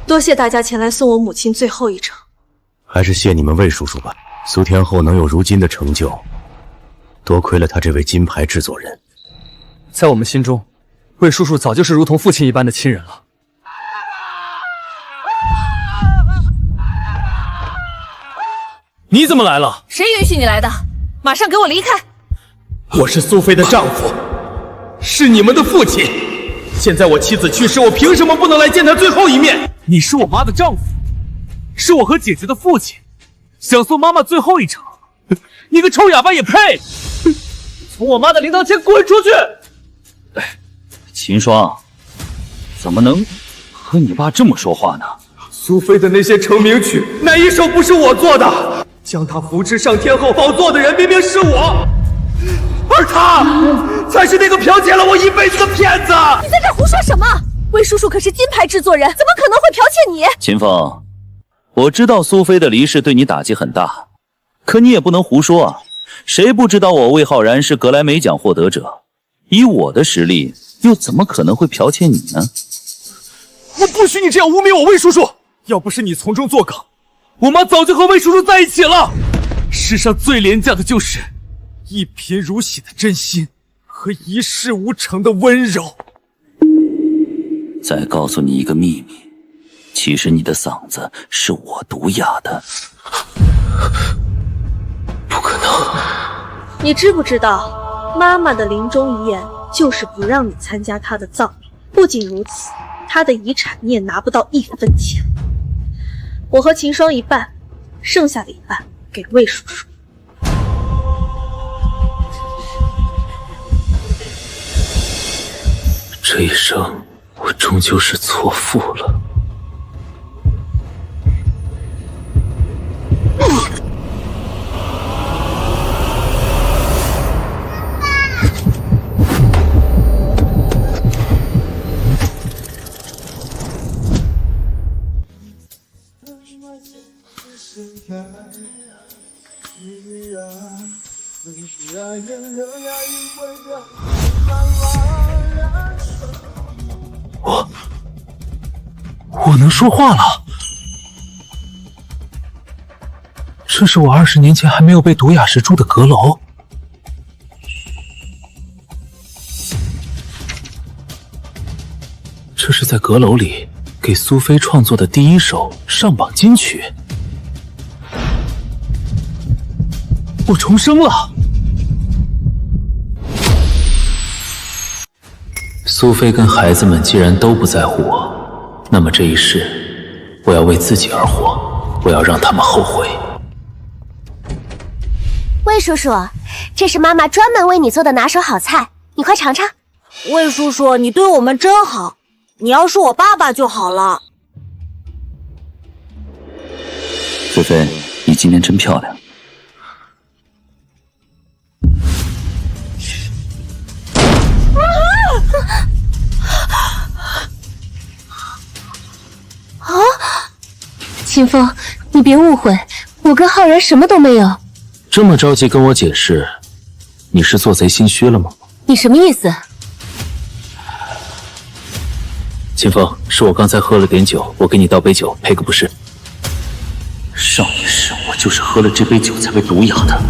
多谢大家前来送我母亲最后一程。还是谢你们魏叔叔吧。苏天后能有如今的成就，多亏了他这位金牌制作人。在我们心中，魏叔叔早就是如同父亲一般的亲人了。你怎么来了？谁允许你来的？马上给我离开！我是苏菲的丈夫，是你们的父亲。现在我妻子去世，我凭什么不能来见她最后一面？你是我妈的丈夫，是我和姐姐的父亲，想送妈妈最后一程，你个臭哑巴也配！从我妈的灵堂前滚出去！秦霜，怎么能和你爸这么说话呢？苏菲的那些成名曲，哪一首不是我做的？将她扶持上天后宝座的人明明是我，而他才是那个剽窃了我一辈子的骗子！你在这胡说什么？魏叔叔可是金牌制作人，怎么可能会剽窃你？秦风，我知道苏菲的离世对你打击很大，可你也不能胡说啊！谁不知道我魏浩然是格莱美奖获得者？以我的实力，又怎么可能会剽窃你呢？我不许你这样污蔑我魏叔叔！要不是你从中作梗，我妈早就和魏叔叔在一起了。世上最廉价的就是一贫如洗的真心和一事无成的温柔。再告诉你一个秘密，其实你的嗓子是我毒哑的。不可能！你知不知道，妈妈的临终遗言就是不让你参加她的葬礼。不仅如此，她的遗产你也拿不到1分钱。我和秦霜一半，剩下的一半给魏叔叔。这一生，我终究是错付了。我能说话了，这是我20年前还没有被毒哑时住的阁楼。这是在阁楼里给苏菲创作的第一首上榜金曲。我重生了。苏菲跟孩子们既然都不在乎我，那么这一世我要为自己而活，我要让他们后悔。魏叔叔，这是妈妈专门为你做的拿手好菜，你快尝尝。魏叔叔，你对我们真好，你要是我爸爸就好了。菲菲，你今天真漂亮。秦风，你别误会，我跟浩然什么都没有。这么着急跟我解释，你是做贼心虚了吗？你什么意思？秦风，是我刚才喝了点酒，我给你倒杯酒，赔个不是。上一世我就是喝了这杯酒才被毒哑的。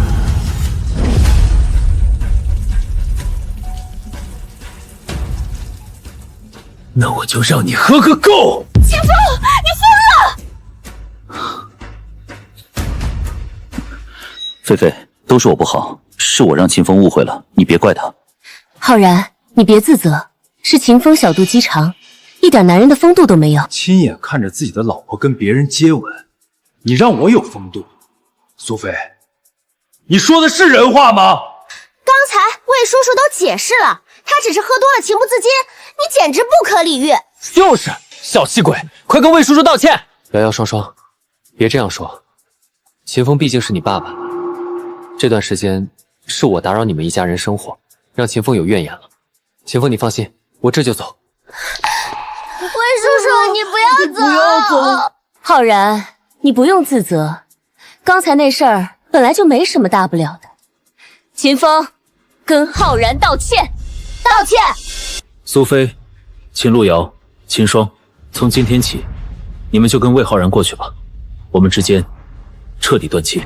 那我就让你喝个够！秦风，你疯了！菲菲，都是我不好，是我让秦风误会了，你别怪他。浩然，你别自责，是秦风小肚鸡肠，一点男人的风度都没有。亲眼看着自己的老婆跟别人接吻，你让我有风度？苏菲，你说的是人话吗？刚才魏叔叔都解释了，他只是喝多了情不自禁，你简直不可理喻。就是小气鬼，快跟魏叔叔道歉！瑶瑶、双双，别这样说，秦风毕竟是你爸爸，这段时间是我打扰你们一家人生活，让秦风有怨言了。秦风，你放心，我这就走。魏叔叔，你不要走！不要走！浩然，你不用自责，刚才那事儿本来就没什么大不了的。秦风，跟浩然道歉，道歉！苏菲、秦路遥、秦霜，从今天起，你们就跟魏浩然过去吧，我们之间彻底断气。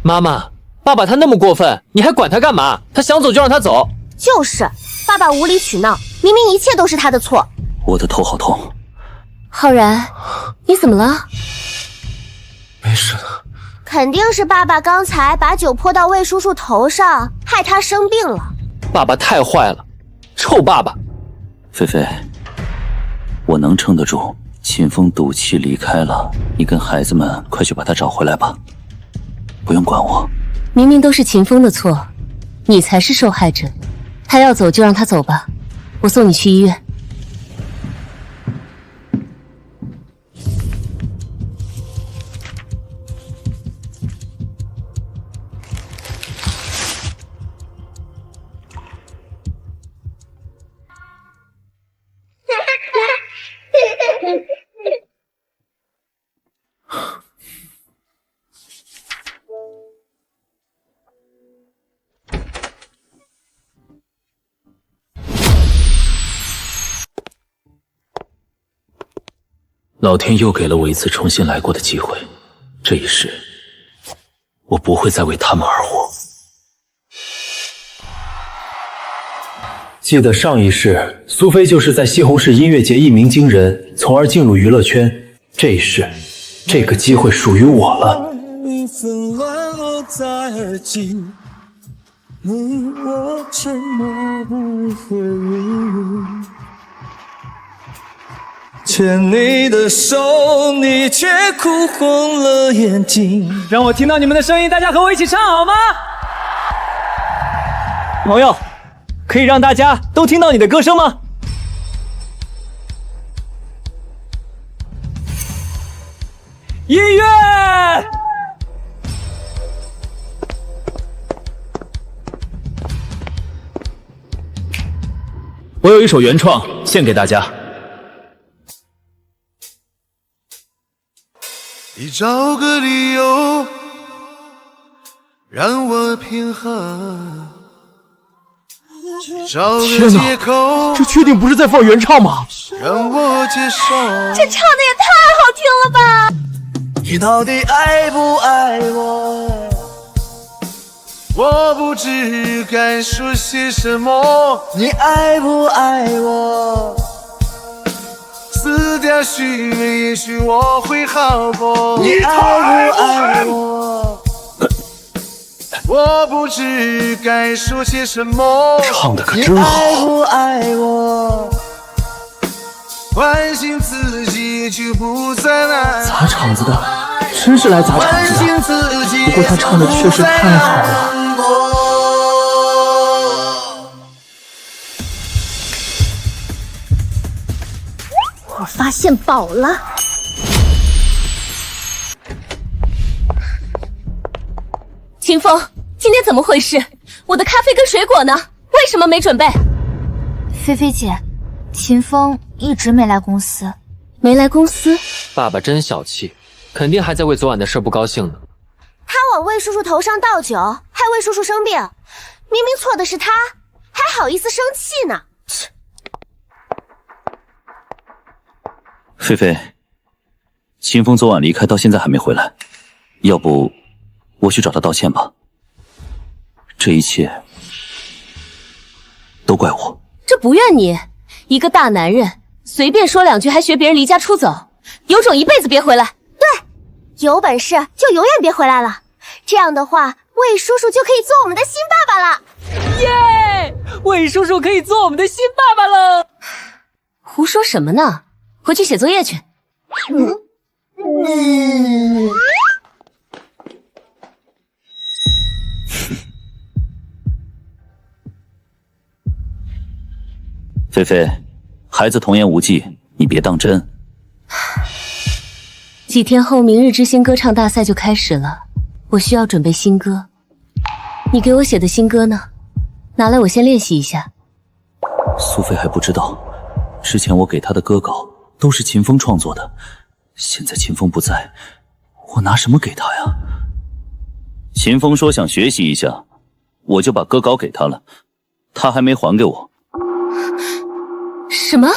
妈妈，爸爸他那么过分，你还管他干嘛？他想走就让他走。就是，爸爸无理取闹，明明一切都是他的错。我的头好痛。浩然，你怎么了？没事的。肯定是爸爸刚才把酒泼到魏叔叔头上，害他生病了。爸爸太坏了，臭爸爸！菲菲，我能撑得住。秦风赌气离开了，你跟孩子们快去把他找回来吧，不用管我。明明都是秦风的错，你才是受害者。他要走就让他走吧，我送你去医院。老天又给了我一次重新来过的机会，这一世，我不会再为他们而活。记得上一世，苏菲就是在西红柿音乐节一鸣惊人，从而进入娱乐圈。这一世，这个机会属于我了。纷乱落在耳际，你我沉默不回应。牵你的手，你却哭红了眼睛。让我听到你们的声音，大家和我一起唱好吗？朋友，可以让大家都听到你的歌声吗？音乐！我有一首原创献给大家。你找个理由让我平衡，找个借口，这确定不是在放原唱吗？让我接受。这唱的也太好听了吧！你到底爱不爱我？我不知该说些什么。你爱不爱我？撕掉虚伪，也许我会好过。你爱不爱我？我不知该说些什么。唱得可真好。你爱不爱我？唤醒自己就不再难。砸场子的，真是来砸场子的。不过他唱的确实太好了。我发现宝了。秦风，今天怎么回事？我的咖啡跟水果呢？为什么没准备？菲菲姐，秦风一直没来公司。没来公司？爸爸真小气，肯定还在为昨晚的事不高兴呢。他往魏叔叔头上倒酒，害魏叔叔生病，明明错的是他，还好意思生气呢。切！菲菲，秦风昨晚离开到现在还没回来，要不我去找他道歉吧。这一切都怪我。这不怨你，一个大男人随便说两句还学别人离家出走，有种一辈子别回来。对，有本事就永远别回来了。这样的话，魏叔叔就可以做我们的新爸爸了。耶！魏叔叔可以做我们的新爸爸了。胡说什么呢？回去写作业去。菲菲，孩子童言无忌，你别当真。几天后，明日之星歌唱大赛就开始了，我需要准备新歌。你给我写的新歌呢？拿来我先练习一下。苏菲还不知道，之前我给她的歌稿都是秦风创作的，现在秦风不在，我拿什么给他呀？秦风说想学习一下，我就把歌稿给他了，他还没还给我。什么？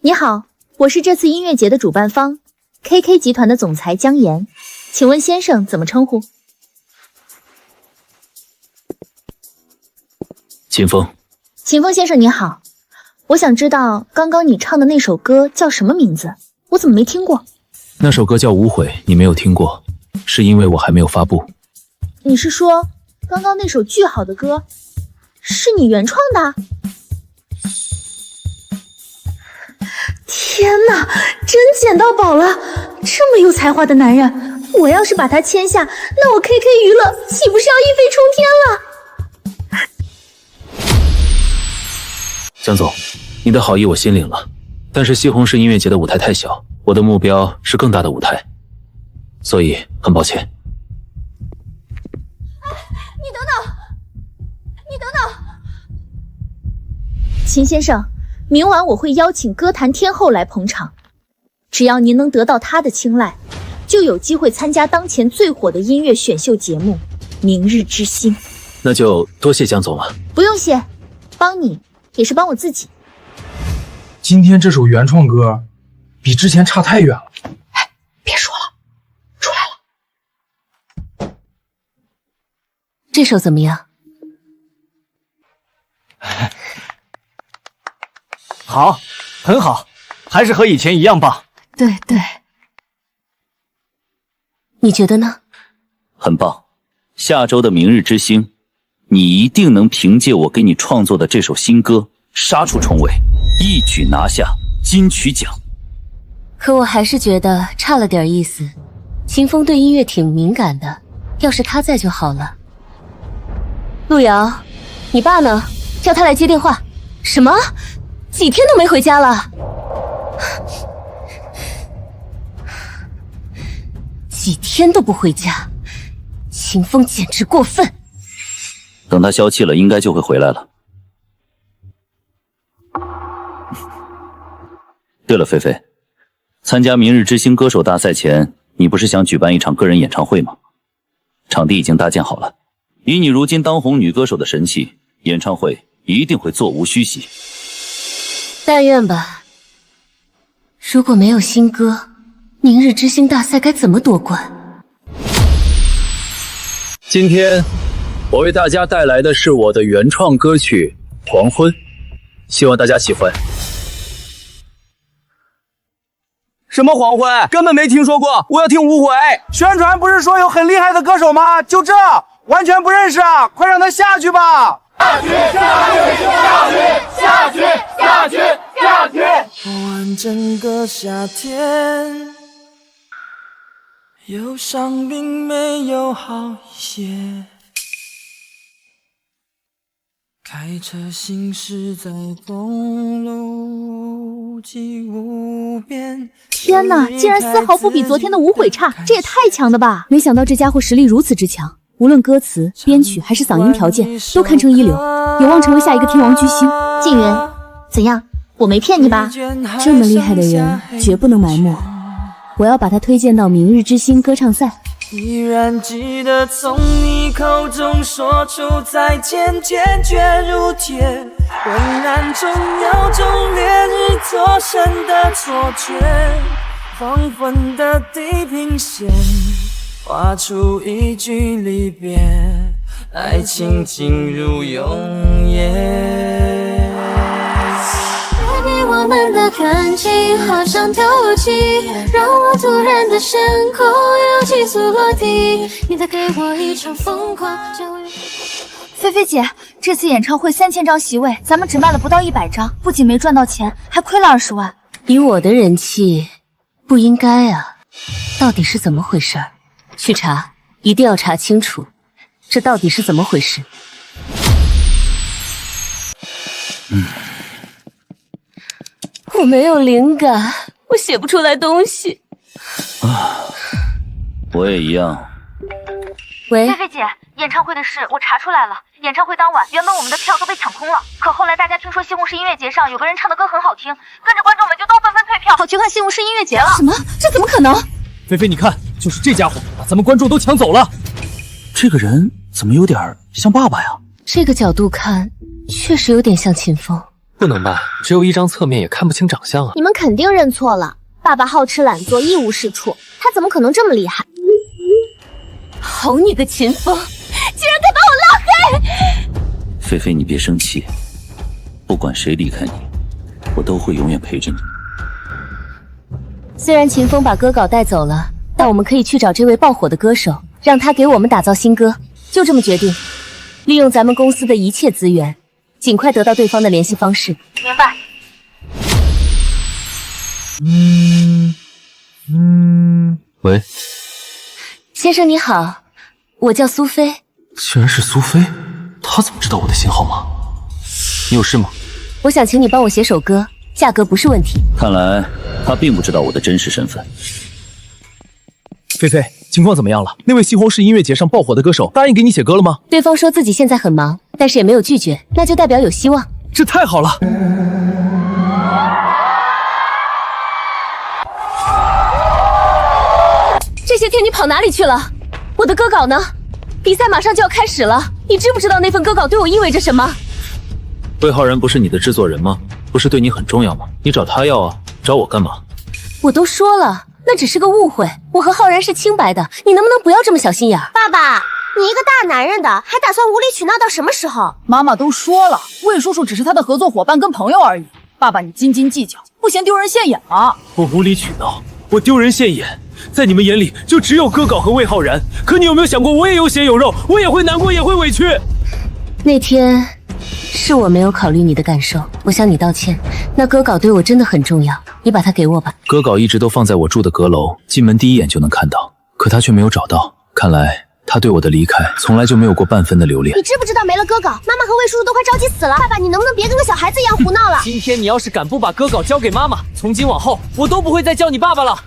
你好，我是这次音乐节的主办方 KK 集团的总裁江岩，请问先生怎么称呼？秦风。秦风先生你好，我想知道刚刚你唱的那首歌叫什么名字？我怎么没听过？那首歌叫《无悔》，你没有听过，是因为我还没有发布。你是说刚刚那首巨好的歌是你原创的？天哪，真捡到宝了！这么有才华的男人，我要是把他签下，那我 KK 娱乐岂不是要一飞冲天了？江总，你的好意我心领了，但是西红柿音乐节的舞台太小，我的目标是更大的舞台，所以很抱歉。你等等，你等等，秦先生，明晚我会邀请歌坛天后来捧场，只要您能得到她的青睐，就有机会参加当前最火的音乐选秀节目《明日之星》。那就多谢江总了。不用谢，帮你也是帮我自己。今天这首原创歌比之前差太远了。哎，别说了，出来了。这首怎么样？好，很好，还是和以前一样棒。对对，你觉得呢？很棒，下周的明日之星，你一定能凭借我给你创作的这首新歌杀出重围，一举拿下金曲奖。可我还是觉得差了点意思。秦风对音乐挺敏感的，要是他在就好了。陆瑶，你爸呢？叫他来接电话。什么？几天都没回家了？几天都不回家，秦风简直过分。等他消气了，应该就会回来了。对了，菲菲，参加明日之星歌手大赛前，你不是想举办一场个人演唱会吗？场地已经搭建好了，以你如今当红女歌手的神气，演唱会一定会座无虚席。但愿吧。如果没有新歌，明日之星大赛该怎么夺冠？今天我为大家带来的是我的原创歌曲《黄昏》，希望大家喜欢。什么黄昏？根本没听说过，我要听无悔。宣传不是说有很厉害的歌手吗？就这，完全不认识啊！快让他下去吧！下去！下去！下去！下去！下去！完整个夏天，忧伤并没有好一些。开车行驶在公路际无边。天哪，竟然丝毫不比昨天的无悔差，这也太强了吧！没想到这家伙实力如此之强，无论歌词、编曲还是嗓音条件，都堪称一流，有望成为下一个天王巨星。静云，怎样？我没骗你吧？这么厉害的人，绝不能埋没。我要把他推荐到明日之星歌唱赛。依然记得从你口中说出再见，坚决如铁，昏暗中有种烈日灼身的错觉，黄昏的地平线画出一句离别，爱情进入永夜。Baby， 我们的感情好像跳楼机，让我突然的身后要急速落地，你再给我一场疯狂。菲菲姐，这次演唱会3000张席位，咱们只卖了不到100张，不仅没赚到钱，还亏了20万。以我的人气，不应该啊！到底是怎么回事？去查，一定要查清楚，这到底是怎么回事？我没有灵感，我写不出来东西。我也一样。喂，菲菲姐，演唱会的事我查出来了。演唱会当晚，原本我们的票都被抢空了，可后来大家听说西红柿音乐节上有个人唱的歌很好听，跟着观众们就都纷纷退票，跑去看西红柿音乐节了。什么？这怎么可能？菲菲，你看，就是这家伙把咱们观众都抢走了。这个人怎么有点像爸爸呀？这个角度看，确实有点像秦风。不能吧？只有一张侧面，也看不清长相啊。你们肯定认错了，爸爸好吃懒做，一无是处，他怎么可能这么厉害？好你个秦风，竟然敢把我拉黑！菲菲，你别生气，不管谁离开你，我都会永远陪着你。虽然秦风把歌稿带走了，但我们可以去找这位爆火的歌手，让他给我们打造新歌。就这么决定，利用咱们公司的一切资源，尽快得到对方的联系方式。明白。喂，先生你好，我叫苏菲。竟然是苏菲，她怎么知道我的新号码？你有事吗？我想请你帮我写首歌，价格不是问题。看来他并不知道我的真实身份。菲菲，情况怎么样了？那位西红柿音乐节上爆火的歌手答应给你写歌了吗？对方说自己现在很忙，但是也没有拒绝，那就代表有希望。这太好了！这些天你跑哪里去了？我的歌稿呢？比赛马上就要开始了，你知不知道那份歌稿对我意味着什么？魏浩然不是你的制作人吗？不是对你很重要吗？你找他要啊，找我干嘛？我都说了，那只是个误会，我和浩然是清白的，你能不能不要这么小心眼儿？爸爸，你一个大男人的，还打算无理取闹到什么时候？妈妈都说了，魏叔叔只是他的合作伙伴跟朋友而已。爸爸，你斤斤计较，不嫌丢人现眼吗？我无理取闹，我丢人现眼，在你们眼里就只有歌稿和魏浩然。可你有没有想过，我也有血有肉，我也会难过，也会委屈。那天是我没有考虑你的感受，我向你道歉。那歌稿对我真的很重要，你把它给我吧。歌稿一直都放在我住的阁楼，进门第一眼就能看到，可他却没有找到。看来他对我的离开从来就没有过半分的留恋。你知不知道没了歌稿，妈妈和魏叔叔都快着急死了？爸爸，你能不能别跟个小孩子一样胡闹了？今天你要是敢不把歌稿交给妈妈，从今往后我都不会再叫你爸爸了。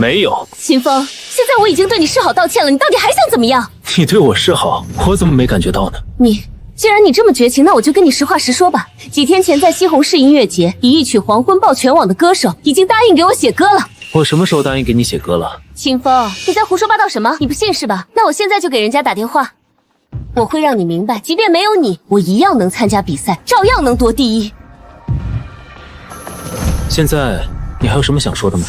没有，秦风，现在我已经对你示好道歉了，你到底还想怎么样？你对我示好，我怎么没感觉到呢？既然你这么绝情，那我就跟你实话实说吧。几天前在西红柿音乐节，以一曲《黄昏》爆全网的歌手已经答应给我写歌了。我什么时候答应给你写歌了？秦风，你在胡说八道什么？你不信是吧？那我现在就给人家打电话，我会让你明白，即便没有你，我一样能参加比赛，照样能夺第一。现在你还有什么想说的吗？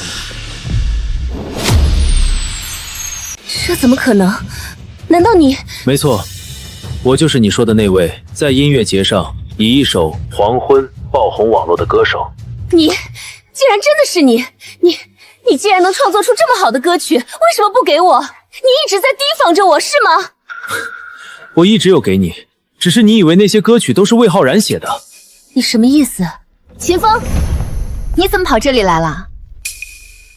这怎么可能？难道你……没错，我就是你说的那位在音乐节上以一首《黄昏》爆红网络的歌手。你既然真的是你既然能创作出这么好的歌曲，为什么不给我？你一直在提防着我是吗？我一直有给你，只是你以为那些歌曲都是魏浩然写的。你什么意思？秦风，你怎么跑这里来了？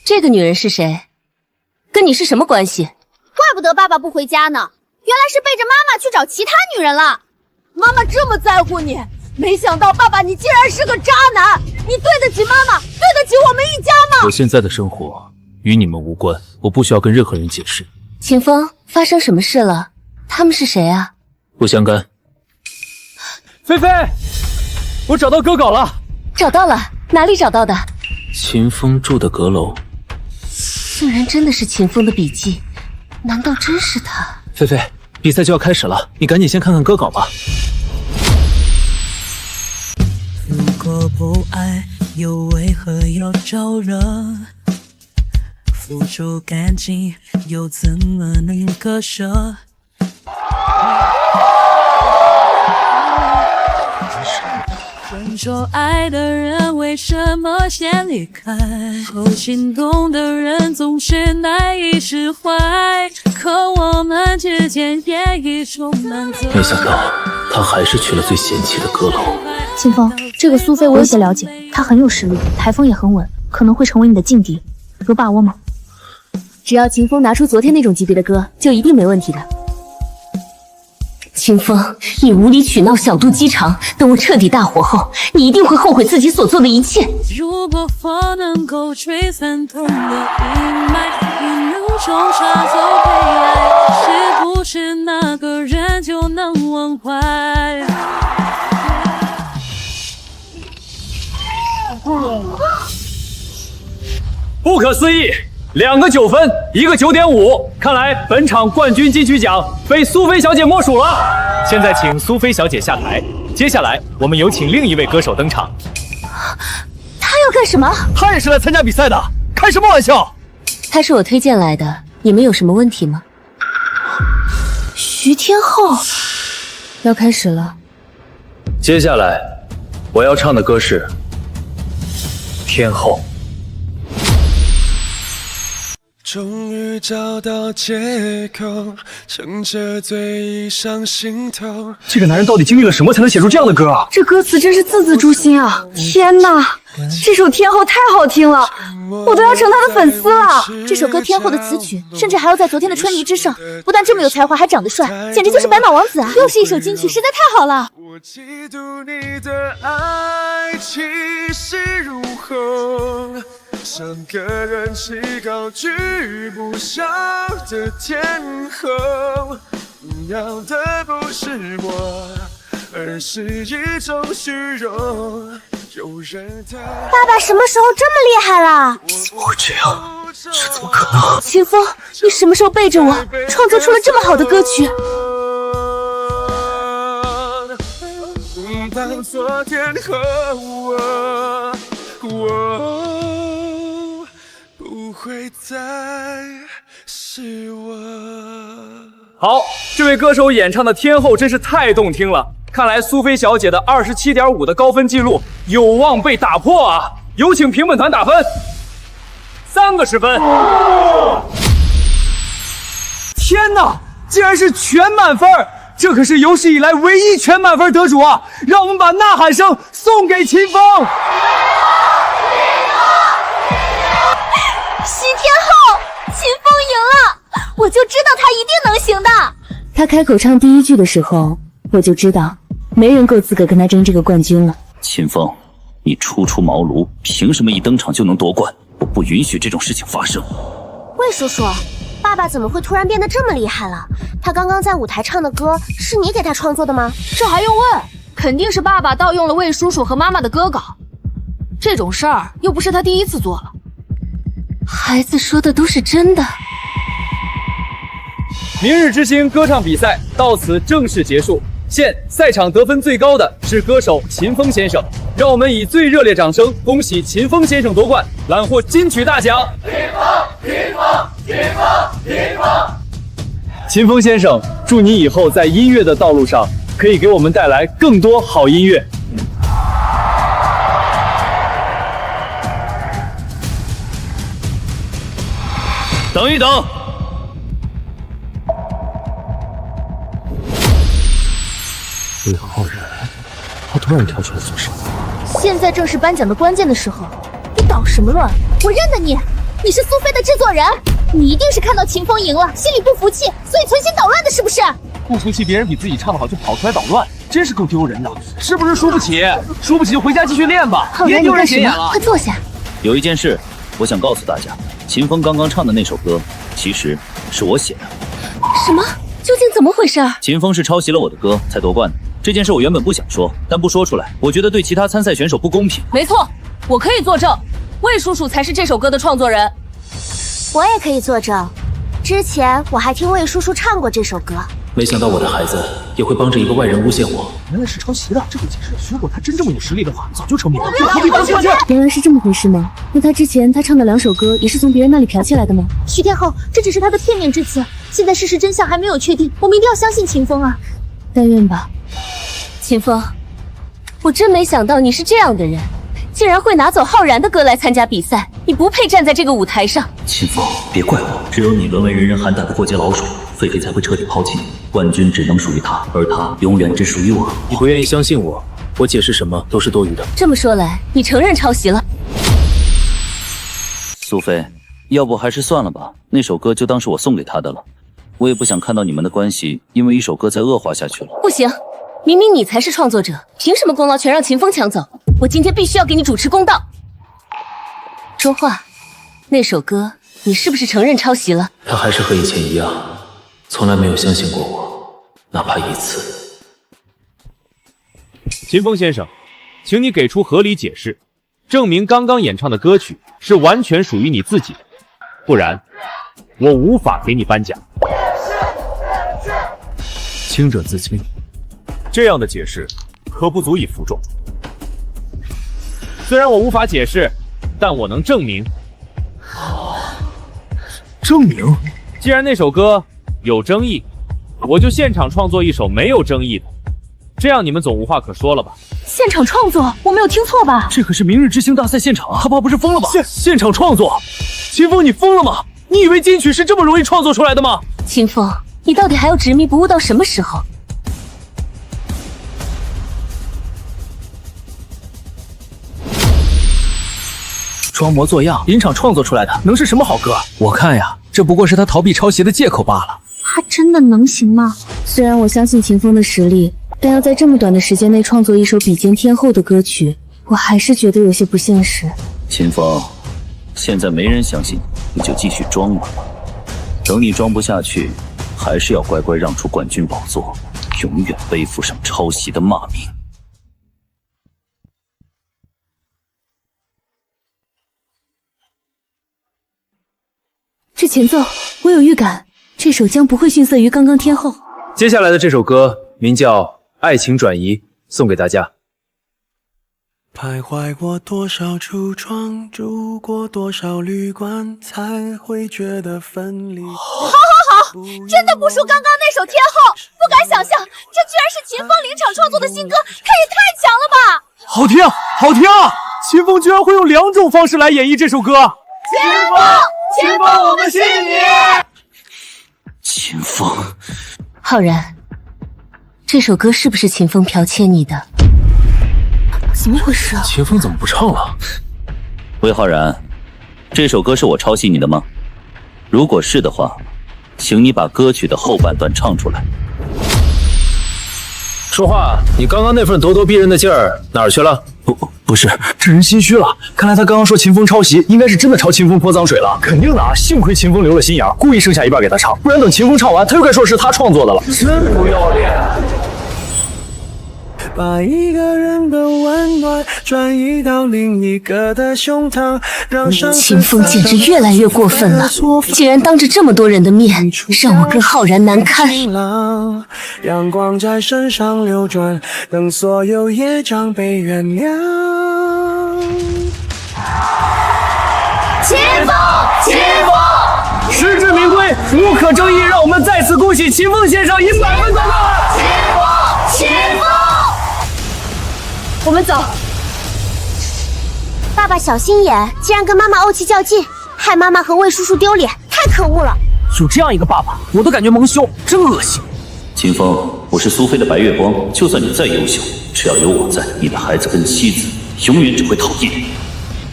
这个女人是谁？跟你是什么关系？怪不得爸爸不回家呢，原来是背着妈妈去找其他女人了。妈妈这么在乎你，没想到爸爸你竟然是个渣男！你对得起妈妈，对得起我们一家吗？我现在的生活与你们无关，我不需要跟任何人解释。秦风，发生什么事了？他们是谁啊？不相干。菲菲，我找到歌稿了。找到了？哪里找到的？秦风住的阁楼。竟然真的是秦风的笔记，难道真是他？菲菲，比赛就要开始了，你赶紧先看看歌稿吧。如果不爱，又为何要招惹？付出感情，又怎么能割舍？专说爱的人为什么先离开？后心动的人总是难以释怀。可我们之间也已充满责任。没想到他还是去了最嫌弃的阁楼。秦风，这个苏菲我有些了解，她很有实力，台风也很稳，可能会成为你的劲敌，有把握吗？只要秦风拿出昨天那种级别的歌，就一定没问题的。秦风，你无理取闹，小肚鸡肠，等我彻底大火后，你一定会后悔自己所做的一切。如果风能够吹散痛的阴霾，中耍走回来，是不是那个人就能忘怀？不可思议，2个9分，1个9.5，看来本场冠军金曲奖被苏菲小姐莫属了。现在请苏菲小姐下台，接下来我们有请另一位歌手登场。他要干什么？他也是来参加比赛的，开什么玩笑？他是我推荐来的，你们有什么问题吗？徐天后，要开始了。接下来我要唱的歌是《天后》。终于找到借口，趁着醉意上心头。这个男人到底经历了什么才能写出这样的歌啊？这歌词真是字字诛心啊！天哪，这首《天后》太好听了，我都要成他的粉丝了。这首歌《天后》的词曲，甚至还要在昨天的春泥之上，不但这么有才华，还长得帅，简直就是白马王子啊！又是一首金曲，实在太好了。我嫉妒你的爱气势如虹，像个人气高居不下的天后。你要的不是我，而是一种虚荣。有人的爸爸什么时候这么厉害了？怎么会这样？这怎么可能？秦风，你什么时候背着我创作出了这么好的歌曲？当昨天和我不会再是我。好，这位歌手演唱的《天后》真是太动听了，看来苏菲小姐的27.5的高分记录有望被打破啊！有请评审团打分，3个10分。天哪，竟然是全满分！这可是有史以来唯一全满分得主啊！让我们把呐喊声送给秦风。徐天后，秦风赢了，我就知道他一定能行的。他开口唱第一句的时候，我就知道没人够资格跟他争这个冠军了。秦风，你初出茅庐，凭什么一登场就能夺冠？我不允许这种事情发生。魏叔叔，爸爸怎么会突然变得这么厉害了？他刚刚在舞台唱的歌是你给他创作的吗？这还用问？肯定是爸爸盗用了魏叔叔和妈妈的歌稿。这种事儿又不是他第一次做了。孩子说的都是真的。明日之星歌唱比赛到此正式结束。现赛场得分最高的是歌手秦风先生，让我们以最热烈掌声恭喜秦风先生夺冠，揽获金曲大奖。秦风先生，祝你以后在音乐的道路上可以给我们带来更多好音乐。等一等。魏浩然，他突然跳出来做什么？现在正是颁奖的关键的时候，你捣什么乱？我认得你，你是苏菲的制作人，你一定是看到秦风赢了，心里不服气，所以存心捣乱的，是不是？不服气别人比自己唱的好就跑出来捣乱，真是够丢人的。是不是输不起？输不起就回家继续练吧，别丢人显眼了。快坐下。有一件事，我想告诉大家，秦风刚刚唱的那首歌，其实是我写的。什么？究竟怎么回事？秦风是抄袭了我的歌才夺冠的。这件事我原本不想说，但不说出来，我觉得对其他参赛选手不公平。没错，我可以作证，魏叔叔才是这首歌的创作人。我也可以作证，之前我还听魏叔叔唱过这首歌。没想到我的孩子也会帮着一个外人诬陷我。原来是抄袭的，这不解释。如果他真这么有实力的话，早就成名了。原来是这么回事吗？那他之前唱的2首歌也是从别人那里嫖起来的吗？徐天后，这只是他的片面之词，现在事实真相还没有确定，我们一定要相信秦风啊！但愿吧。秦风，我真没想到你是这样的人，竟然会拿走浩然的歌来参加比赛，你不配站在这个舞台上。秦风，别怪我，只有你沦为人人喊打的过街老鼠，狒狒才会彻底抛弃你。冠军只能属于他，而他永远只属于我。你不愿意相信我，我解释什么都是多余的。这么说来，你承认抄袭了？苏菲，要不还是算了吧，那首歌就当是我送给他的了。我也不想看到你们的关系因为一首歌才恶化下去了。不行，明明你才是创作者，凭什么功劳全让秦风抢走？我今天必须要给你主持公道。说话，那首歌你是不是承认抄袭了？他还是和以前一样，从来没有相信过我，哪怕一次。秦风先生，请你给出合理解释，证明刚刚演唱的歌曲是完全属于你自己的，不然我无法给你颁奖。清者自清。这样的解释可不足以服众。虽然我无法解释，但我能证明。证明？既然那首歌有争议，我就现场创作一首没有争议的，这样你们总无话可说了吧？现场创作，我没有听错吧？这可是明日之星大赛现场啊！他爸不是疯了吧？现场创作？秦风，你疯了吗？你以为金曲是这么容易创作出来的吗？秦风，你到底还要执迷不悟到什么时候？装模作样，临场创作出来的，能是什么好歌？我看呀，这不过是他逃避抄袭的借口罢了。他真的能行吗？虽然我相信秦风的实力，但要在这么短的时间内创作一首比肩天后的歌曲，我还是觉得有些不现实。秦风，现在没人相信你就继续装吧。等你装不下去，还是要乖乖让出冠军宝座，永远背负上抄袭的骂名。这前奏，我有预感，这首将不会逊色于刚刚天后。接下来的这首歌名叫《爱情转移》，送给大家。徘徊过多少橱窗，住过多少旅馆，才会觉得分离。好，真的不输刚刚那首天后，不敢想象，这居然是秦风临场创作的新歌，他也太强了吧！好听，好听啊！秦风居然会用2种方式来演绎这首歌。秦风，我们信你。秦风，浩然，这首歌是不是秦风剽窃你的？怎么回事啊？秦风怎么不唱了？魏浩然，这首歌是我抄袭你的吗？如果是的话，请你把歌曲的后半段唱出来。说话，你刚刚那份咄咄逼人的劲儿哪儿去了？不是，这人心虚了。看来他刚刚说秦风抄袭，应该是真的朝秦风泼脏水了。肯定的啊！幸亏秦风留了心眼，故意剩下一半给他唱，不然等秦风唱完，他又该说是他创作的了。真不要脸！把一个人的温暖转移到另一个的胸膛，让秦风简直越来越过分了，竟然当着这么多人的面让我跟浩然难堪。阳光在身上流转，等所有业障被原谅。秦风，实至名归，无可争议。让我们再次恭喜秦风先生以100分夺冠！秦风。我们走。爸爸小心眼，竟然跟妈妈怄气较劲，害妈妈和魏叔叔丢脸，太可恶了！有这样一个爸爸，我都感觉蒙羞，真恶心。秦风，我是苏菲的白月光，就算你再优秀，只要有我在，你的孩子跟妻子永远只会讨厌你。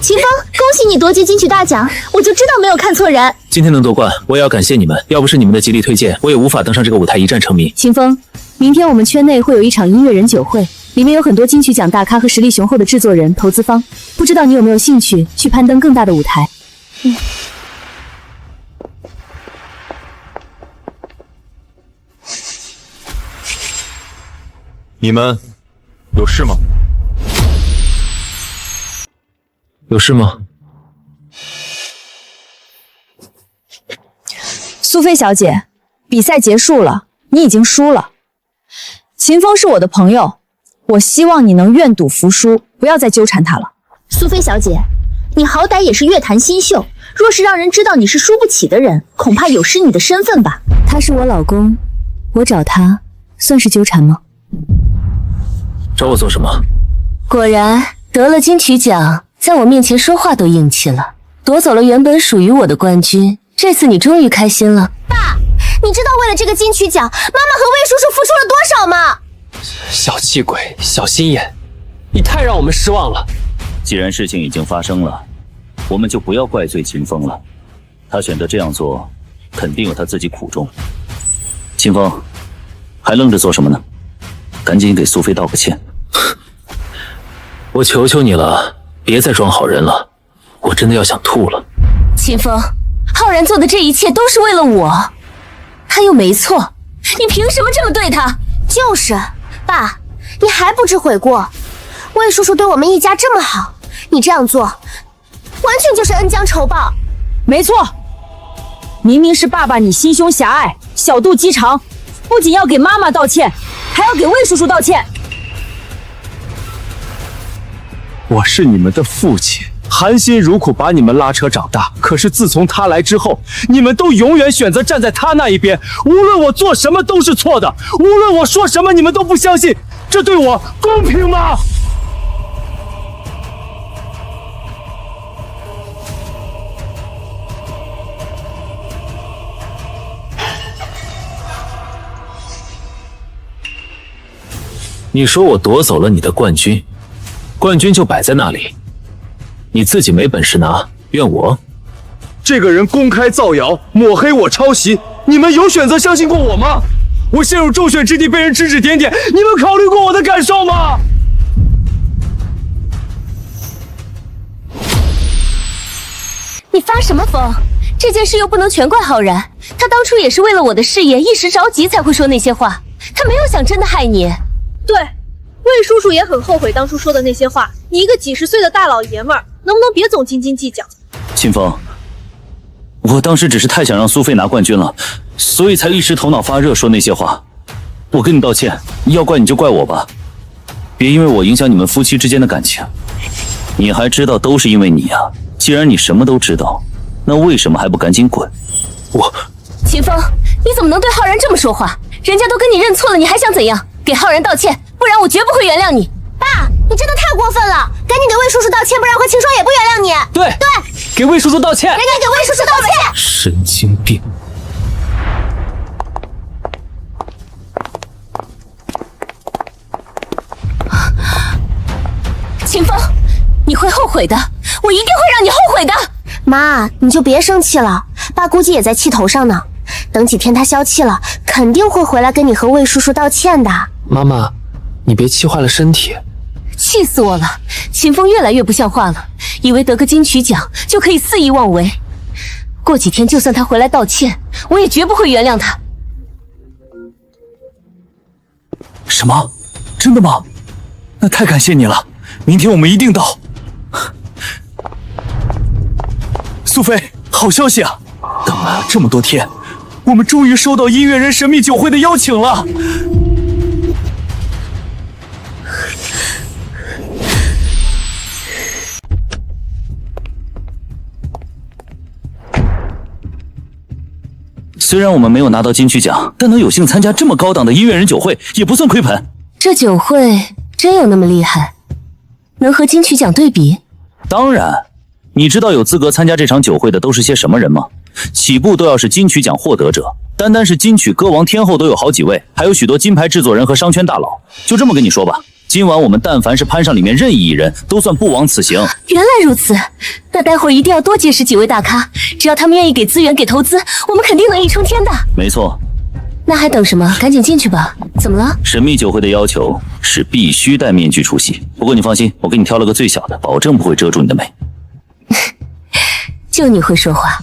秦风，恭喜你夺金金曲大奖，我就知道没有看错人。今天能夺冠，我也要感谢你们，要不是你们的极力推荐，我也无法登上这个舞台一战成名。秦风，明天我们圈内会有一场音乐人酒会，里面有很多金曲奖大咖和实力雄厚的制作人、投资方，不知道你有没有兴趣去攀登更大的舞台？你们有事吗？有事吗？苏菲小姐，比赛结束了，你已经输了。秦风是我的朋友，我希望你能愿赌服输，不要再纠缠他了。苏菲小姐，你好歹也是乐坛新秀，若是让人知道你是输不起的人，恐怕有失你的身份吧。他是我老公，我找他算是纠缠吗？找我做什么？果然得了金曲奖，在我面前说话都硬气了，夺走了原本属于我的冠军，这次你终于开心了。爸，你知道为了这个金曲奖，妈妈和魏叔叔付出了多少吗？小气鬼，小心眼，你太让我们失望了。既然事情已经发生了，我们就不要怪罪秦风了。他选择这样做，肯定有他自己苦衷。秦风，还愣着做什么呢？赶紧给苏菲道个歉。我求求你了，别再装好人了，我真的要想吐了。秦风，浩然做的这一切都是为了我，他又没错，你凭什么这么对他？就是，爸，你还不知悔过？魏叔叔对我们一家这么好，你这样做，完全就是恩将仇报。没错，明明是爸爸你心胸狭隘，小肚鸡肠，不仅要给妈妈道歉，还要给魏叔叔道歉。我是你们的父亲，含辛茹苦把你们拉扯长大，可是自从他来之后，你们都永远选择站在他那一边，无论我做什么都是错的，无论我说什么你们都不相信，这对我公平吗？你说我夺走了你的冠军，冠军就摆在那里，你自己没本事拿，怨我？这个人公开造谣，抹黑我抄袭，你们有选择相信过我吗？我陷入周旋之地，被人指指点点，你们考虑过我的感受吗？你发什么疯？这件事又不能全怪浩然，他当初也是为了我的事业一时着急才会说那些话，他没有想真的害你。对，魏叔叔也很后悔当初说的那些话。你一个几十岁的大老爷们儿，能不能别总斤斤计较？秦风，我当时只是太想让苏菲拿冠军了，所以才一时头脑发热说那些话。我跟你道歉，要怪你就怪我吧，别因为我影响你们夫妻之间的感情。你还知道都是因为你啊！既然你什么都知道，那为什么还不赶紧滚？秦风，你怎么能对浩然这么说话？人家都跟你认错了，你还想怎样？给浩然道歉，不然我绝不会原谅你。爸，你真的太过分了，赶紧给魏叔叔道歉，不然和秦霜也不原谅你。对，给魏叔叔道歉，人家给魏叔叔道歉。神经病！秦风，你会后悔的，我一定会让你后悔的。妈，你就别生气了，爸估计也在气头上呢。等几天他消气了，肯定会回来跟你和魏叔叔道歉的。妈妈，你别气坏了身体。气死我了！秦风越来越不像话了，以为得个金曲奖就可以肆意妄为。过几天就算他回来道歉，我也绝不会原谅他。什么？真的吗？那太感谢你了，明天我们一定到。苏菲，好消息啊！等了这么多天，我们终于收到音乐人神秘酒会的邀请了。虽然我们没有拿到金曲奖，但能有幸参加这么高档的音乐人酒会，也不算亏本。这酒会真有那么厉害？能和金曲奖对比？当然。你知道有资格参加这场酒会的都是些什么人吗？起步都要是金曲奖获得者，单单是金曲歌王天后都有好几位，还有许多金牌制作人和商圈大佬。就这么跟你说吧，今晚我们但凡是攀上里面任意一人，都算不枉此行。原来如此，那待会儿一定要多结识几位大咖，只要他们愿意给资源给投资，我们肯定能一冲天的。没错。那还等什么？赶紧进去吧。怎么了？神秘酒会的要求是必须戴面具出席，不过你放心，我给你挑了个最小的，保证不会遮住你的美。就你会说话。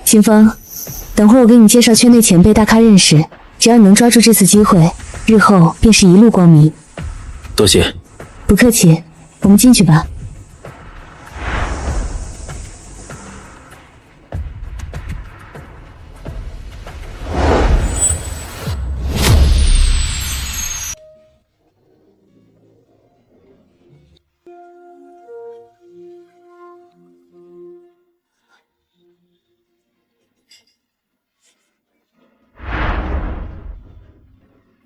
秦风，等会儿我给你介绍圈内前辈大咖认识，只要你能抓住这次机会，日后便是一路光明。多谢。不客气，我们进去吧。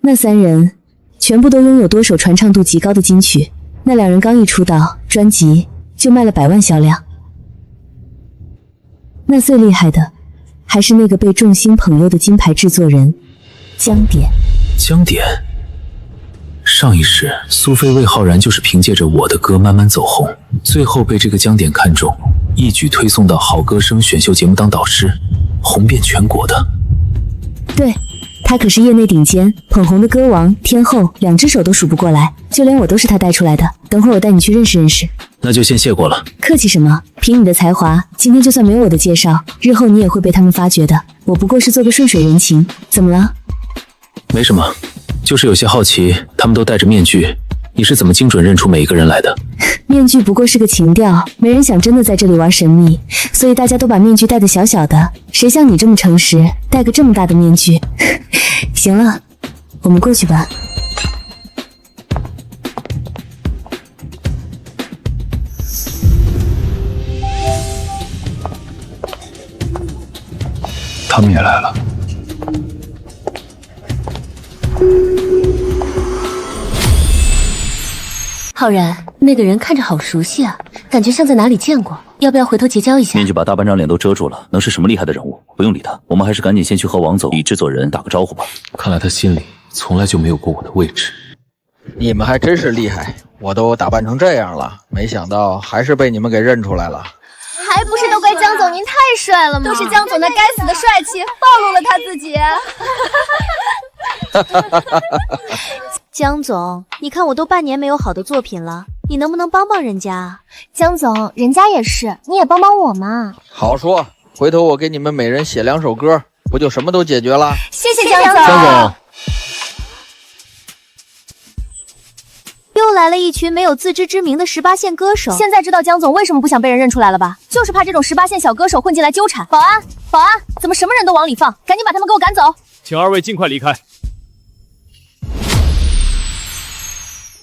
那三人全部都拥有多首传唱度极高的金曲，那两人刚一出道，专辑就卖了100万销量。那最厉害的还是那个被众星捧优的金牌制作人江点。江点，上一世苏菲魏浩然就是凭借着我的歌慢慢走红，最后被这个江点看中，一举推送到好歌声选秀节目当导师，红遍全国的。对，他可是业内顶尖捧红的歌王天后，2只手都数不过来，就连我都是他带出来的。等会儿我带你去认识认识。那就先谢过了。客气什么？凭你的才华，今天就算没有我的介绍，日后你也会被他们发掘的。我不过是做个顺水人情，怎么了？没什么，就是有些好奇，他们都戴着面具，你是怎么精准认出每一个人来的？面具不过是个情调，没人想真的在这里玩神秘，所以大家都把面具戴得小小的。谁像你这么诚实，戴个这么大的面具？行了，我们过去吧。他们也来了。浩然，那个人看着好熟悉啊，感觉像在哪里见过，要不要回头结交一下？面具把大半张脸都遮住了，能是什么厉害的人物？不用理他，我们还是赶紧先去和王总与制作人打个招呼吧。看来他心里从来就没有过我的位置。你们还真是厉害，我都打扮成这样了，没想到还是被你们给认出来了。还不是都怪江总您太帅了吗？都是江总那该死的帅气暴露了他自己。江总，你看我都半年没有好的作品了，你能不能帮帮人家啊？江总，人家也是，你也帮帮我嘛。好说，回头我给你们每人写2首歌，不就什么都解决了？谢谢江总。江总。又来了一群没有自知之明的18线歌手。现在知道江总为什么不想被人认出来了吧？就是怕这种18线小歌手混进来纠缠。保安，保安，怎么什么人都往里放？赶紧把他们给我赶走！请2位尽快离开。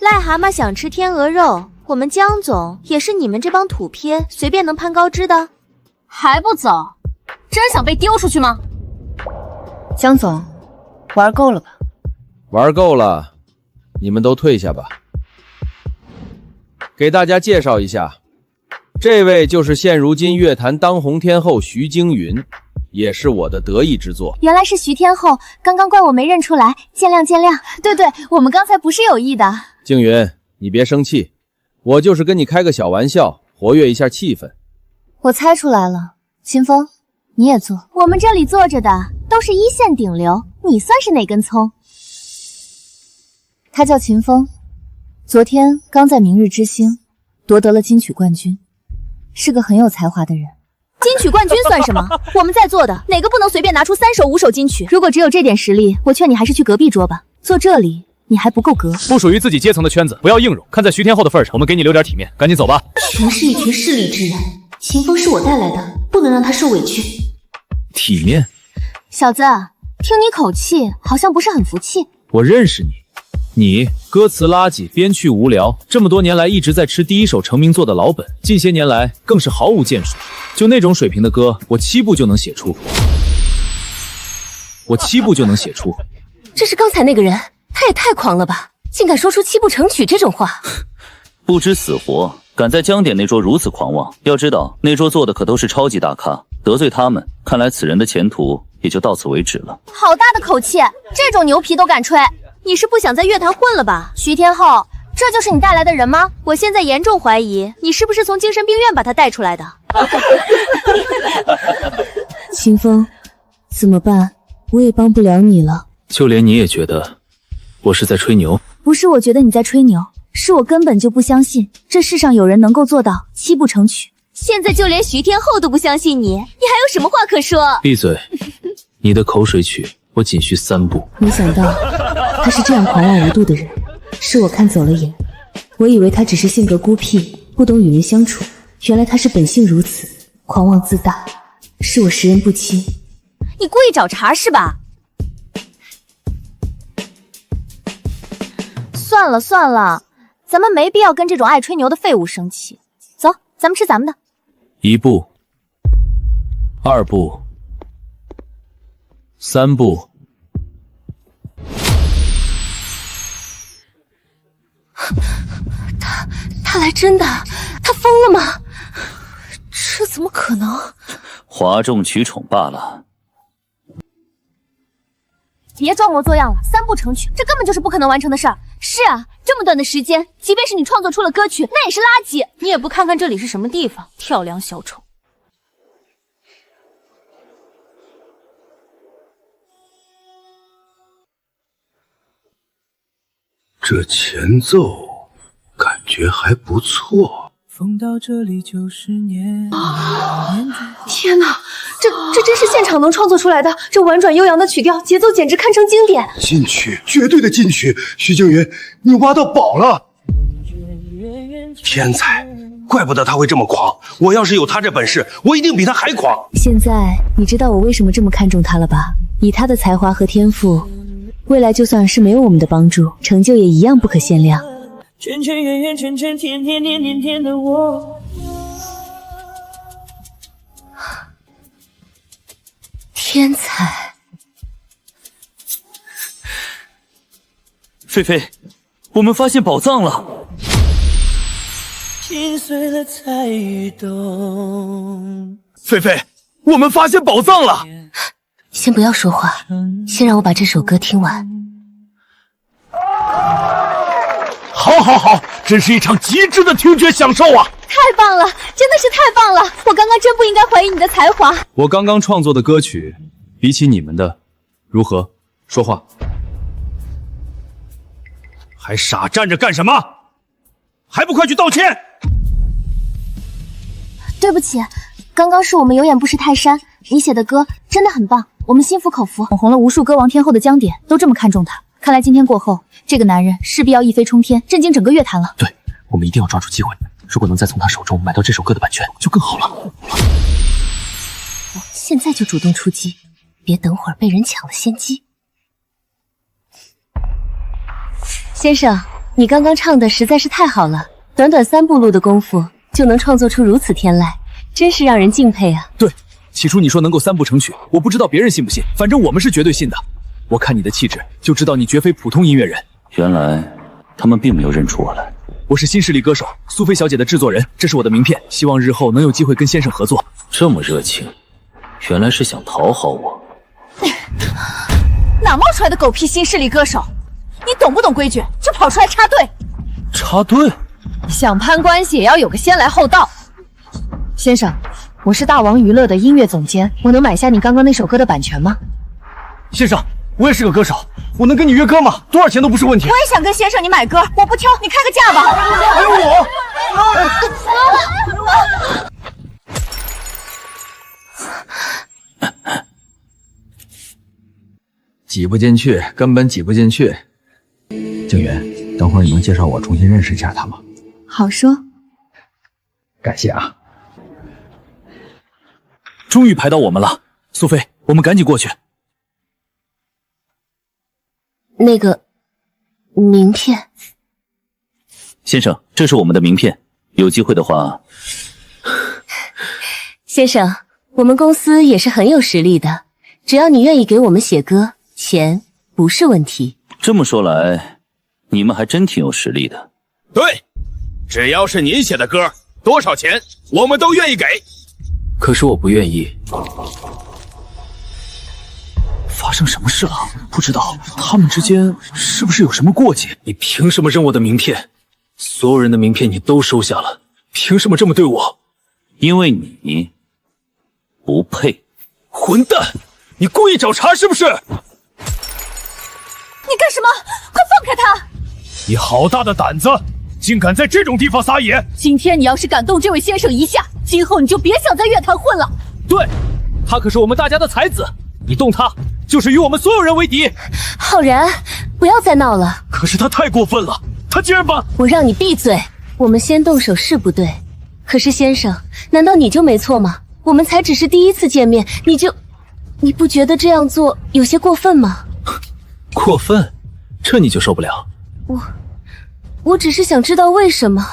癞蛤蟆想吃天鹅肉，我们江总也是你们这帮土鳖随便能攀高枝的？还不走？真想被丢出去吗？江总，玩够了吧？玩够了，你们都退下吧。给大家介绍一下，这位就是现如今乐坛当红天后徐惊云，也是我的得意之作。原来是徐天后，刚刚怪我没认出来，见谅见谅。对对，我们刚才不是有意的。惊云，你别生气，我就是跟你开个小玩笑，活跃一下气氛。我猜出来了，秦风，你也坐。我们这里坐着的都是1线顶流，你算是哪根葱？他叫秦风，昨天刚在明日之星夺得了金曲冠军，是个很有才华的人。金曲冠军算什么？我们在座的哪个不能随便拿出3首5首金曲？如果只有这点实力，我劝你还是去隔壁桌吧，坐这里你还不够格。不属于自己阶层的圈子，不要硬融。看在徐天后的份上，我们给你留点体面，赶紧走吧。全是一群势利之人，秦风是我带来的，不能让他受委屈。体面？小子，听你口气，好像不是很服气。我认识你。你歌词垃圾，编曲无聊，这么多年来一直在吃第一首成名作的老本，近些年来更是毫无建树。就那种水平的歌，我7步就能写出。这是刚才那个人，他也太狂了吧，竟敢说出7步成曲这种话。不知死活，敢在江点那桌如此狂妄。要知道，那桌坐的可都是超级大咖，得罪他们，看来此人的前途也就到此为止了。好大的口气，这种牛皮都敢吹。你是不想在乐坛混了吧？徐天后，这就是你带来的人吗？我现在严重怀疑你是不是从精神病院把他带出来的。秦风，怎么办？我也帮不了你了。就连你也觉得我是在吹牛？不是我觉得你在吹牛，是我根本就不相信这世上有人能够做到7步成曲。现在就连徐天后都不相信你，你还有什么话可说？闭嘴！你的口水曲我仅需3步。没想到他是这样狂妄无度的人，是我看走了眼。我以为他只是性格孤僻，不懂与人相处，原来他是本性如此，狂妄自大，是我识人不清。你故意找茬是吧？算了算了，咱们没必要跟这种爱吹牛的废物生气。走，咱们吃咱们的。1步，2步，3步。他来真的？他疯了吗？这怎么可能？哗众取宠罢了。别装模作样了，3步成曲，这根本就是不可能完成的事儿。是啊，这么短的时间，即便是你创作出了歌曲，那也是垃圾。你也不看看这里是什么地方，跳梁小丑。这前奏感觉觉还不错。风到这里就是年。天哪，这真是现场能创作出来的，这婉转悠扬的曲调，节奏简直堪称经典。进去，绝对的进去！徐静云，你挖到宝了！天才，怪不得他会这么狂。我要是有他这本事，我一定比他还狂。现在你知道我为什么这么看重他了吧？以他的才华和天赋，未来就算是没有我们的帮助，成就也一样不可限量。圈圈圆圆圈圈甜甜甜甜甜的我。天才，菲菲，我们发现宝藏了。心碎了才愈懂。菲菲，我们发现宝藏了。先不要说话，先让我把这首歌听完。好，真是一场极致的听觉享受啊！太棒了，真的是太棒了！我刚刚真不应该怀疑你的才华。我刚刚创作的歌曲，比起你们的，如何？说话。还傻站着干什么？还不快去道歉！对不起，刚刚是我们有眼不识泰山。你写的歌真的很棒，我们心服口服。捧红了无数歌王天后的江点都这么看重他，看来今天过后，这个男人势必要一飞冲天，震惊整个乐坛了。对，我们一定要抓住机会，如果能再从他手中买到这首歌的版权，就更好了。现在就主动出击，别等会儿被人抢了先机。先生，你刚刚唱的实在是太好了，短短3步路的功夫就能创作出如此天籁，真是让人敬佩啊。对，起初你说能够3部成曲，我不知道别人信不信，反正我们是绝对信的。我看你的气质，就知道你绝非普通音乐人。原来他们并没有认出我来。我是新势力歌手苏菲小姐的制作人，这是我的名片，希望日后能有机会跟先生合作。这么热情，原来是想讨好我。哪冒出来的狗屁新势力歌手？你懂不懂规矩？就跑出来插队？插队？想攀关系也要有个先来后到。先生，我是大王娱乐的音乐总监，我能买下你刚刚那首歌的版权吗？先生，我也是个歌手，我能跟你约歌吗？多少钱都不是问题。我也想跟先生你买歌，我不挑，你开个价吧。还有我。挤不进去，根本挤不进去。静云，等会儿你能介绍我重新认识一下他吗？好说。感谢啊。终于排到我们了，苏菲，我们赶紧过去。那个名片，先生，这是我们的名片，有机会的话。先生，我们公司也是很有实力的，只要你愿意给我们写歌，钱不是问题。这么说来，你们还真挺有实力的。对，只要是您写的歌，多少钱我们都愿意给。可是我不愿意。发生什么事了？不知道，他们之间是不是有什么过节？你凭什么扔我的名片？所有人的名片你都收下了，凭什么这么对我？因为你不配。混蛋！你故意找茬是不是？你干什么？快放开他！你好大的胆子，竟敢在这种地方撒野！今天你要是敢动这位先生一下，今后你就别想在乐坛混了。对，他可是我们大家的才子，你动他就是与我们所有人为敌。浩然，不要再闹了。可是他太过分了，他竟然把……我让你闭嘴。我们先动手是不对，可是先生，难道你就没错吗？我们才只是第一次见面，你不觉得这样做有些过分吗？过分？这你就受不了？我只是想知道为什么。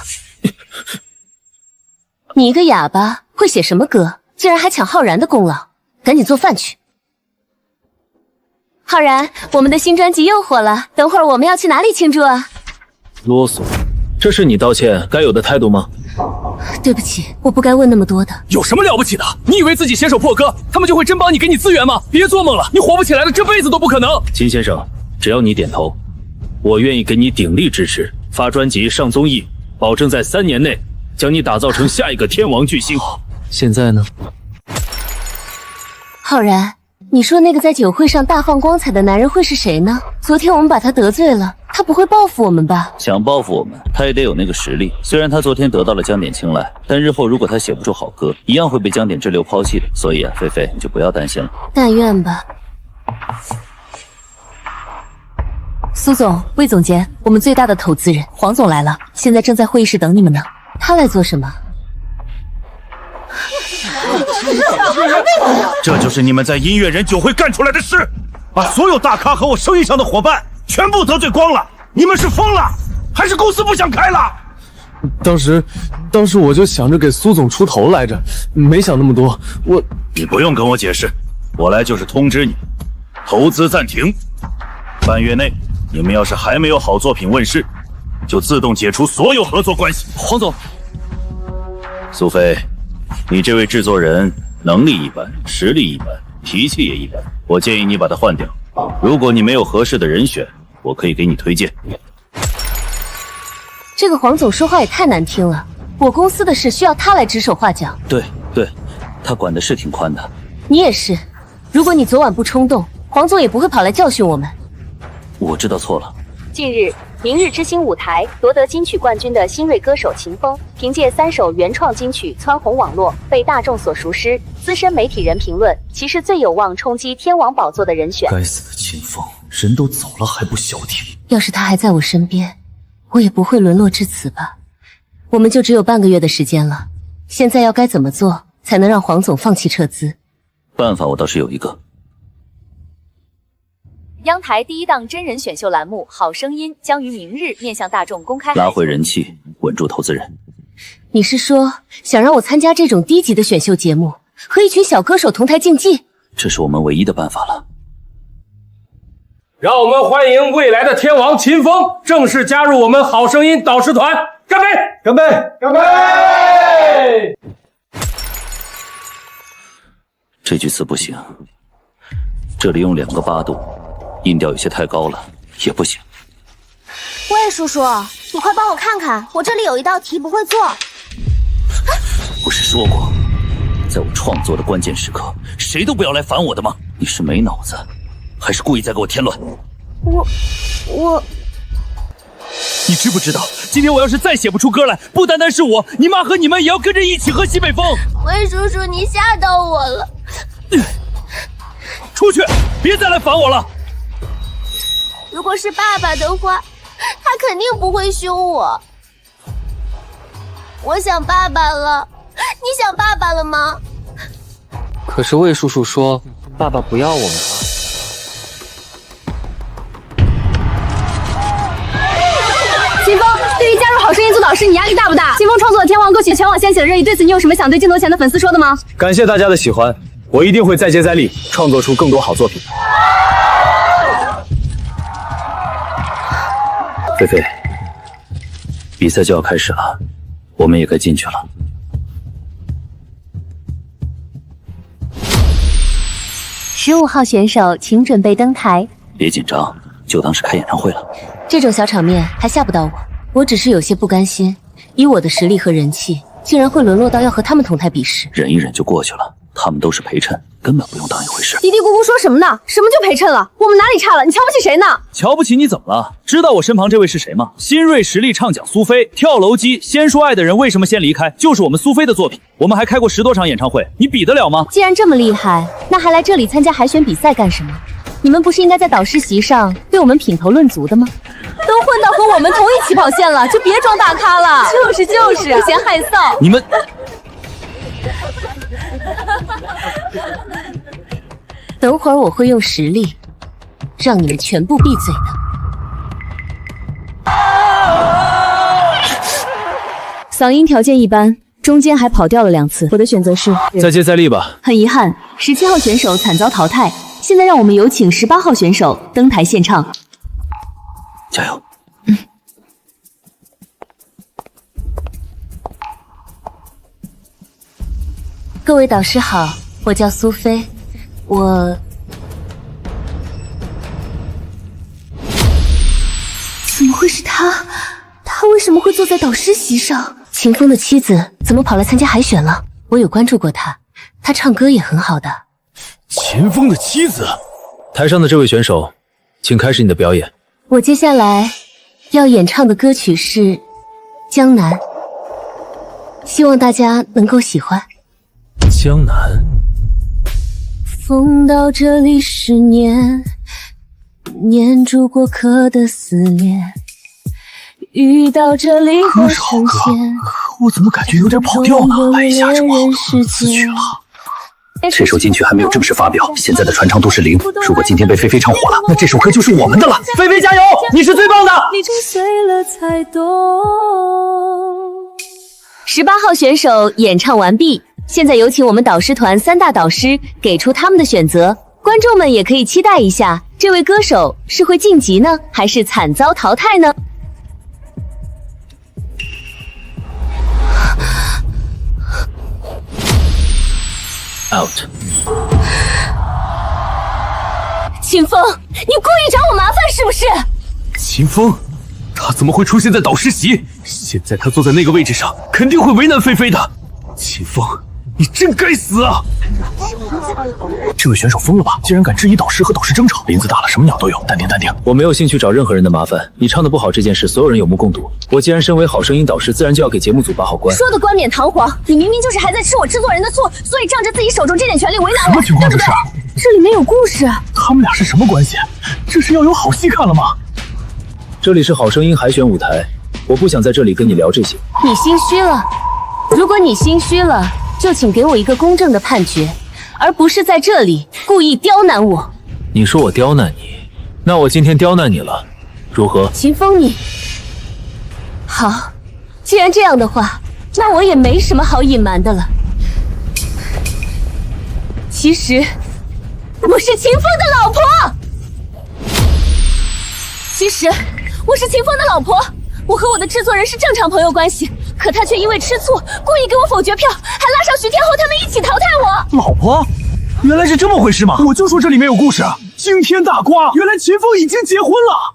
你一个哑巴会写什么歌？竟然还抢浩然的功劳，赶紧做饭去。浩然，我们的新专辑又火了，等会儿我们要去哪里庆祝啊？啰嗦，这是你道歉该有的态度吗？对不起，我不该问那么多的。有什么了不起的？你以为自己写首破歌，他们就会真帮你给你资源吗？别做梦了，你火不起来了，这辈子都不可能。金先生，只要你点头，我愿意给你鼎力支持，发专辑、上综艺，保证在3年内将你打造成下一个天王巨星。现在呢？浩然，你说那个在酒会上大放光彩的男人会是谁呢？昨天我们把他得罪了，他不会报复我们吧？想报复我们，他也得有那个实力。虽然他昨天得到了江点青睐，但日后如果他写不出好歌，一样会被江点之流抛弃的。所以啊，菲菲，你就不要担心了。但愿吧。苏总、魏总监，我们最大的投资人黄总来了，现在正在会议室等你们呢。他来做什么？这就是你们在音乐人酒会干出来的事，把所有大咖和我生意上的伙伴全部得罪光了。你们是疯了，还是公司不想开了？当时我就想着给苏总出头来着，没想那么多。你不用跟我解释，我来就是通知你，投资暂停，半月内你们要是还没有好作品问世，就自动解除所有合作关系。黄总，苏菲，你这位制作人能力一般，实力一般，脾气也一般，我建议你把他换掉。如果你没有合适的人选，我可以给你推荐。这个黄总说话也太难听了，我公司的事需要他来指手画脚。对，他管的是挺宽的。你也是，如果你昨晚不冲动，黄总也不会跑来教训我们。我知道错了。近日，明日之星舞台夺得金曲冠军的新锐歌手秦风，凭借3首原创金曲蹿红网络，被大众所熟知。资深媒体人评论，其是最有望冲击天王宝座的人选。该死的秦风，人都走了还不消停。要是他还在我身边，我也不会沦落至此吧。我们就只有半个月的时间了，现在要该怎么做才能让黄总放弃撤资？办法我倒是有一个。央台第1档真人选秀栏目《好声音》将于明日面向大众公开拉回人气，稳住投资人。你是说想让我参加这种低级的选秀节目，和一群小歌手同台竞技？这是我们唯一的办法了。让我们欢迎未来的天王秦风正式加入我们好声音导师团，干杯！干杯！干杯！这句词不行，这里用2个8度，音调有些太高了，也不行。魏叔叔，你快帮我看看，我这里有一道题不会做。不是说过，在我创作的关键时刻，谁都不要来烦我的吗？你是没脑子，还是故意在给我添乱？我，你知不知道，今天我要是再写不出歌来，不单单是我，你妈和你们也要跟着一起喝西北风。魏叔叔，你吓到我了。出去，别再来烦我了。如果是爸爸的话，他肯定不会凶我。我想爸爸了，你想爸爸了吗？可是魏叔叔说，爸爸不要我们了。秦风，对于加入好声音做导师，你压力大不大？秦风创作的天王歌曲全网掀起了热议，对此你有什么想对镜头前的粉丝说的吗？感谢大家的喜欢，我一定会再接再厉，创作出更多好作品。菲菲，比赛就要开始了，我们也该进去了。15号选手，请准备登台。别紧张，就当是开演唱会了。这种小场面还吓不到我，我只是有些不甘心，以我的实力和人气，竟然会沦落到要和他们同台比试。忍一忍就过去了，他们都是陪衬，根本不用当一回事。嘀嘀咕咕说什么呢？什么就陪衬了？我们哪里差了？你瞧不起谁呢？瞧不起你怎么了？知道我身旁这位是谁吗？新锐实力唱将苏菲，跳楼机先说爱的人为什么先离开，就是我们苏菲的作品。我们还开过10多场演唱会，你比得了吗？既然这么厉害，那还来这里参加海选比赛干什么？你们不是应该在导师席上对我们品头论足的吗？都混到和我们同一起跑线了，就别装大咖了。就是，不嫌害臊。你们。等会儿我会用实力让你们全部闭嘴的。嗓音条件一般，中间还跑调了2次。我的选择是再接再厉吧。很遗憾，17号选手惨遭淘汰。现在让我们有请18号选手登台献唱。加油！各位导师好，我叫苏菲，怎么会是他？他为什么会坐在导师席上？秦风的妻子怎么跑来参加海选了？我有关注过他，他唱歌也很好的。秦风的妻子。台上的这位选手，请开始你的表演。我接下来要演唱的歌曲是《江南》，希望大家能够喜欢。江南。风到这里10年，念住过客的思念。雨到这里会呈现，我怎么感觉有点跑调呢？来一下这我词曲了。这首金曲还没有正式发表，现在的传唱度是0。如果今天被菲菲唱火了，那这首歌就是我们的了。菲菲加油，你是最棒的！你追随了才懂。18号选手演唱完毕，现在有请我们导师团3大导师给出他们的选择。观众们也可以期待一下，这位歌手是会晋级呢，还是惨遭淘汰呢？ out。秦风，你故意找我麻烦是不是？秦风，他怎么会出现在导师席？现在他坐在那个位置上，肯定会为难菲菲的。秦风，你真该死啊！这位选手疯了吧？竟然敢质疑导师和导师争吵，林子大了，什么鸟都有。淡定，淡定。我没有兴趣找任何人的麻烦。你唱的不好这件事，所有人有目共睹。我既然身为好声音导师，自然就要给节目组把好关。说的冠冕堂皇，你明明就是还在吃我制作人的醋，所以仗着自己手中这点权利为难我，什么情况这是？这里面有故事。他们俩是什么关系？这是要有好戏看了吗？这里是好声音海选舞台，我不想在这里跟你聊这些。你心虚了？如果你心虚了，就请给我一个公正的判决，而不是在这里故意刁难我。你说我刁难你，那我今天刁难你了，如何？秦风你，好，既然这样的话，那我也没什么好隐瞒的了。其实，我是秦风的老婆。其实，我是秦风的老婆。我和我的制作人是正常朋友关系，可他却因为吃醋，故意给我否决票，还拉上徐天后他们一起淘汰我。老婆，原来是这么回事吗？我就说这里面有故事，惊天大瓜！原来秦风已经结婚了。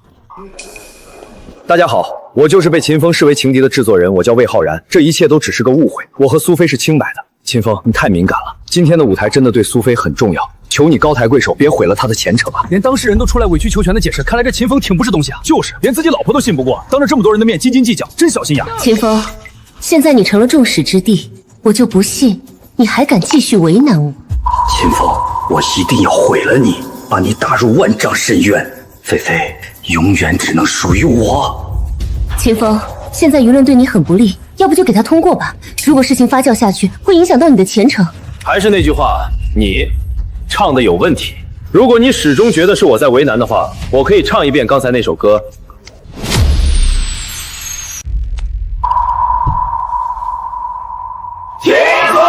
大家好，我就是被秦风视为情敌的制作人，我叫魏浩然。这一切都只是个误会，我和苏菲是清白的。秦风，你太敏感了，今天的舞台真的对苏菲很重要。求你高抬贵手，别毁了他的前程啊！连当事人都出来委曲求全的解释，看来这秦风挺不是东西啊！就是，连自己老婆都信不过，当着这么多人的面斤斤计较，真小心眼。秦风，现在你成了众矢之的，我就不信你还敢继续为难我。秦风，我一定要毁了你，把你打入万丈深渊。菲菲，永远只能属于我。秦风，现在舆论对你很不利，要不就给他通过吧。如果事情发酵下去，会影响到你的前程。还是那句话，你唱的有问题。如果你始终觉得是我在为难的话，我可以唱一遍刚才那首歌。秦风，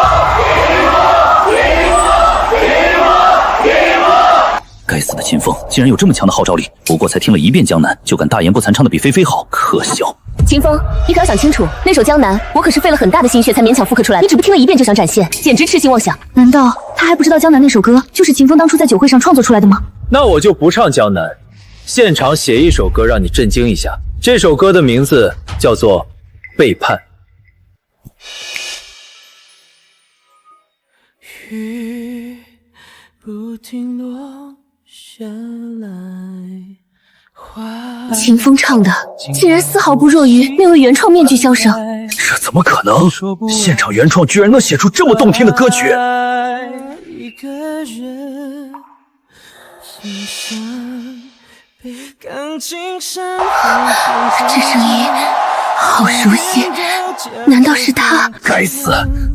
该死的秦风，竟然有这么强的号召力！不过才听了一遍《江南》，就敢大言不惭唱的比菲菲好，可笑！秦风，你可要想清楚，那首《江南》我可是费了很大的心血才勉强复刻出来，你只不听了一遍就想展现，简直痴心妄想！难道他还不知道《江南》那首歌就是秦风当初在酒会上创作出来的吗？那我就不唱《江南》，现场写一首歌让你震惊一下。这首歌的名字叫做《背叛》。雨不停落下来。秦风唱的竟然丝毫不弱于那位原创面具箫声，这怎么可能？现场原创居然能写出这么动听的歌曲！一个人心上被钢琴上这声音好熟悉，难道是他？该死！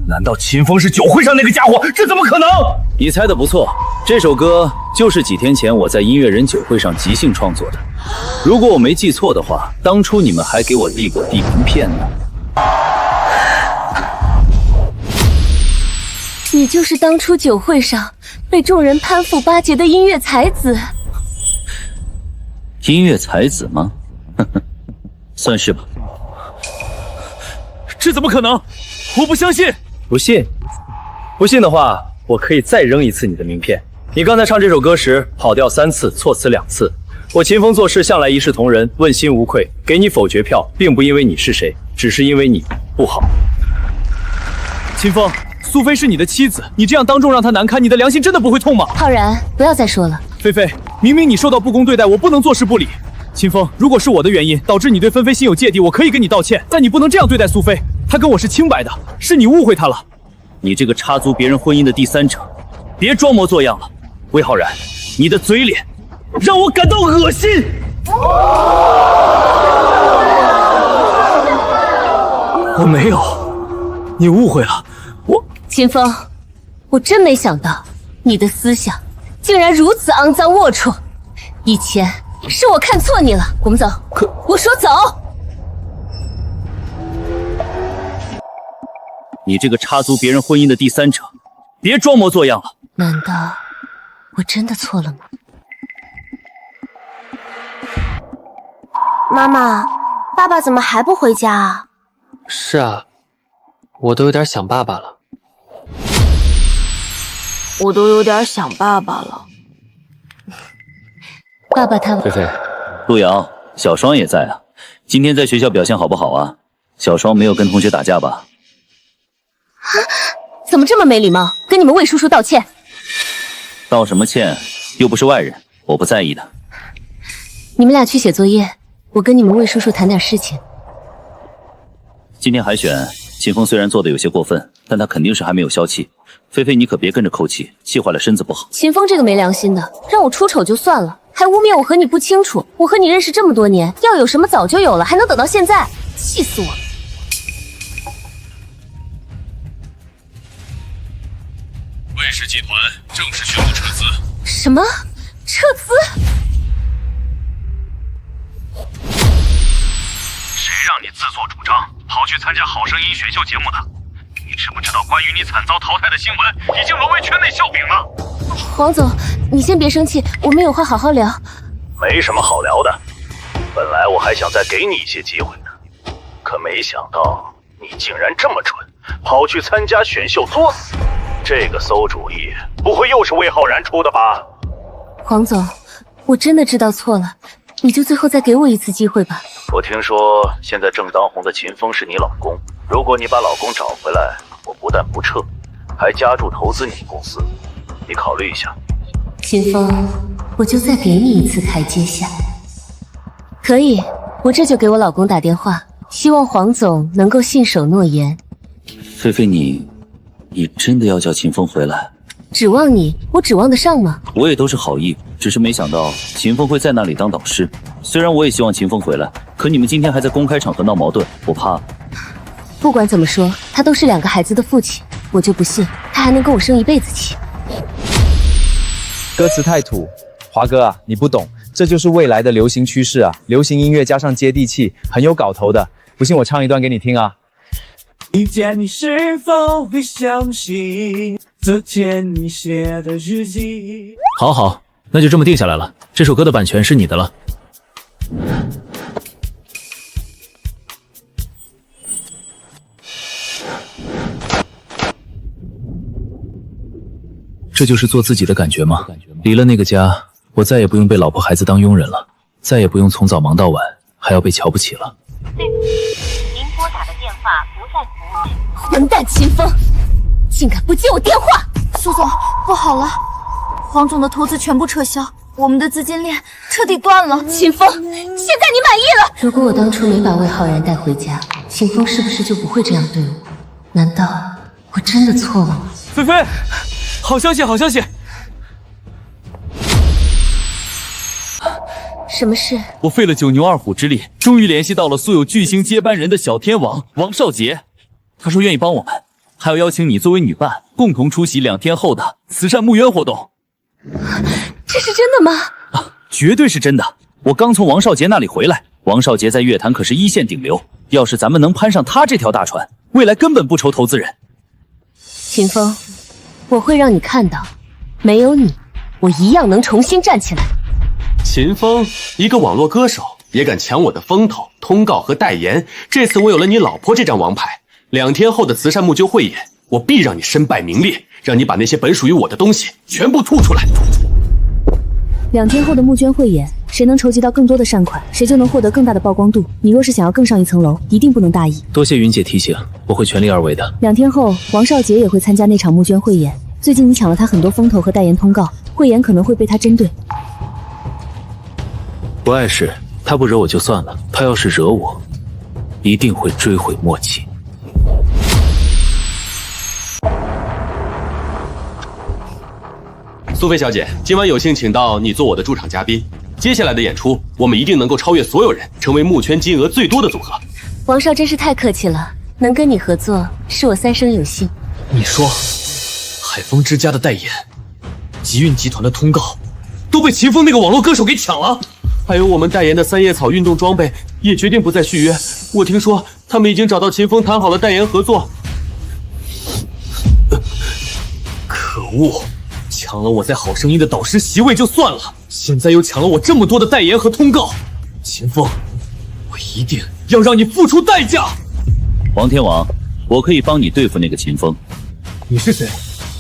难道秦风是酒会上那个家伙？这怎么可能？你猜的不错，这首歌就是几天前我在音乐人酒会上即兴创作的。如果我没记错的话，当初你们还给我递过递名片呢。你就是当初酒会上被众人攀附巴结的音乐才子。音乐才子吗？算是吧。这怎么可能？我不相信！不信？不信的话，我可以再扔一次你的名片。你刚才唱这首歌时跑调3次，措辞2次。我秦风做事向来一视同仁，问心无愧，给你否决票，并不因为你是谁，只是因为你不好。秦风，苏菲是你的妻子，你这样当众让她难堪，你的良心真的不会痛吗？浩然，不要再说了。菲菲，明明你受到不公对待，我不能坐视不理。秦风，如果是我的原因导致你对芬菲心有芥蒂，我可以跟你道歉，但你不能这样对待苏菲，她跟我是清白的，是你误会她了。你这个插足别人婚姻的第三者，别装模作样了。魏浩然，你的嘴脸让我感到恶心。我没有，你误会了。秦风，我真没想到你的思想竟然如此肮脏龌龊。以前是我看错你了，我们走。我说走。你这个插足别人婚姻的第三者，别装模作样了。难道我真的错了吗？妈妈，爸爸怎么还不回家啊？是啊，我都有点想爸爸了。我都有点想爸爸了。爸爸他……菲菲，陆阳，小双也在啊。今天在学校表现好不好啊？小双没有跟同学打架吧？怎么这么没礼貌？跟你们魏叔叔道歉。道什么歉？又不是外人，我不在意的。你们俩去写作业，我跟你们魏叔叔谈点事情。今天海选，秦风虽然做的有些过分，但他肯定是还没有消气。菲菲，你可别跟着扣气，气坏了身子不好。秦风这个没良心的，让我出丑就算了，还污蔑我和你不清楚。我和你认识这么多年，要有什么早就有了，还能等到现在，气死我了！魏氏集团正式宣布撤资。什么？撤资？谁让你自作主张跑去参加《好声音》选秀节目的？你知不知道关于你惨遭淘汰的新闻已经沦为圈内笑柄了？黄总，你先别生气，我们有话好好聊。没什么好聊的，本来我还想再给你一些机会呢，可没想到你竟然这么蠢，跑去参加选秀作死。这个馊主意不会又是魏浩然出的吧？黄总，我真的知道错了，你就最后再给我一次机会吧。我听说现在正当红的秦风是你老公，如果你把老公找回来，我不但不撤，还加注投资你公司，你考虑一下。秦风，我就再给你一次台阶下。可以，我这就给我老公打电话，希望黄总能够信守诺言。菲菲，你真的要叫秦风回来？指望你，我指望得上吗？我也都是好意，只是没想到秦风会在那里当导师。虽然我也希望秦风回来，可你们今天还在公开场合闹矛盾，我怕。不管怎么说，他都是2个孩子的父亲，我就不信他还能跟我生一辈子气。歌词太土，华哥啊，你不懂，这就是未来的流行趋势啊！流行音乐加上接地气，很有搞头的。不信我唱一段给你听啊。遇见你是否会相信昨天你写的日记？好，那就这么定下来了。这首歌的版权是你的了。这就是做自己的感觉吗？离了那个家，我再也不用被老婆孩子当佣人了，再也不用从早忙到晚，还要被瞧不起了。对不起，您拨打的电话不在服务区。混蛋秦风，竟敢不接我电话！苏总，不好了，黄总的投资全部撤销，我们的资金链彻底断了。秦风，现在你满意了？如果我当初没把魏浩然带回家，秦风是不是就不会这样对我？难道我真的错了吗？菲菲，好消息，好消息！什么事？我费了9牛2虎之力，终于联系到了素有巨星接班人的小天王王少杰。他说愿意帮我们，还要邀请你作为女伴，共同出席2天后的慈善募捐活动。这是真的吗？绝对是真的。我刚从王少杰那里回来，王少杰在乐坛可是1线顶流，要是咱们能攀上他这条大船，未来根本不愁投资人。秦风，我会让你看到，没有你，我一样能重新站起来。秦风，一个网络歌手也敢抢我的风头、通告和代言，这次我有了你老婆这张王牌，2天后的慈善募捐汇演，我必让你身败名裂，让你把那些本属于我的东西全部吐出来。 2天后的募捐汇演谁能筹集到更多的善款，谁就能获得更大的曝光度。你若是想要更上一层楼，一定不能大意。多谢云姐提醒，我会全力而为的。2天后，王少杰也会参加那场募捐汇演。最近你抢了他很多风头和代言通告，汇演可能会被他针对。不碍事，他不惹我就算了，他要是惹我，一定会追悔莫及。苏菲小姐，今晚有幸请到你做我的驻场嘉宾，接下来的演出，我们一定能够超越所有人，成为募圈金额最多的组合。王少真是太客气了，能跟你合作，是我3生有幸。你说，海风之家的代言，集运集团的通告，都被秦风那个网络歌手给抢了。还有我们代言的三叶草运动装备也决定不再续约。我听说他们已经找到秦风谈好了代言合作。可恶！抢了我在好声音的导师席位就算了，现在又抢了我这么多的代言和通告。秦风，我一定要让你付出代价。王天王，我可以帮你对付那个秦风。你是谁？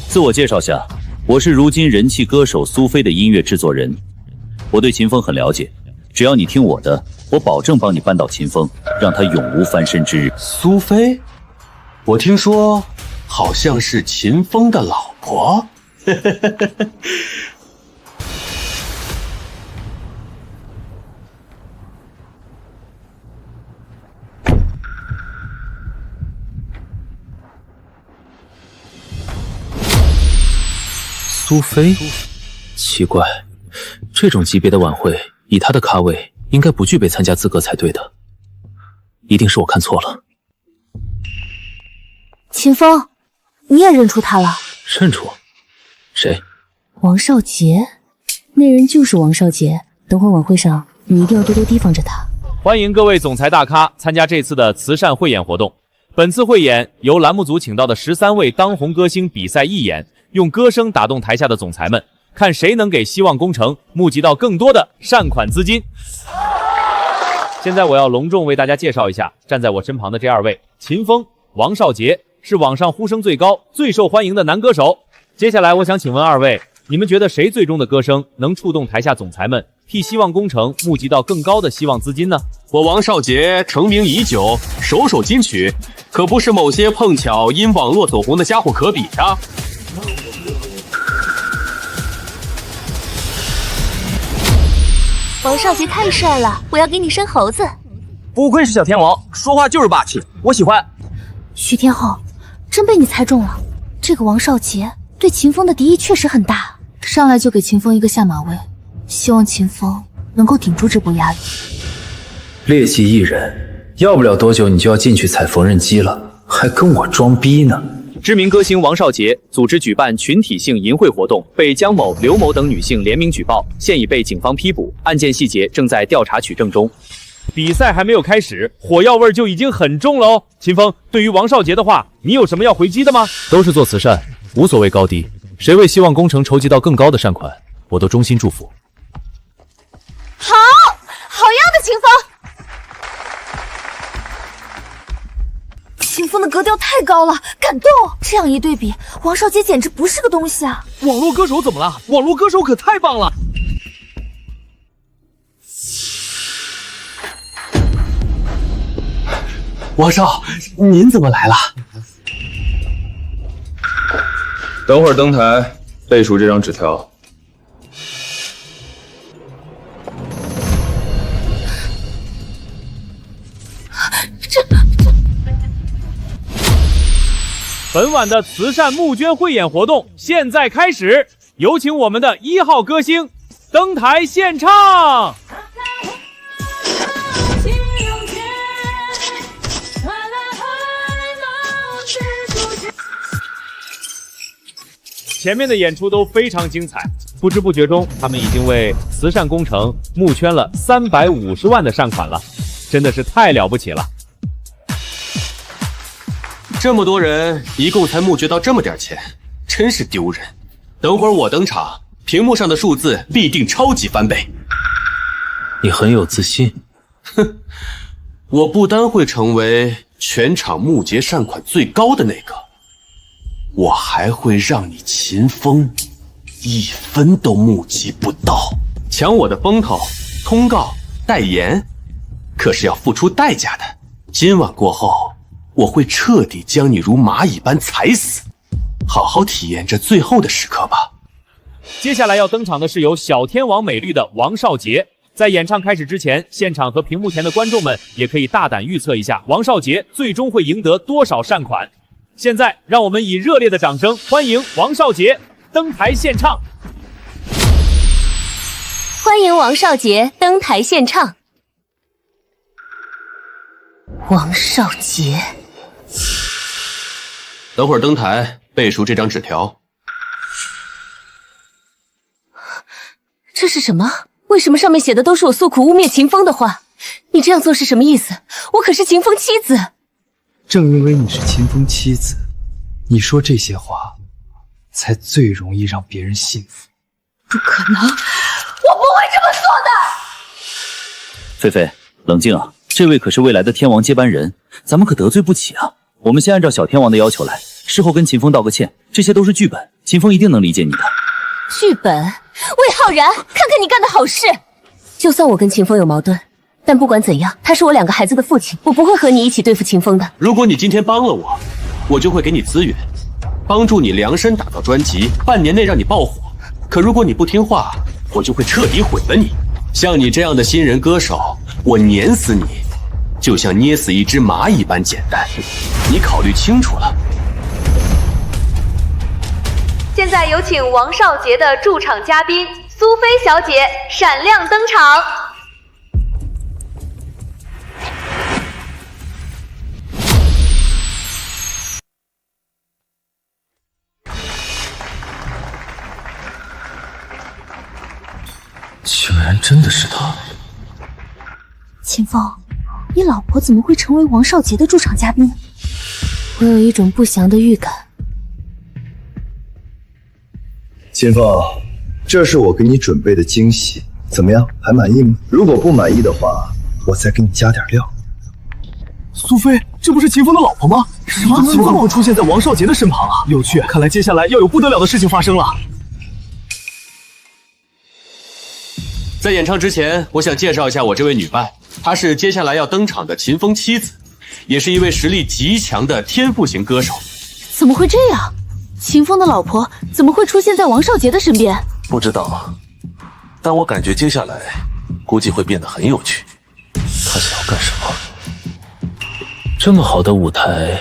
自我介绍下，我是如今人气歌手苏菲的音乐制作人。我对秦风很了解，只要你听我的，我保证帮你扳倒秦风，让他永无翻身之日。苏菲，我听说好像是秦风的老婆。苏菲，奇怪，这种级别的晚会，以她的咖位，应该不具备参加资格才对的。一定是我看错了。秦风，你也认出他了？认出？谁？王少杰，那人就是王少杰。等会晚会上，你一定要多多提防着他。欢迎各位总裁大咖参加这次的慈善汇演活动。本次汇演由栏目组请到的13位当红歌星比赛义演，用歌声打动台下的总裁们，看谁能给希望工程募集到更多的善款资金。现在我要隆重为大家介绍一下站在我身旁的这2位，秦风、王少杰是网上呼声最高、最受欢迎的男歌手。接下来我想请问2位，你们觉得谁最终的歌声能触动台下总裁们，替希望工程募集到更高的希望资金呢？我王少杰成名已久，首金曲可不是某些碰巧因网络走红的家伙可比的。王少杰太帅了，我要给你生猴子。不愧是小天王，说话就是霸气，我喜欢。徐天后，真被你猜中了。这个王少杰对秦风的敌意确实很大，上来就给秦风一个下马威，希望秦风能够顶住这波压力。劣迹艺人，要不了多久你就要进去踩缝纫机了，还跟我装逼呢。知名歌星王少杰组织举办群体性淫秽活动，被江某、刘某等女性联名举报，现已被警方批捕，案件细节正在调查取证中。比赛还没有开始，火药味就已经很重了哦。秦风，对于王少杰的话，你有什么要回击的吗？都是做慈善，无所谓高低，谁为希望工程筹集到更高的善款，我都衷心祝福。好样的，秦风！秦风的格调太高了，感动！这样一对比，王少杰简直不是个东西啊！网络歌手怎么了？网络歌手可太棒了！王少，您怎么来了？等会儿登台背熟这张纸条。本晚的慈善募捐汇演活动现在开始，有请我们的1号歌星登台献唱。前面的演出都非常精彩，不知不觉中，他们已经为慈善工程募捐了350万的善款了，真的是太了不起了。这么多人，一共才募捐到这么点钱，真是丢人。等会儿我登场，屏幕上的数字必定超级翻倍。你很有自信。哼，我不单会成为全场募集善款最高的那个，我还会让你秦风1分都募集不到。抢我的风头，通告、代言，可是要付出代价的。今晚过后，我会彻底将你如蚂蚁般踩死，好好体验这最后的时刻吧。接下来要登场的是由小天王美绿的王少杰。在演唱开始之前，现场和屏幕前的观众们也可以大胆预测一下王少杰最终会赢得多少善款。现在，让我们以热烈的掌声欢迎王少杰登台献唱。欢迎王少杰登台献唱。王少杰，等会儿登台背熟这张纸条。这是什么？为什么上面写的都是我诉苦污蔑秦风的话？你这样做是什么意思？我可是秦风妻子。正因为你是秦风妻子，你说这些话才最容易让别人信服。不可能，我不会这么做的。菲菲，冷静啊！这位可是未来的天王接班人，咱们可得罪不起啊！我们先按照小天王的要求来，事后跟秦风道个歉，这些都是剧本，秦风一定能理解你的。剧本？魏浩然，看看你干的好事！就算我跟秦风有矛盾，但不管怎样，他是我2个孩子的父亲，我不会和你一起对付秦风的。如果你今天帮了我，我就会给你资源，帮助你量身打造专辑，半年内让你爆火。可如果你不听话，我就会彻底毁了你。像你这样的新人歌手，我碾死你，就像捏死一只蚂蚁般简单。你考虑清楚了。现在有请王少杰的驻场嘉宾苏菲小姐闪亮登场。竟然真的是他！秦风，你老婆怎么会成为王少杰的驻场嘉宾？我有一种不祥的预感。秦风，这是我给你准备的惊喜，怎么样，还满意吗？如果不满意的话，我再给你加点料。苏菲，这不是秦风的老婆吗？什么？秦风会出现在王少杰的身旁啊？有趣，看来接下来要有不得了的事情发生了。在演唱之前，我想介绍一下我这位女伴，她是接下来要登场的秦风妻子，也是一位实力极强的天赋型歌手。怎么会这样？秦风的老婆怎么会出现在王少杰的身边？不知道，但我感觉接下来估计会变得很有趣。他想要干什么？这么好的舞台，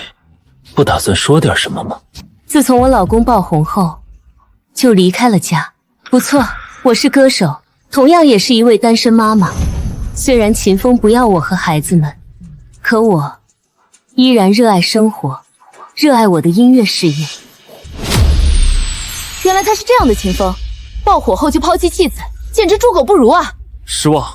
不打算说点什么吗？自从我老公爆红后，就离开了家。不错，我是歌手，同样也是一位单身妈妈。虽然秦风不要我和孩子们，可我依然热爱生活，热爱我的音乐事业。原来他是这样的秦风，爆火后就抛妻弃子，简直猪狗不如啊！失望，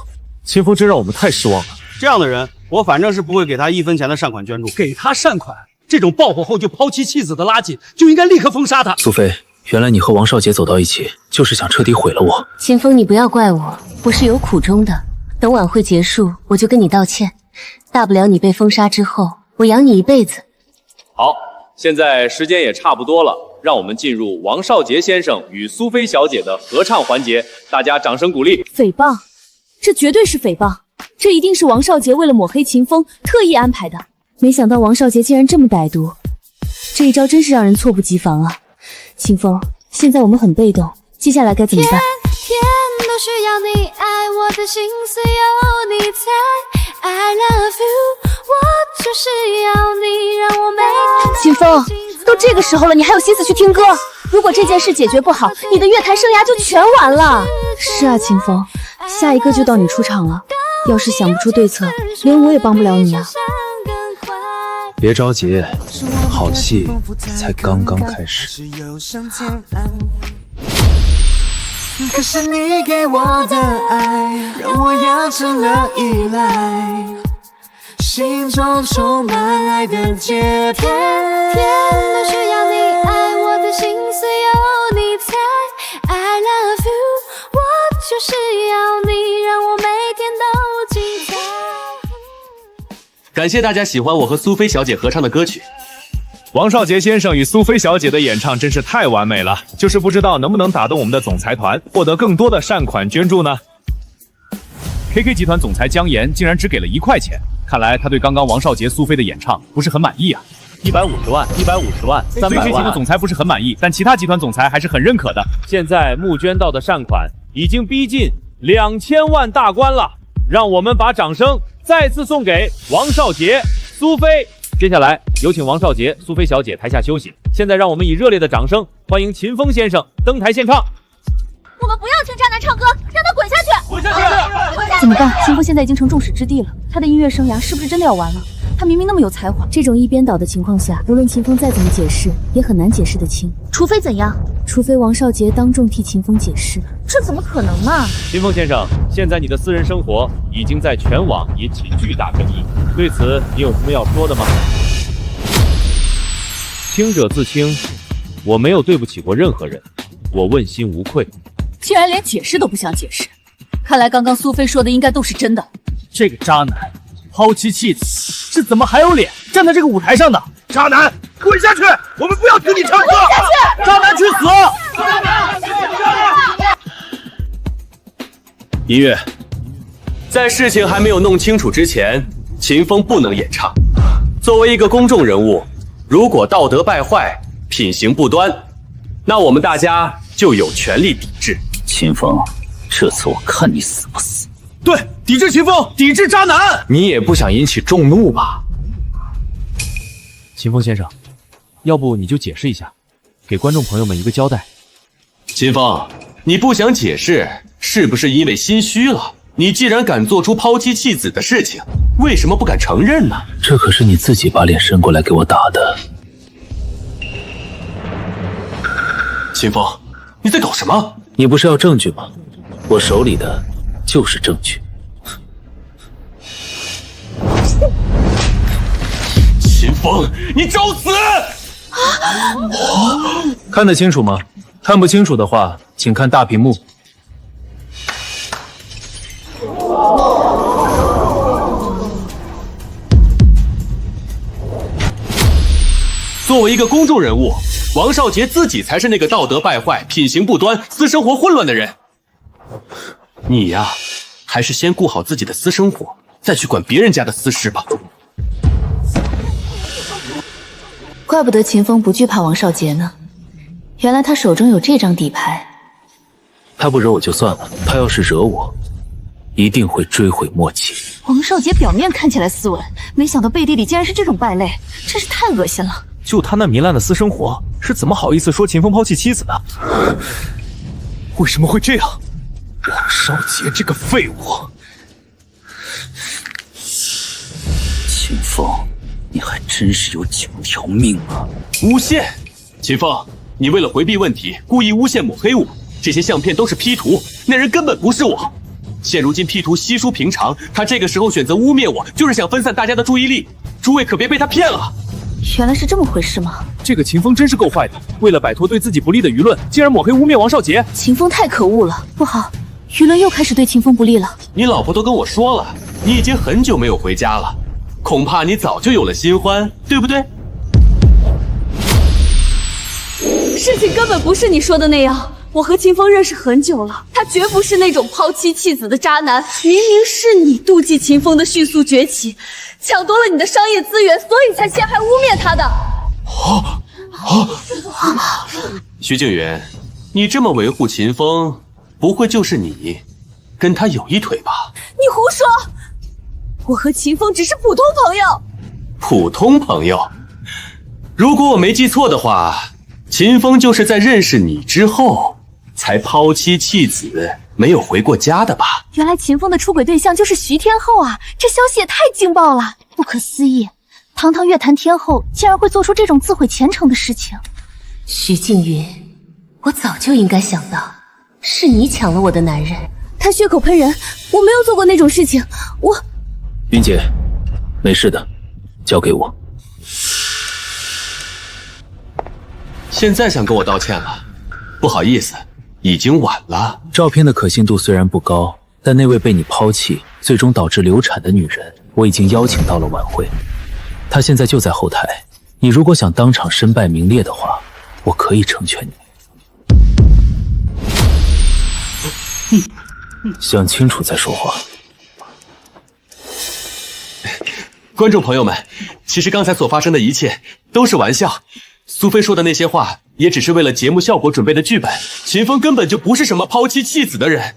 秦风真让我们太失望了。这样的人，我反正是不会给他1分钱的善款捐助。给他善款，这种爆火后就抛妻弃子的垃圾，就应该立刻封杀他。苏菲，原来你和王少杰走到一起，就是想彻底毁了我。秦风，你不要怪我，我是有苦衷的。等晚会结束，我就跟你道歉。大不了你被封杀之后，我养你一辈子。好，现在时间也差不多了，让我们进入王少杰先生与苏菲小姐的合唱环节，大家掌声鼓励。诽谤，这绝对是诽谤，这一定是王少杰为了抹黑秦风特意安排的。没想到王少杰竟然这么歹毒，这一招真是让人猝不及防啊！秦风，现在我们很被动，接下来该怎么办？天都需要你爱，我的心思有你猜。I love you， 我就是要你让我每天。秦风，都这个时候了，你还有心思去听歌？如果这件事解决不好，你的乐坛生涯就全完了。是啊，秦风，下一个就到你出场了。要是想不出对策，连我也帮不了你啊。别着急，好戏才刚刚开始。可是你给我的爱，让我养成了依赖，心中充满爱的节拍。天都需要你爱，我的心思有你猜。I love you， 我就是要你，让我每天都精彩。感谢大家喜欢我和苏菲小姐合唱的歌曲。王少杰先生与苏菲小姐的演唱真是太完美了，就是不知道能不能打动我们的总财团，获得更多的善款捐助呢？ KK 集团总裁姜岩竟然只给了1块钱，看来他对刚刚王少杰、苏菲的演唱不是很满意啊。150万，150万，300万。KK 集团总裁不是很满意，但其他集团总裁还是很认可的。现在募捐到的善款已经逼近2000万大关了，让我们把掌声再次送给王少杰、苏菲。接下来有请王少杰、苏菲小姐台下休息。现在让我们以热烈的掌声欢迎秦风先生登台献唱。我们不要听渣男唱歌，让他滚下去！滚下去！怎么办？秦风现在已经成众矢之的了，他的音乐生涯是不是真的要完了？他明明那么有才华。这种一边倒的情况下，无论秦风再怎么解释，也很难解释得清。除非怎样？除非王少杰当众替秦风解释。这怎么可能嘛？秦风先生，现在你的私人生活已经在全网引起巨大争议，对此你有什么要说的吗？清者自清，我没有对不起过任何人，我问心无愧。竟然连解释都不想解释，看来刚刚苏菲说的应该都是真的。这个渣男抛妻弃子，是怎么还有脸站在这个舞台上的？渣男，滚下去！我们不要听你唱歌！渣男去死！音乐，在事情还没有弄清楚之前，秦风不能演唱。作为一个公众人物，如果道德败坏、品行不端，那我们大家就有权利抵制。秦风，这次我看你死不死。对，抵制秦风，抵制渣男。你也不想引起众怒吧？秦风先生，要不你就解释一下，给观众朋友们一个交代。秦风，你不想解释，是不是因为心虚了？你既然敢做出抛妻弃子的事情，为什么不敢承认呢？这可是你自己把脸伸过来给我打的。秦风，你在搞什么？你不是要证据吗？我手里的就是证据。秦风，你找死！看得清楚吗？看不清楚的话，请看大屏幕。作为一个公众人物，王少杰自己才是那个道德败坏、品行不端、私生活混乱的人。你呀，还是先顾好自己的私生活，再去管别人家的私事吧。怪不得秦风不惧怕王少杰呢，原来他手中有这张底牌。他不惹我就算了，他要是惹我，一定会追悔莫及。王少杰表面看起来斯文，没想到背地里竟然是这种败类，真是太恶心了。就他那糜烂的私生活，是怎么好意思说秦风抛弃妻子的？为什么会这样？王少杰这个废物！秦风，你还真是有9条命啊！诬陷！秦风，你为了回避问题，故意诬陷抹黑我。这些相片都是 P 图，那人根本不是我。现如今 P 图稀疏平常，他这个时候选择污蔑我，就是想分散大家的注意力。诸位可别被他骗了。原来是这么回事吗？这个秦风真是够坏的，为了摆脱对自己不利的舆论，竟然抹黑污蔑王少杰。秦风太可恶了，不好，舆论又开始对秦风不利了。你老婆都跟我说了，你已经很久没有回家了，恐怕你早就有了新欢，对不对？事情根本不是你说的那样，我和秦风认识很久了，他绝不是那种抛妻弃子的渣男，明明是你妒忌秦风的迅速崛起，抢夺了你的商业资源，所以才陷害污蔑他的。徐静云，你这么维护秦风，不会就是你跟他有一腿吧？你胡说！我和秦风只是普通朋友。普通朋友？如果我没记错的话，秦风就是在认识你之后才抛妻弃子，没有回过家的吧？原来秦风的出轨对象就是徐天后啊！这消息也太劲爆了，不可思议！堂堂乐坛天后竟然会做出这种自毁前程的事情。徐静云，我早就应该想到，是你抢了我的男人。他血口喷人，我没有做过那种事情，我……云姐，没事的，交给我。现在想跟我道歉了，不好意思，已经晚了。照片的可信度虽然不高，但那位被你抛弃，最终导致流产的女人，我已经邀请到了晚会。她现在就在后台，你如果想当场身败名裂的话，我可以成全你。想清楚再说话。观众朋友们，其实刚才所发生的一切都是玩笑。苏菲说的那些话，也只是为了节目效果准备的剧本。秦风根本就不是什么抛妻弃子的人，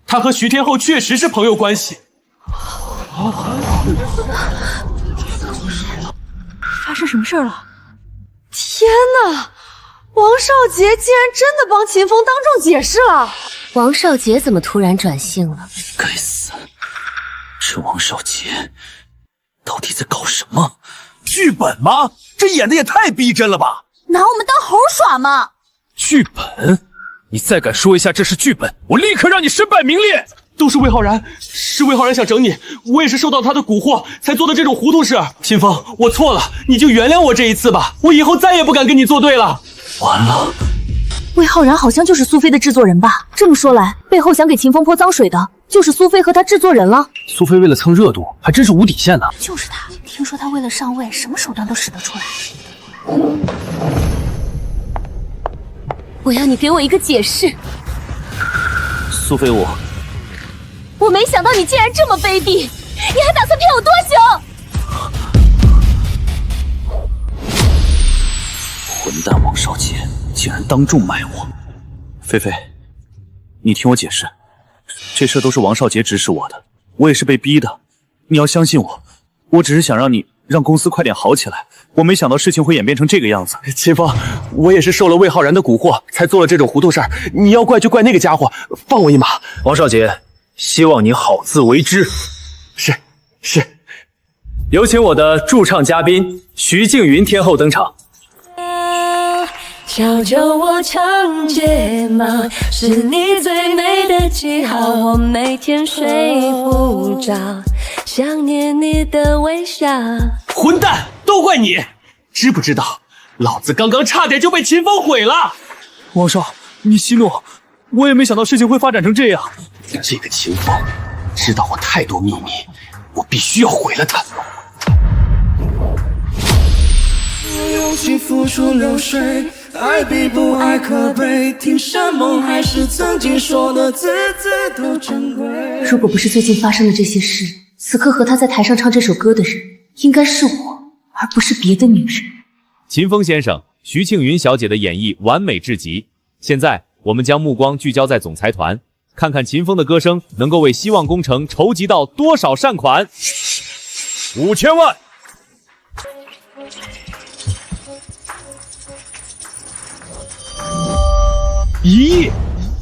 他和徐天后确实是朋友关系。发生什么事了？天哪！王少杰竟然真的帮秦风当众解释了。王少杰怎么突然转性了？该死，这王少杰到底在搞什么？剧本吗？这演的也太逼真了吧！拿我们当猴耍吗？剧本？你再敢说一下这是剧本，我立刻让你身败名裂！都是魏浩然，是魏浩然想整你，我也是受到他的蛊惑才做的这种糊涂事。秦风，我错了，你就原谅我这一次吧，我以后再也不敢跟你作对了。完了，魏浩然好像就是苏菲的制作人吧？这么说来，背后想给秦风泼脏水的，就是苏菲和他制作人了。苏菲为了蹭热度，还真是无底线呢。就是他，听说他为了上位，什么手段都使得出来。我要你给我一个解释。苏菲，我没想到你竟然这么卑鄙，你还打算骗我多久？混蛋王少杰竟然当众卖我！菲菲，你听我解释，这事都是王少杰指使我的，我也是被逼的。你要相信我，我只是想让公司快点好起来，我没想到事情会演变成这个样子。秦风，我也是受了魏浩然的蛊惑，才做了这种糊涂事儿。你要怪就怪那个家伙，放我一马。王少杰，希望你好自为之。是。有请我的驻唱嘉宾徐静云天后登场。教教我唱睫毛，是你最美的记号。我每天睡不着，想念你的微笑。混蛋，都怪你！知不知道，老子刚刚差点就被秦风毁了。王少，你息怒，我也没想到事情会发展成这样。这个秦风知道我太多秘密，我必须要毁了他。用心付出流水，爱比不爱可悲。听什么还是曾经说的字字都珍贵。如果不是最近发生的这些事，此刻和他在台上唱这首歌的人应该是我，而不是别的女人。秦风先生、徐庆云小姐的演绎完美至极。现在我们将目光聚焦在总裁团，看看秦风的歌声能够为希望工程筹集到多少善款。5000万。1亿！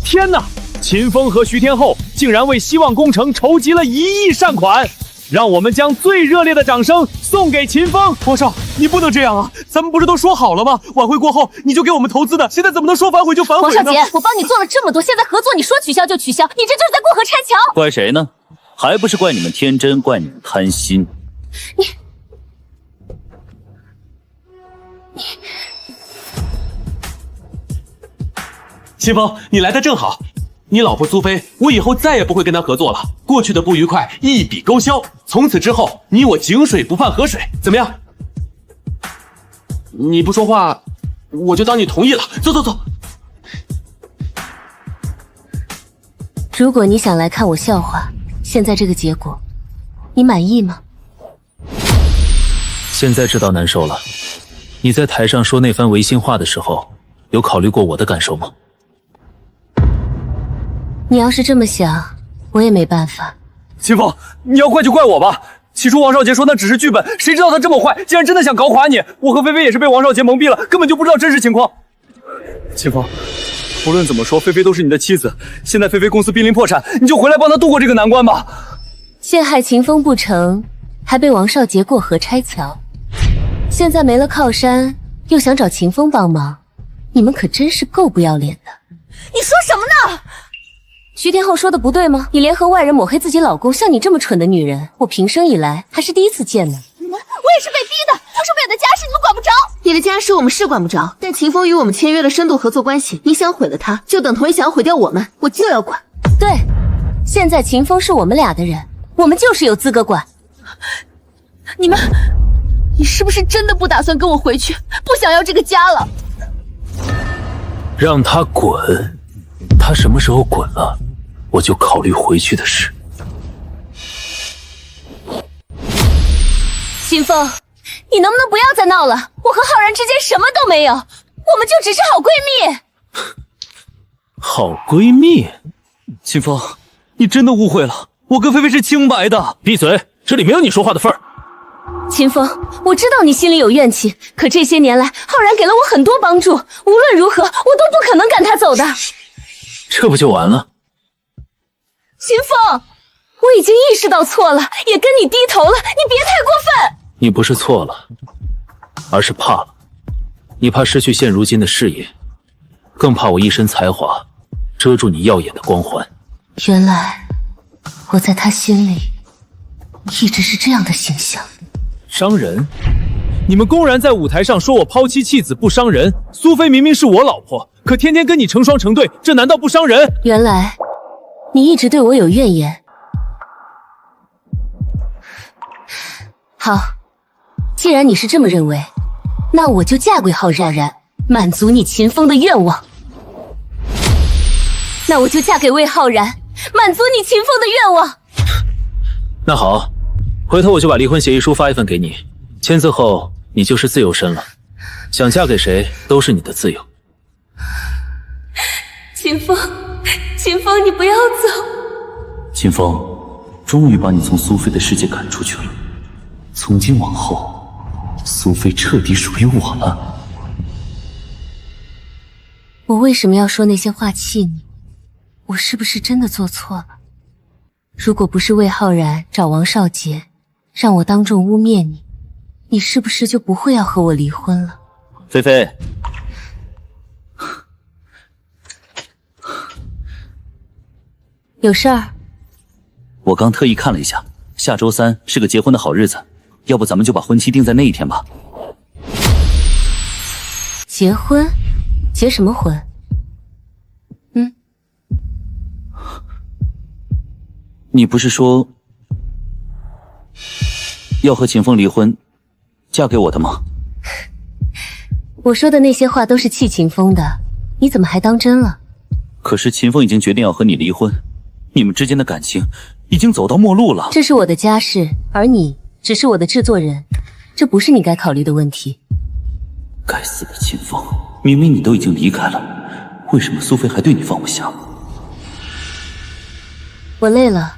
天哪！秦风和徐天后竟然为希望工程筹集了1亿善款，让我们将最热烈的掌声送给秦风。王少，你不能这样啊！咱们不是都说好了吗？晚会过后你就给我们投资的，现在怎么能说反悔就反悔呢？王少杰，我帮你做了这么多，现在合作你说取消就取消，你这就是在过河拆桥。怪谁呢？还不是怪你们天真，怪你们贪心。秦风，你来的正好。你老婆苏菲，我以后再也不会跟她合作了。过去的不愉快一笔勾销，从此之后你我井水不犯河水，怎么样？你不说话，我就当你同意了。走。如果你想来看我笑话，现在这个结果，你满意吗？现在知道难受了。你在台上说那番违心话的时候，有考虑过我的感受吗？你要是这么想，我也没办法。秦风，你要怪就怪我吧。起初王少杰说那只是剧本，谁知道他这么坏，竟然真的想搞垮你。我和菲菲也是被王少杰蒙蔽了，根本就不知道真实情况。秦风，无论怎么说，菲菲都是你的妻子。现在菲菲公司濒临破产，你就回来帮他度过这个难关吧。陷害秦风不成，还被王少杰过河拆桥。现在没了靠山，又想找秦风帮忙，你们可真是够不要脸的。你说什么呢？徐天后说的不对吗？你联合外人抹黑自己老公，像你这么蠢的女人，我平生以来还是第一次见呢。我也是被逼的，他说贝尔的家事你们管不着。你的家事我们是管不着，但秦风与我们签约了深度合作关系，你想毁了他，就等同于想要毁掉我们，我就要管。对，现在秦风是我们俩的人，我们就是有资格管。你是不是真的不打算跟我回去，不想要这个家了？让他滚，他什么时候滚了，我就考虑回去的事。秦风，你能不能不要再闹了？我和浩然之间什么都没有，我们就只是好闺蜜。好闺蜜？秦风，你真的误会了，我跟菲菲是清白的。闭嘴，这里没有你说话的份儿。秦风，我知道你心里有怨气，可这些年来，浩然给了我很多帮助，无论如何，我都不可能赶他走的。这不就完了？秦风，我已经意识到错了，也跟你低头了，你别太过分。你不是错了，而是怕了。你怕失去现如今的事业，更怕我一身才华遮住你耀眼的光环。原来我在他心里一直是这样的形象。伤人？你们公然在舞台上说我抛妻弃子不伤人，苏菲明明是我老婆，可天天跟你成双成对，这难道不伤人？原来你一直对我有怨言。好，既然你是这么认为，那我就嫁给浩然，满足你秦风的愿望。那我就嫁给魏浩然，满足你秦风的愿望。那好，回头我就把离婚协议书发一份给你，签字后你就是自由身了，想嫁给谁都是你的自由。秦风，秦风，你不要走。秦风，终于把你从苏菲的世界赶出去了。从今往后，苏菲彻底属于我了。我为什么要说那些话气你？我是不是真的做错了？如果不是魏浩然找王少杰，让我当众污蔑你，你是不是就不会要和我离婚了？菲菲，有事儿？我刚特意看了一下，下周3是个结婚的好日子，要不咱们就把婚期定在那一天吧。结婚？结什么婚？你不是说要和秦风离婚，嫁给我的吗？我说的那些话都是气秦风的，你怎么还当真了？可是秦风已经决定要和你离婚，你们之间的感情已经走到末路了。这是我的家事，而你只是我的制作人，这不是你该考虑的问题。该死的秦风，明明你都已经离开了，为什么苏菲还对你放不下？我累了，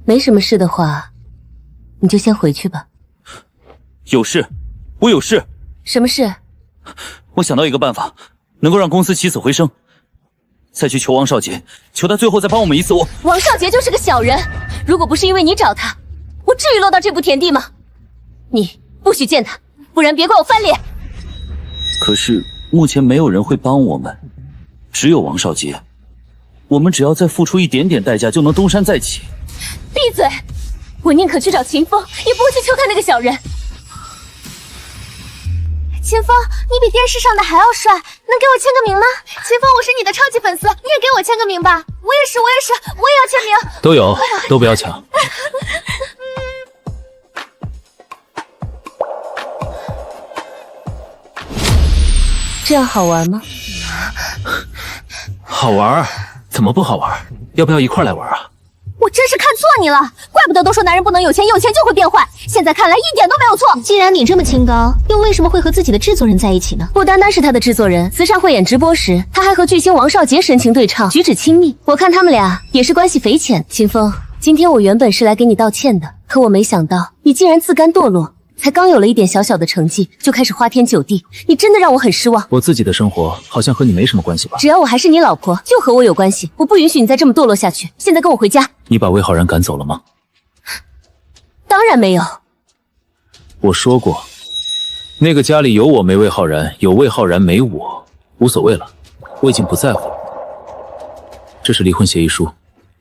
没什么事的话，你就先回去吧。有事，我有事。什么事？我想到一个办法，能够让公司起死回生。再去求王少杰，求他最后再帮我们一次。王少杰就是个小人，如果不是因为你找他，我至于落到这步田地吗？你不许见他，不然别怪我翻脸。可是目前没有人会帮我们，只有王少杰。我们只要再付出一点点代价，就能东山再起。闭嘴！我宁可去找秦风，也不会去求他那个小人。秦风，你比电视上的还要帅，能给我签个名吗？秦风，我是你的超级粉丝，你也给我签个名吧。我也是，我也要签名。都有，都不要抢。这样好玩吗？好玩？怎么不好玩？要不要一块来玩啊？我真是看错你了，怪不得都说男人不能有钱，有钱就会变坏。现在看来一点都没有错。既然你这么清高，又为什么会和自己的制作人在一起呢？不单单是他的制作人，慈善汇演直播时，他还和巨星王少杰神情对唱，举止亲密。我看他们俩也是关系匪浅。秦风，今天我原本是来给你道歉的，可我没想到你竟然自甘堕落。才刚有了一点小小的成绩，就开始花天酒地，你真的让我很失望。我自己的生活好像和你没什么关系吧？只要我还是你老婆，就和我有关系。我不允许你再这么堕落下去。现在跟我回家。你把魏浩然赶走了吗？当然没有。我说过，那个家里有我没魏浩然，有魏浩然没我，无所谓了，我已经不在乎了。这是离婚协议书，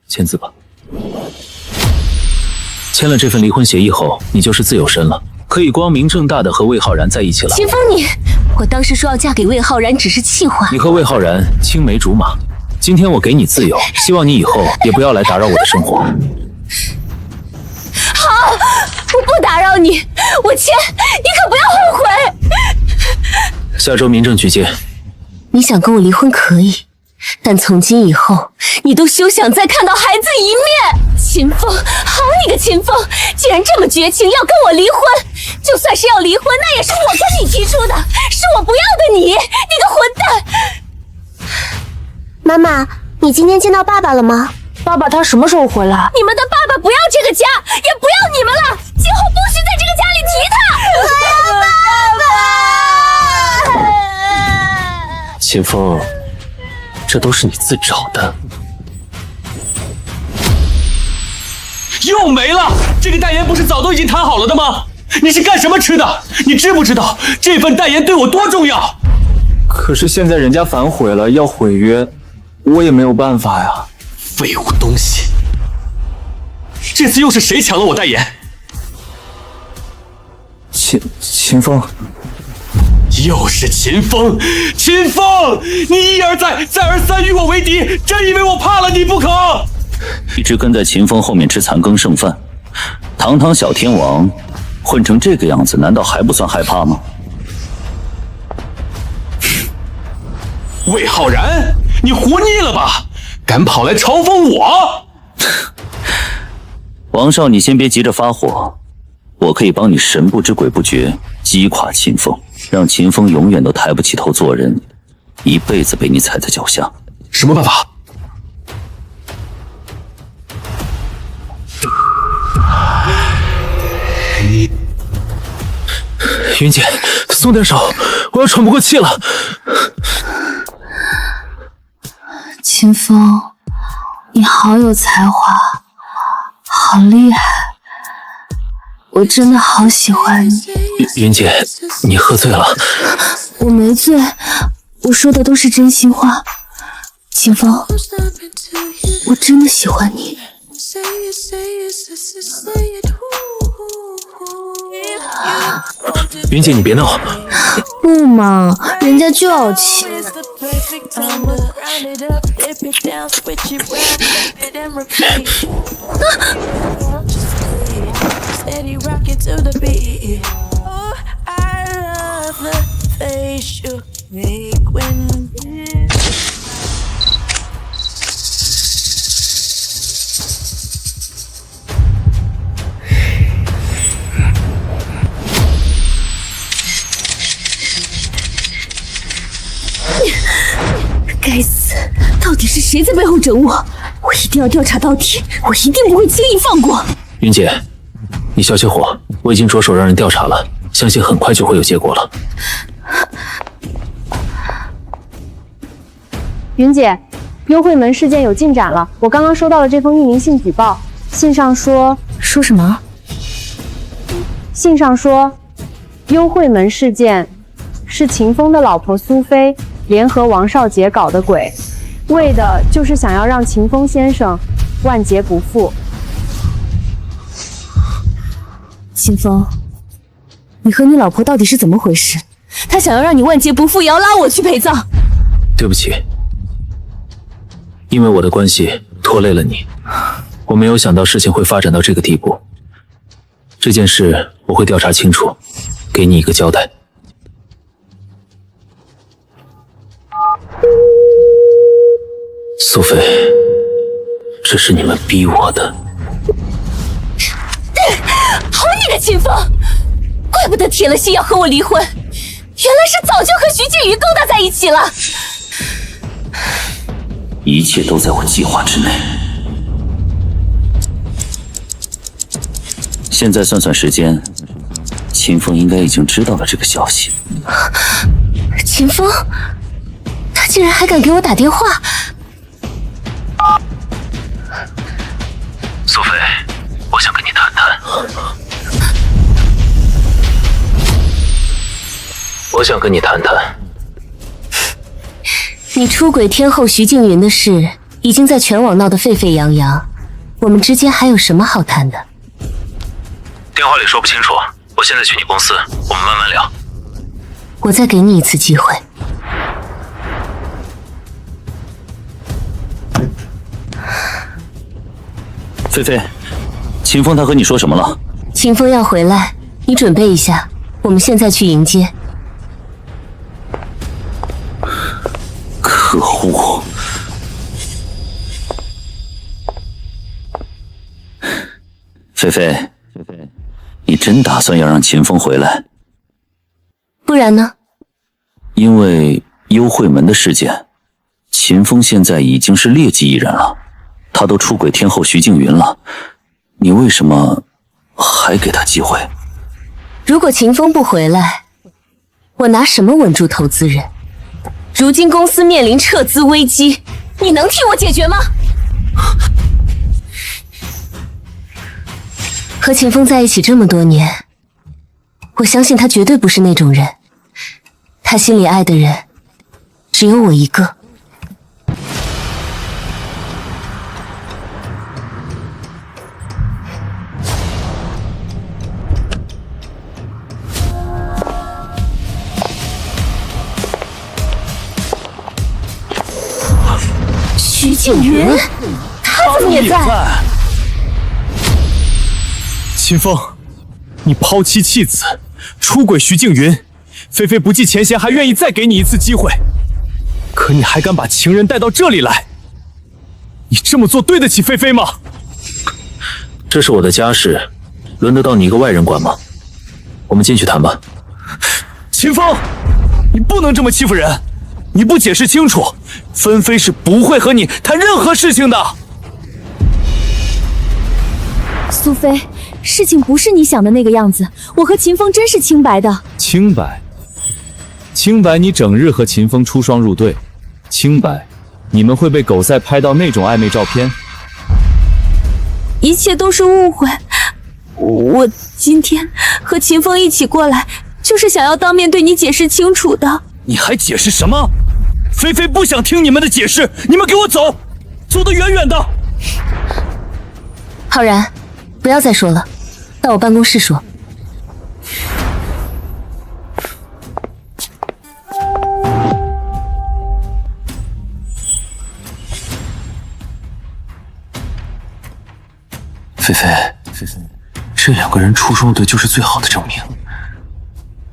签字吧。签了这份离婚协议后，你就是自由身了，可以光明正大的和魏浩然在一起了。秦风你，我当时说要嫁给魏浩然只是气话。你和魏浩然青梅竹马，今天我给你自由，希望你以后也不要来打扰我的生活。好，我不打扰你，我签，你可不要后悔。下周民政局见。你想跟我离婚可以，但从今以后，你都休想再看到孩子一面。秦风，好你个秦风，竟然这么绝情，要跟我离婚！就算是要离婚，那也是我跟你提出的，是我不要的你，你个混蛋！妈妈，你今天见到爸爸了吗？爸爸他什么时候回来？你们的爸爸不要这个家，也不要你们了，今后不许在这个家里提他！我要爸爸！秦风，这都是你自找的。又没了！这个代言不是早都已经谈好了的吗？你是干什么吃的？你知不知道这份代言对我多重要？可是现在人家反悔了，要毁约，我也没有办法呀。废物东西！这次又是谁抢了我代言？秦风，又是秦风！秦风，你一而再，再而三与我为敌，真以为我怕了你不可？一直跟在秦风后面吃残羹剩饭，堂堂小天王混成这个样子，难道还不算害怕吗？魏浩然，你活腻了吧？敢跑来嘲讽我？王少，你先别急着发火，我可以帮你神不知鬼不觉击垮秦风，让秦风永远都抬不起头做人，一辈子被你踩在脚下。什么办法？云姐，松点手，我要喘不过气了。秦风，你好有才华，好厉害，我真的好喜欢你。云姐，你喝醉了。我没醉，我说的都是真心话。秦风，我真的喜欢你。云姐，你别闹。不嘛，人家就要亲。该死，到底是谁在背后整我？我一定要调查到底，我一定不会轻易放过。云姐，你消消火，我已经着手让人调查了，相信很快就会有结果了。云姐，优惠门事件有进展了，我刚刚收到了这封匿名信举报，信上说什么？信上说，优惠门事件是秦风的老婆苏菲联合王少杰搞的鬼，为的就是想要让秦风先生万劫不复。秦风，你和你老婆到底是怎么回事？她想要让你万劫不复，也要拉我去陪葬。对不起，因为我的关系拖累了你，我没有想到事情会发展到这个地步。这件事我会调查清楚，给你一个交代。苏菲，这是你们逼我的。好你个秦风，怪不得铁了心要和我离婚，原来是早就和徐静瑜勾搭在一起了。一切都在我计划之内。现在算算时间，秦风应该已经知道了这个消息。秦风，他竟然还敢给我打电话。苏菲，我想跟你谈谈。我想跟你谈谈。你出轨天后徐静云的事已经在全网闹得沸沸扬扬，我们之间还有什么好谈的？电话里说不清楚，我现在去你公司，我们慢慢聊。我再给你一次机会。菲菲，秦风他和你说什么了？秦风要回来，你准备一下，我们现在去迎接。可恶！菲菲，你真打算要让秦风回来？不然呢？因为幽会门的事件，秦风现在已经是劣迹艺人了，他都出轨天后徐静云了，你为什么还给他机会？如果秦风不回来，我拿什么稳住投资人？如今公司面临撤资危机，你能替我解决吗？和秦风在一起这么多年，我相信他绝对不是那种人，他心里爱的人只有我一个。徐静云，他怎么也在？秦风，你抛妻弃子，出轨徐静云，菲菲不计前嫌，还愿意再给你一次机会，可你还敢把情人带到这里来？你这么做对得起菲菲吗？这是我的家事，轮得到你一个外人管吗？我们进去谈吧。秦风，你不能这么欺负人！你不解释清楚，芬菲是不会和你谈任何事情的。苏菲，事情不是你想的那个样子，我和秦风真是清白的。清白？清白你整日和秦风出双入对，清白你们会被狗仔拍到那种暧昧照片？一切都是误会，我今天和秦风一起过来，就是想要当面对你解释清楚的。你还解释什么？菲菲不想听你们的解释，你们给我走，走得远远的。浩然，不要再说了，到我办公室说。菲菲，这两个人出双入对就是最好的证明，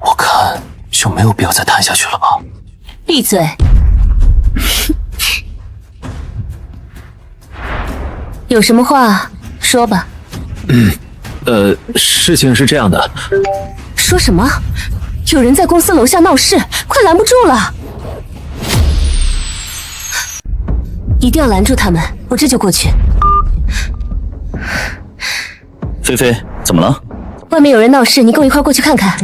我看就没有必要再谈下去了吧。闭嘴！有什么话说吧。事情是这样的。说什么？有人在公司楼下闹事，快拦不住了！一定要拦住他们，我这就过去。菲菲，怎么了？外面有人闹事，你跟我一块过去看看。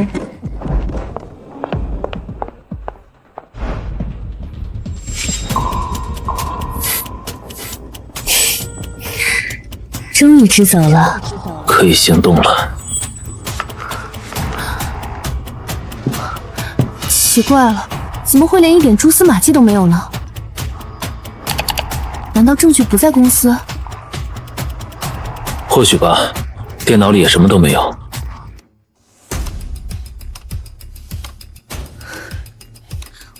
终于知走了，可以行动了。奇怪了，怎么会连一点蛛丝马迹都没有呢？难道证据不在公司？或许吧，电脑里也什么都没有。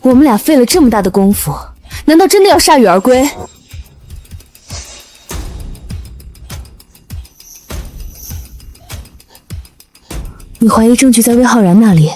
我们俩费了这么大的功夫，难道真的要铩羽而归？你怀疑证据在魏浩然那里？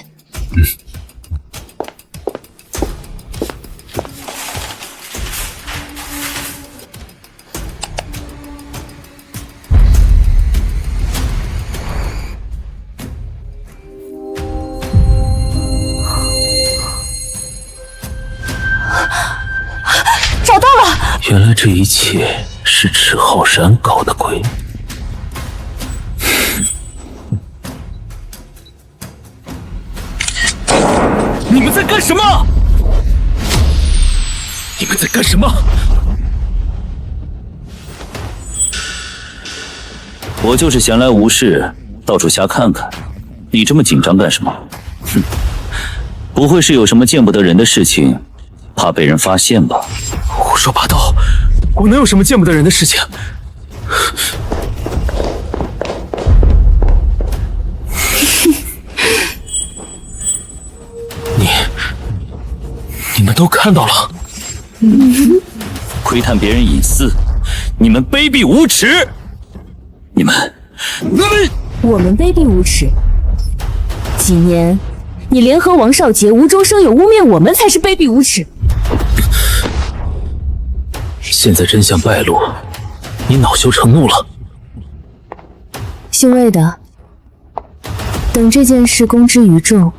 找到了！原来这一切是池浩然搞的鬼。你们在干什么？你们在干什么？我就是闲来无事，到处瞎看看。你这么紧张干什么？哼，不会是有什么见不得人的事情，怕被人发现吧？胡说八道！我能有什么见不得人的事情？你们都看到了，窥探别人隐私，你们卑鄙无耻！你们，我们卑鄙无耻？几年，你联合王少杰无中生有污蔑我们，才是卑鄙无耻。现在真相败露，你恼羞成怒了。姓魏的，等这件事公之于众，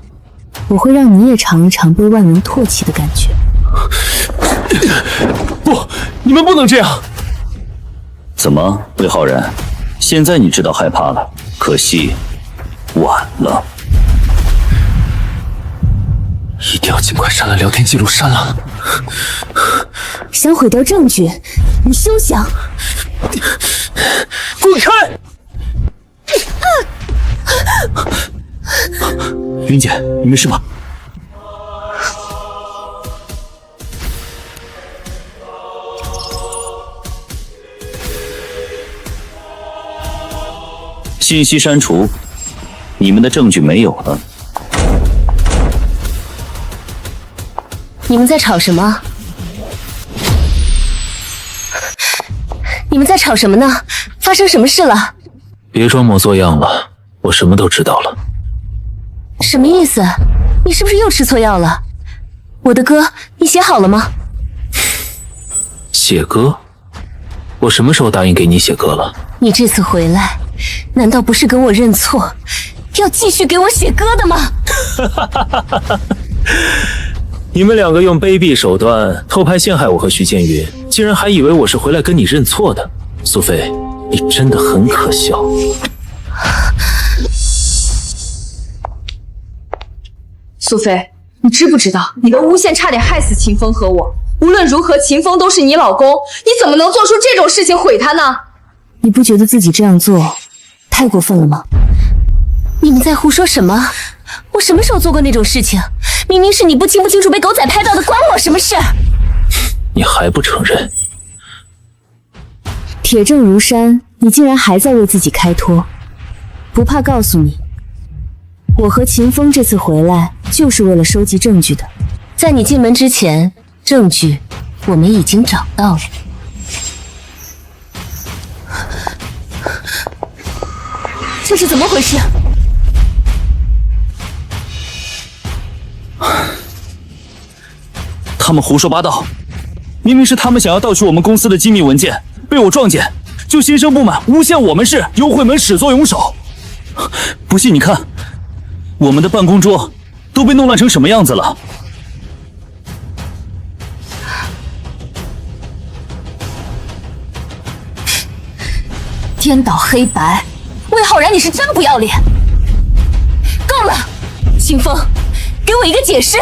我会让你也尝一尝被万人唾弃的感觉。不，你们不能这样！怎么，魏浩然，现在你知道害怕了？可惜，晚了。一定要尽快删了聊天记录，删了！想毁掉证据，你休想！滚开！云姐，你没事吧？信息删除，你们的证据没有了。你们在吵什么？你们在吵什么呢？发生什么事了？别装模作样了，我什么都知道了。什么意思？你是不是又吃错药了？我的歌你写好了吗？写歌？我什么时候答应给你写歌了？你这次回来，难道不是跟我认错，要继续给我写歌的吗？你们两个用卑鄙手段偷拍陷害我和徐建云，竟然还以为我是回来跟你认错的。苏菲，你真的很可笑。苏菲，你知不知道你的诬陷差点害死秦风和我？无论如何，秦风都是你老公，你怎么能做出这种事情毁他呢？你不觉得自己这样做太过分了吗？你们在胡说什么？我什么时候做过那种事情？明明是你不清不清楚被狗仔拍到的，关我什么事？你还不承认？铁证如山，你竟然还在为自己开脱。不怕告诉你，我和秦风这次回来就是为了收集证据的。在你进门之前，证据我们已经找到了。这是怎么回事？他们胡说八道，明明是他们想要盗取我们公司的机密文件，被我撞见，就心生不满，诬陷我们是优惠门始作俑手。不信你看，我们的办公桌都被弄乱成什么样子了。颠倒黑白，魏浩然，你是真不要脸！够了，秦风，给我一个解释。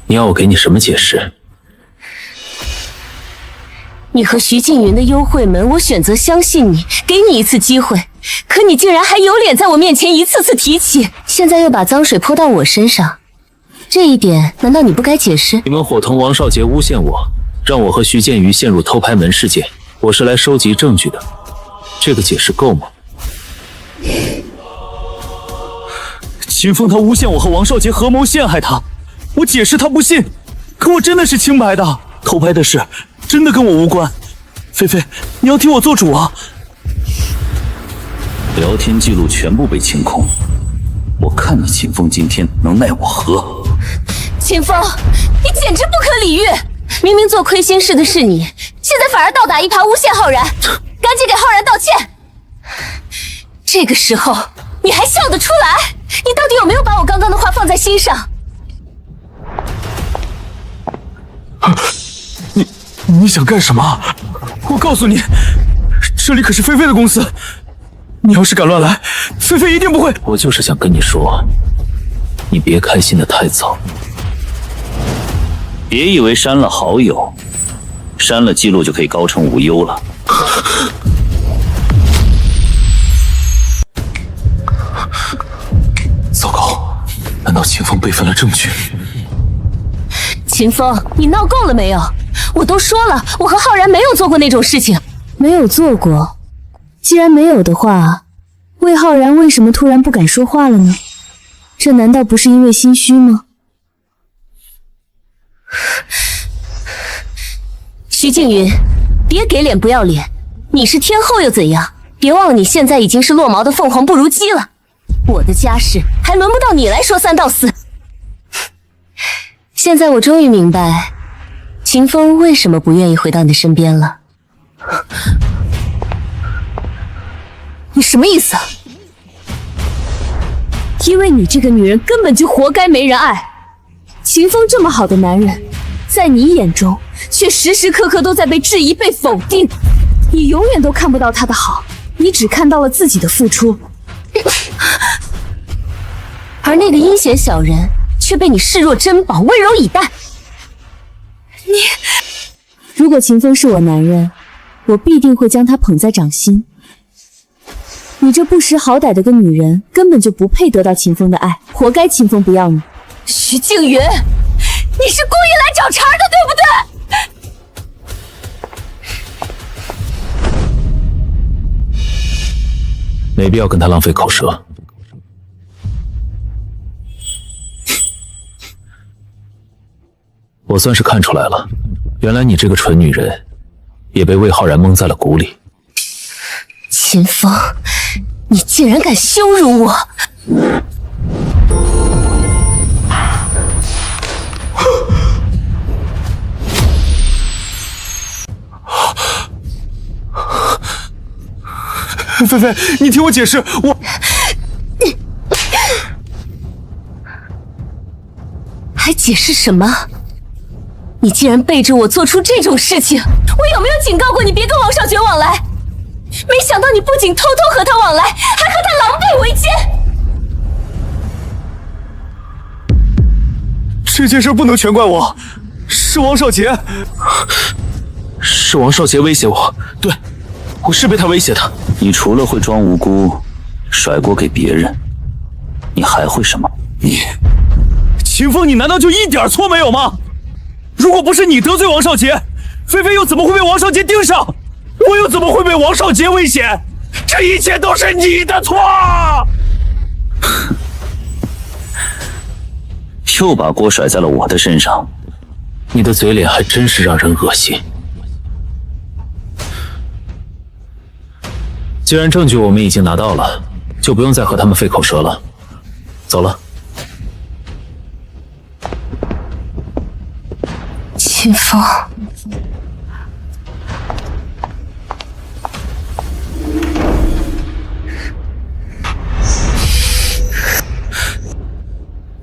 你要我给你什么解释？你和徐静云的幽会门，我选择相信你，给你一次机会，可你竟然还有脸在我面前一次次提起，现在又把脏水泼到我身上，这一点难道你不该解释？你们伙同王少杰诬陷我，让我和徐建瑜陷入偷拍门事件，我是来收集证据的，这个解释够吗？秦风他诬陷我和王少杰合谋陷害他，我解释他不信，可我真的是清白的，偷拍的事真的跟我无关。菲菲，你要替我做主啊！聊天记录全部被清空，我看你秦风今天能奈我何？秦风，你简直不可理喻！明明做亏心事的是你，现在反而倒打一耙诬陷浩然，赶紧给浩然道歉！这个时候你还笑得出来？你到底有没有把我刚刚的话放在心上？你想干什么？我告诉你，这里可是菲菲的公司，你要是敢乱来，菲菲一定不会。我就是想跟你说，你别开心得太早。别以为删了好友，删了记录就可以高枕无忧了。糟糕，难道秦风备份了证据？秦风，你闹够了没有？我都说了，我和浩然没有做过那种事情。没有做过？既然没有的话，魏浩然为什么突然不敢说话了呢？这难道不是因为心虚吗？徐静云，别给脸不要脸，你是天后又怎样？别忘了你现在已经是落毛的凤凰不如鸡了。我的家事还轮不到你来说三道四。现在我终于明白，秦风为什么不愿意回到你身边了。你什么意思？因为你这个女人根本就活该没人爱。秦风这么好的男人，在你眼中却时时刻刻都在被质疑、被否定。你永远都看不到他的好，你只看到了自己的付出。而那个阴险小人却被你视若珍宝，温柔以待。如果秦风是我男人，我必定会将他捧在掌心。你这不识好歹的个女人，根本就不配得到秦风的爱，活该秦风不要你。徐静云，你是故意来找茬的，对不对？没必要跟他浪费口舌。我算是看出来了，原来你这个蠢女人也被魏浩然蒙在了鼓里。秦风，你竟然敢羞辱我！菲菲，你听我解释，我……还解释什么？你竟然背着我做出这种事情，我有没有警告过你别跟王少杰往来？没想到你不仅偷偷和他往来，还和他狼狈为奸。这件事不能全怪我，是王少杰，是王少杰威胁我，对，我是被他威胁的。你除了会装无辜，甩锅给别人，你还会什么？秦风，你难道就一点错没有吗？如果不是你得罪王少杰，菲菲又怎么会被王少杰盯上？我又怎么会被王少杰威胁？这一切都是你的错！又把锅甩在了我的身上，你的嘴脸还真是让人恶心。既然证据我们已经拿到了，就不用再和他们费口舌了。走了。秦风，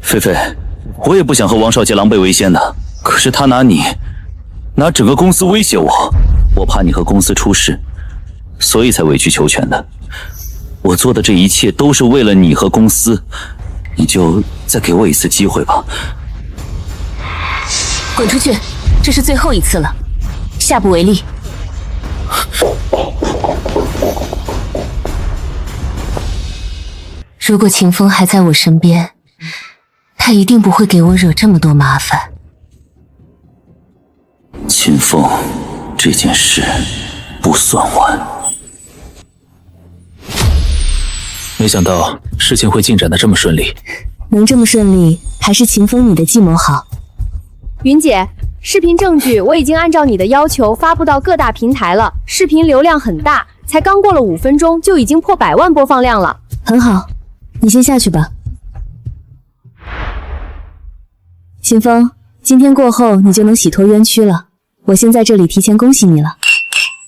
菲菲，我也不想和王少杰狼狈为奸的，可是他拿整个公司威胁我，我怕你和公司出事，所以才委曲求全的。我做的这一切都是为了你和公司，你就再给我一次机会吧。滚出去！这是最后一次了，下不为例。如果秦风还在我身边，他一定不会给我惹这么多麻烦。秦风，这件事不算完。没想到事情会进展得这么顺利。能这么顺利，还是秦风你的计谋好。云姐，视频证据我已经按照你的要求发布到各大平台了，视频流量很大，才刚过了5分钟就已经破100万播放量了。很好，你先下去吧。秦风，今天过后你就能洗脱冤屈了，我先在这里提前恭喜你了。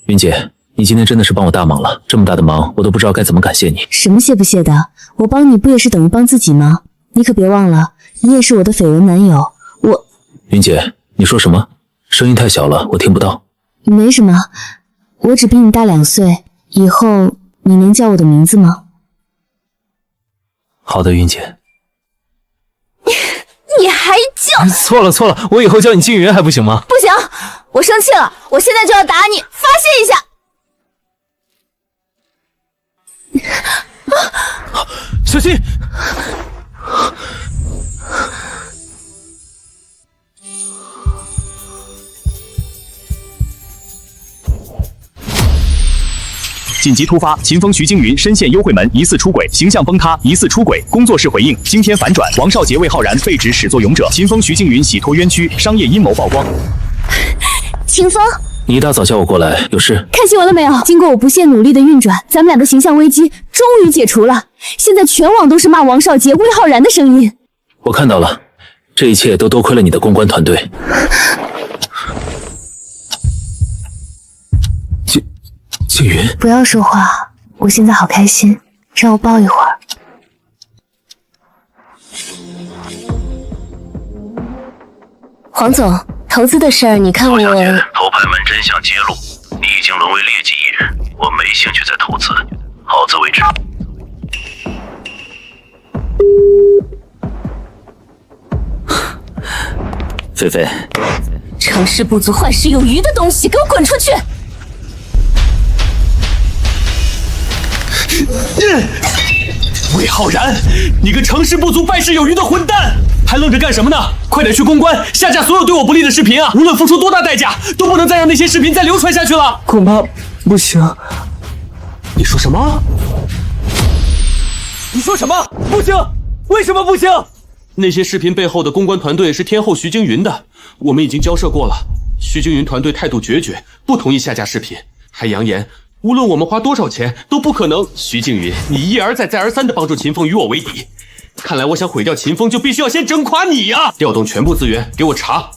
云姐，你今天真的是帮我大忙了，这么大的忙我都不知道该怎么感谢你。什么谢不谢的，我帮你不也是等于帮自己吗？你可别忘了，你也是我的绯闻男友。云姐，你说什么？声音太小了，我听不到。没什么，我只比你大2岁，以后你能叫我的名字吗？好的，云姐。你还叫？错了，我以后叫你静云还不行吗？不行，我生气了，我现在就要打你，发泄一下。小心！紧急突发，秦风徐静云深陷幽会门，疑似出轨，形象崩塌，疑似出轨。工作室回应，惊天反转，王少杰、魏浩然被指始作俑者，秦风徐静云洗脱冤屈，商业阴谋曝光。秦风，你一大早叫我过来，有事？看新闻了没有？经过我不懈努力的运转，咱们俩的形象危机终于解除了。现在全网都是骂王少杰、魏浩然的声音。我看到了，这一切都多亏了你的公关团队。静云，不要说话，我现在好开心，让我抱一会儿。黄总，投资的事儿，你看我……投拍门真相揭露，你已经沦为劣迹艺人，我没兴趣再投资，好自为之。菲菲，成事不足坏事有余的东西，给我滚出去！魏浩然，你个成事不足败事有余的混蛋，还愣着干什么呢？快点去公关，下架所有对我不利的视频啊！无论付出多大代价，都不能再让那些视频再流传下去了。恐怕不行。你说什么？你说什么？不行？为什么不行？那些视频背后的公关团队是天后徐晶云的，我们已经交涉过了。徐晶云团队态度决绝，不同意下架视频，还扬言无论我们花多少钱都不可能。徐静云，你一而再再而三地帮助秦风与我为敌，看来我想毁掉秦风，就必须要先整垮你啊！调动全部资源给我查，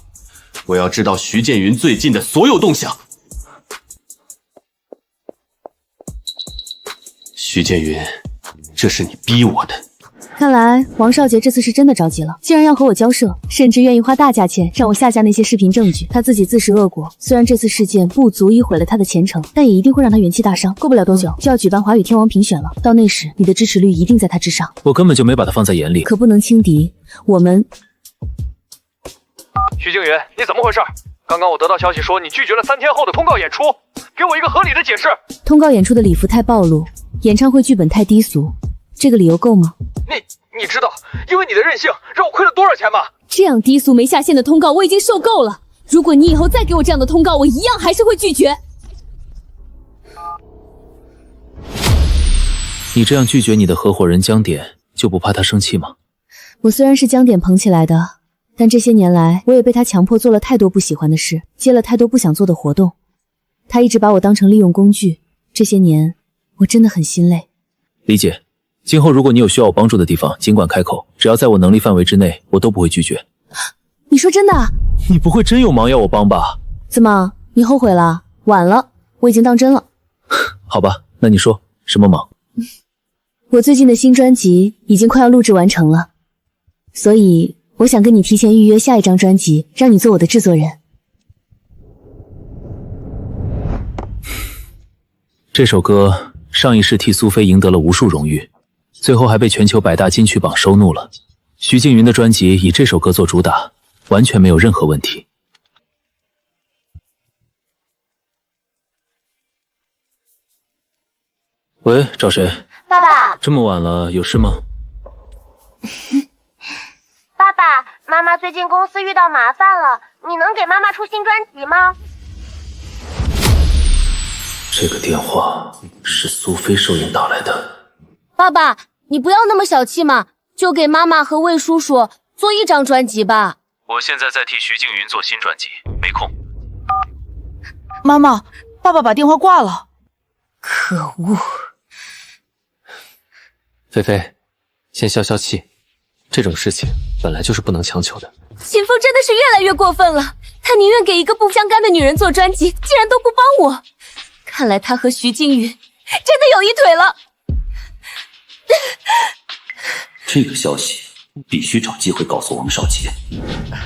我要知道徐建云最近的所有动向。徐建云，这是你逼我的。看来王少杰这次是真的着急了，竟然要和我交涉，甚至愿意花大价钱让我下架那些视频证据。他自己自食恶果，虽然这次事件不足以毁了他的前程，但也一定会让他元气大伤。过不了多久就要举办华语天王评选了，到那时你的支持率一定在他之上。我根本就没把他放在眼里，可不能轻敌。我们……徐静云，你怎么回事？刚刚我得到消息说你拒绝了3天后的通告演出，给我一个合理的解释。通告演出的礼服太暴露，演唱会剧本太低俗，这个理由够吗？你知道因为你的任性让我亏了多少钱吗？这样低俗没下限的通告我已经受够了，如果你以后再给我这样的通告，我一样还是会拒绝。你这样拒绝你的合伙人江点，就不怕他生气吗？我虽然是江点捧起来的，但这些年来我也被他强迫做了太多不喜欢的事，接了太多不想做的活动。他一直把我当成利用工具，这些年我真的很心累。理解，今后如果你有需要我帮助的地方，尽管开口，只要在我能力范围之内，我都不会拒绝。你说真的？你不会真有忙要我帮吧？怎么，你后悔了？晚了，我已经当真了。好吧，那你说什么忙？我最近的新专辑已经快要录制完成了，所以我想跟你提前预约下一张专辑，让你做我的制作人。这首歌上一世替苏菲赢得了无数荣誉，最后还被全球100大金曲榜收录了。徐静云的专辑以这首歌做主打，完全没有任何问题。喂，找谁？爸爸。这么晚了，有事吗？爸爸，妈妈最近公司遇到麻烦了，你能给妈妈出新专辑吗？这个电话是苏菲收银打来的。爸爸，你不要那么小气嘛，就给妈妈和魏叔叔做1张专辑吧。我现在在替徐静云做新专辑，没空。妈妈，爸爸把电话挂了。可恶！菲菲，先消消气，这种事情本来就是不能强求的。秦风真的是越来越过分了，他宁愿给一个不相干的女人做专辑，竟然都不帮我。看来他和徐静云真的有一腿了。这个消息必须找机会告诉王少杰。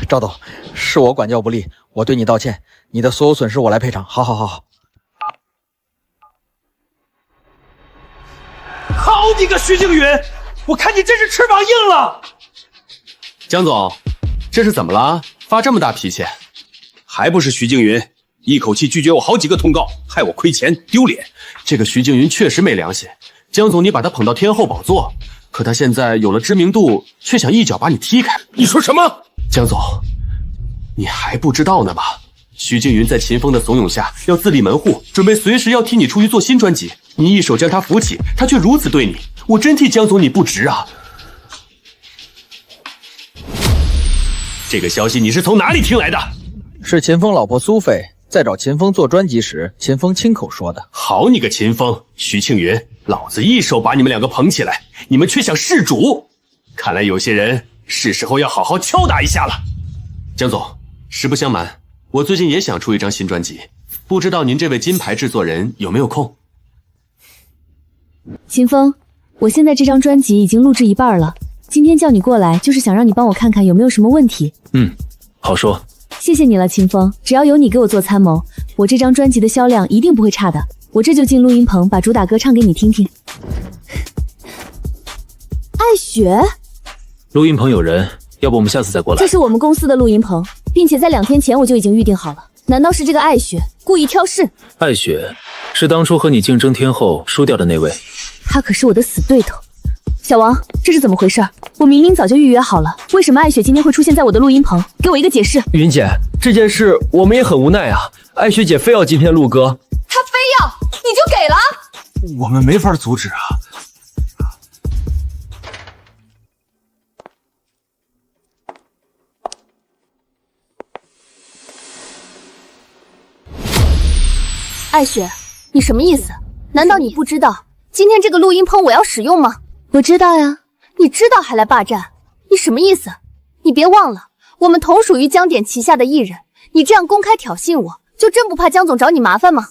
赵董，是我管教不力，我对你道歉，你的所有损失我来赔偿。好。好你个徐静云，我看你真是翅膀硬了。江总，这是怎么了？发这么大脾气？还不是徐静云一口气拒绝我好几个通告，害我亏钱丢脸。这个徐静云确实没良心。江总，你把他捧到天后宝座，可他现在有了知名度，却想一脚把你踢开。你说什么？江总，你还不知道呢吧？徐静云在秦风的怂恿下要自立门户，准备随时要替你出去做新专辑。你一手将他扶起，他却如此对你，我真替江总你不值啊！这个消息你是从哪里听来的？是秦风老婆苏菲在找秦风做专辑时，秦风亲口说的。好你个秦风，徐庆云，老子一手把你们2个捧起来，你们却想弑主。看来有些人是时候要好好敲打一下了。江总，实不相瞒，我最近也想出一张新专辑，不知道您这位金牌制作人有没有空？秦风，我现在这张专辑已经录制一半了，今天叫你过来就是想让你帮我看看有没有什么问题。好说。谢谢你了，秦风，只要有你给我做参谋，我这张专辑的销量一定不会差的。我这就进录音棚把主打歌唱给你听听。艾雪，录音棚有人，要不我们下次再过来。这是我们公司的录音棚，并且在2天前我就已经预定好了。难道是这个艾雪故意挑事？艾雪是当初和你竞争天后输掉的那位。她可是我的死对头。小王，这是怎么回事？我明明早就预约好了，为什么艾雪今天会出现在我的录音棚？给我一个解释。云姐，这件事我们也很无奈啊，艾雪姐非要今天录歌，她非要，你就给了？我们没法阻止啊。艾雪，你什么意思？难道你不知道今天这个录音棚我要使用吗？我知道呀。你知道还来霸占？你什么意思？你别忘了，我们同属于江点旗下的艺人，你这样公开挑衅我，就真不怕江总找你麻烦吗？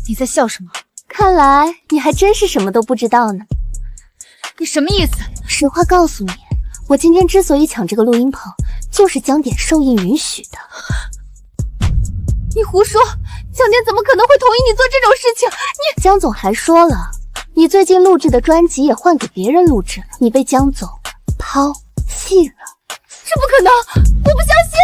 你在笑什么？看来你还真是什么都不知道呢。你什么意思？实话告诉你，我今天之所以抢这个录音棚，就是江点授意允许的。你胡说，江点怎么可能会同意你做这种事情？江总还说了，你最近录制的专辑也换给别人录制了，你被江总抛弃了。这不可能，我不相信。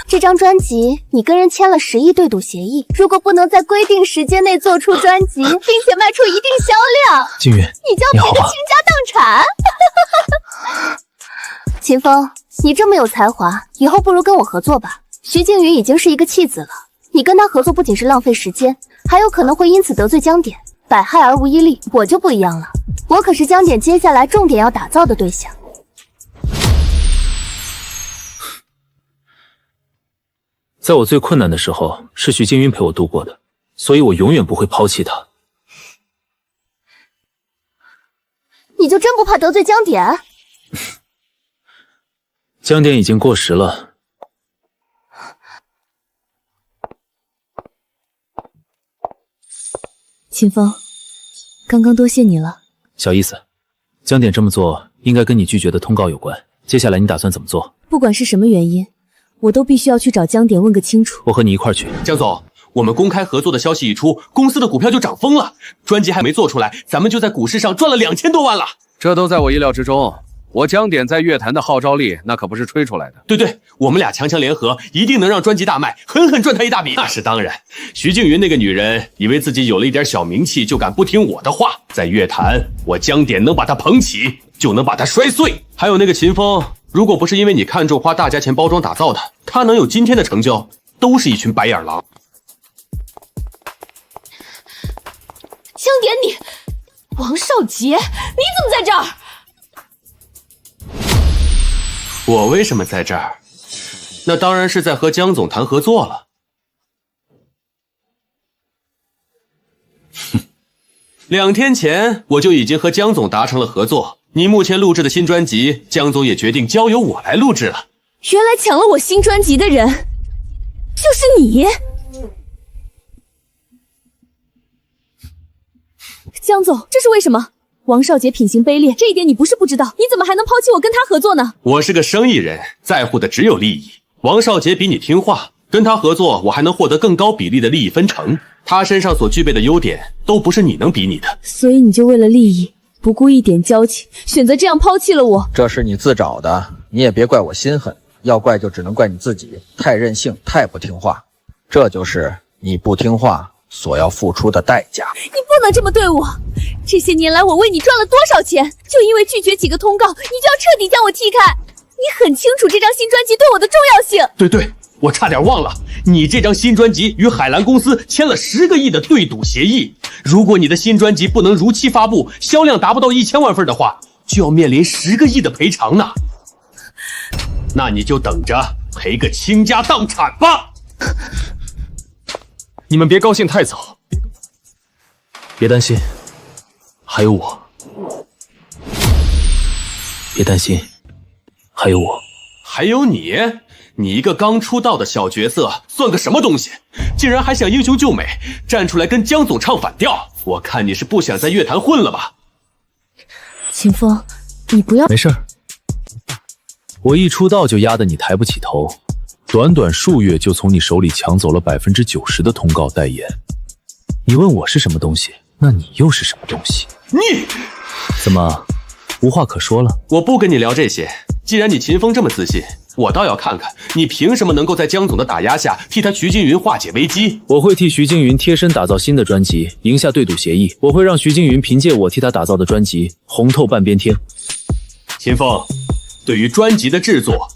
这张专辑你跟人签了10亿对赌协议，如果不能在规定时间内做出专辑，并且卖出一定销量，金云，你就要赔个倾家荡产。秦风，你这么有才华，以后不如跟我合作吧。徐静宇已经是一个弃子了，你跟他合作不仅是浪费时间，还有可能会因此得罪江点，百害而无一利。我就不一样了，我可是江点接下来重点要打造的对象。在我最困难的时候，是徐静云陪我度过的，所以我永远不会抛弃她。你就真不怕得罪江点？江点已经过时了。秦风，刚刚多谢你了。小意思，江点这么做应该跟你拒绝的通告有关。接下来你打算怎么做？不管是什么原因，我都必须要去找江点问个清楚。我和你一块儿去。江总，我们公开合作的消息一出，公司的股票就涨疯了，专辑还没做出来，咱们就在股市上赚了2000多万了。这都在我意料之中。我江点在乐坛的号召力，那可不是吹出来的。对，我们俩强强联合，一定能让专辑大卖，狠狠赚他一大笔。那是当然。徐静云那个女人，以为自己有了一点小名气，就敢不听我的话。在乐坛，我江点能把她捧起，就能把她摔碎。还有那个秦风，如果不是因为你看中花大价钱包装打造的，他能有今天的成就，都是一群白眼狼。江点你，王少杰，你怎么在这儿？我为什么在这儿？那当然是在和江总谈合作了。2天前我就已经和江总达成了合作，你目前录制的新专辑，江总也决定交由我来录制了。原来抢了我新专辑的人就是你。江总，这是为什么？王少杰品行卑劣，这一点你不是不知道，你怎么还能抛弃我跟他合作呢？我是个生意人，在乎的只有利益。王少杰比你听话，跟他合作，我还能获得更高比例的利益分成。他身上所具备的优点，都不是你能比拟的。所以你就为了利益，不顾一点交情，选择这样抛弃了我？这是你自找的，你也别怪我心狠，要怪就只能怪你自己，太任性，太不听话。这就是你不听话所要付出的代价。你不能这么对我！这些年来我为你赚了多少钱，就因为拒绝几个通告，你就要彻底将我踢开。你很清楚这张新专辑对我的重要性。对，我差点忘了，你这张新专辑与海澜公司签了10个亿的对赌协议。如果你的新专辑不能如期发布，销量达不到1000万份的话，就要面临10个亿的赔偿呢。那你就等着赔个倾家荡产吧。你们别高兴太早，别担心，还有我。别担心，还有我。还有你？你一个刚出道的小角色，算个什么东西？竟然还想英雄救美，站出来跟江总唱反调！我看你是不想在乐坛混了吧？秦风，你不要……没事儿，我一出道就压得你抬不起头，短短数月就从你手里抢走了90%的通告代言。你问我是什么东西，那你又是什么东西？你怎么无话可说了？我不跟你聊这些。既然你秦风这么自信，我倒要看看你凭什么能够在江总的打压下替他徐静云化解危机。我会替徐静云贴身打造新的专辑，赢下对赌协议。我会让徐静云凭借我替他打造的专辑红透半边天。秦风，对于专辑的制作，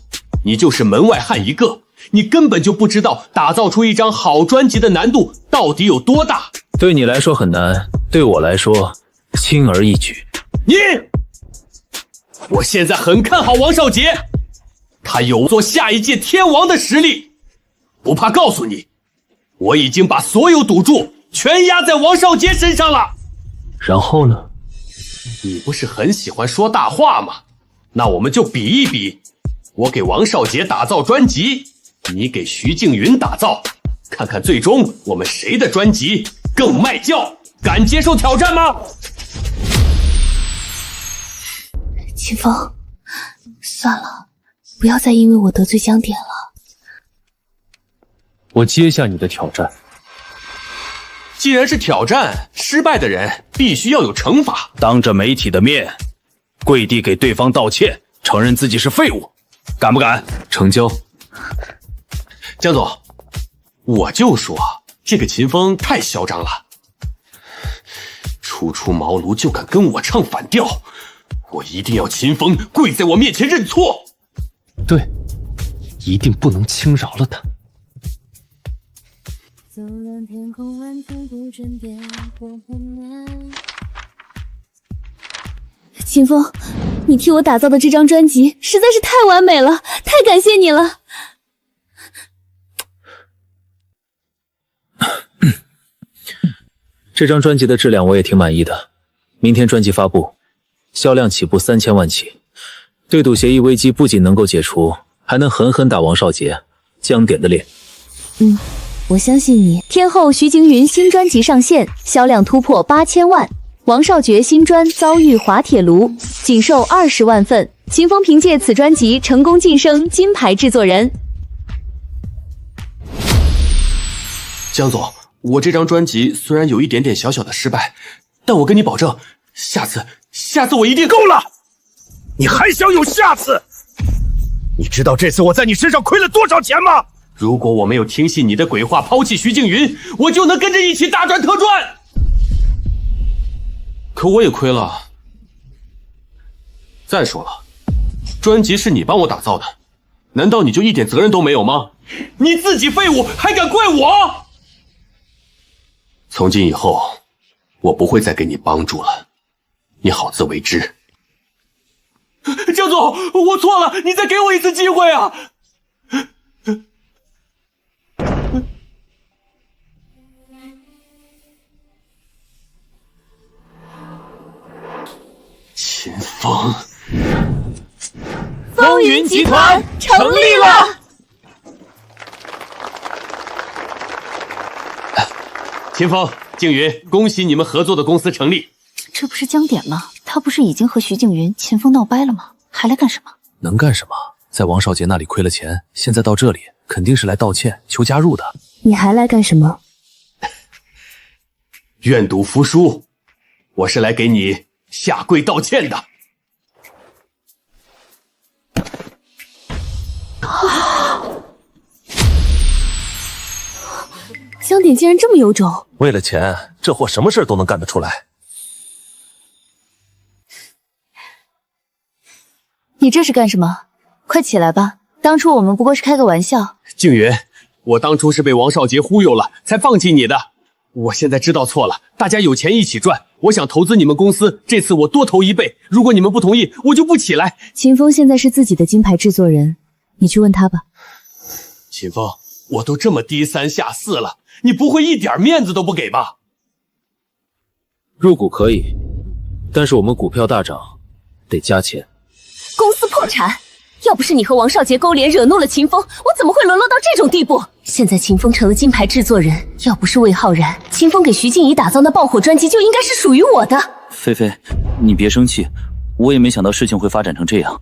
你就是门外汉一个，你根本就不知道打造出一张好专辑的难度到底有多大。对你来说很难，对我来说轻而易举。我现在很看好王少杰，他有做下一届天王的实力。不怕告诉你，我已经把所有赌注全压在王少杰身上了。然后呢？你不是很喜欢说大话吗？那我们就比一比，我给王少杰打造专辑，你给徐静云打造，看看最终我们谁的专辑更卖教。敢接受挑战吗？秦风，算了，不要再因为我得罪江点了。我接下你的挑战。既然是挑战，失败的人必须要有惩罚。当着媒体的面，跪地给对方道歉，承认自己是废物，敢不敢？成交。江总，我就说这个秦风太嚣张了，初出茅庐就敢跟我唱反调。我一定要秦风跪在我面前认错。对，一定不能轻饶了他。秦风，你替我打造的这张专辑实在是太完美了，太感谢你了。这张专辑的质量我也挺满意的，明天专辑发布，销量起步3000万起。对赌协议危机不仅能够解除，还能狠狠打王少杰、江点的脸。我相信你。天后徐静云新专辑上线，销量突破8000万。王少杰新专遭遇滑铁卢，仅售20万份。秦风凭借此专辑成功晋升金牌制作人。江总，我这张专辑虽然有一点点小小的失败，但我跟你保证，下次我一定……够了！你还想有下次？你知道这次我在你身上亏了多少钱吗？如果我没有听信你的鬼话，抛弃徐静云，我就能跟着一起大赚特赚。可我也亏了。再说了，专辑是你帮我打造的，难道你就一点责任都没有吗？你自己废物还敢怪我？从今以后，我不会再给你帮助了，你好自为之。江总，我错了，你再给我一次机会啊！秦风，风云集团成立了。秦风、静云，恭喜你们合作的公司成立。这不是江点吗？他不是已经和徐静云、秦风闹掰了吗？还来干什么？能干什么？在王少杰那里亏了钱，现在到这里肯定是来道歉、求加入的。你还来干什么？愿赌服输，我是来给你下跪道歉的。江点竟然这么有种！为了钱，这货什么事都能干得出来。你这是干什么？快起来吧！当初我们不过是开个玩笑。静云，我当初是被王少杰忽悠了，才放弃你的。我现在知道错了，大家有钱一起赚。我想投资你们公司，这次我多投1倍。如果你们不同意，我就不起来。秦风现在是自己的金牌制作人，你去问他吧。秦风，我都这么低3下4了，你不会一点面子都不给吧？入股可以，但是我们股票大涨，得加钱。公司破产。要不是你和王少杰勾连惹怒了秦风，我怎么会沦落到这种地步？现在秦风成了金牌制作人，要不是魏浩然，秦风给徐静怡打造那爆火专辑就应该是属于我的。菲菲，你别生气，我也没想到事情会发展成这样。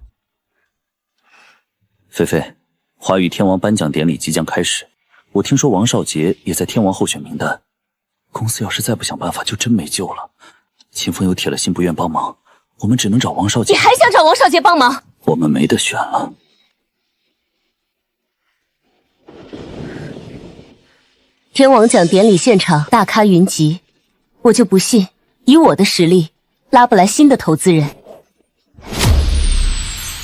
菲菲，华语天王颁奖典礼即将开始，我听说王少杰也在天王候选名单，公司要是再不想办法，就真没救了。秦风有铁了心不愿帮忙，我们只能找王少杰。你还想找王少杰帮忙？我们没得选了。天王奖典礼现场大咖云集，我就不信以我的实力拉不来新的投资人。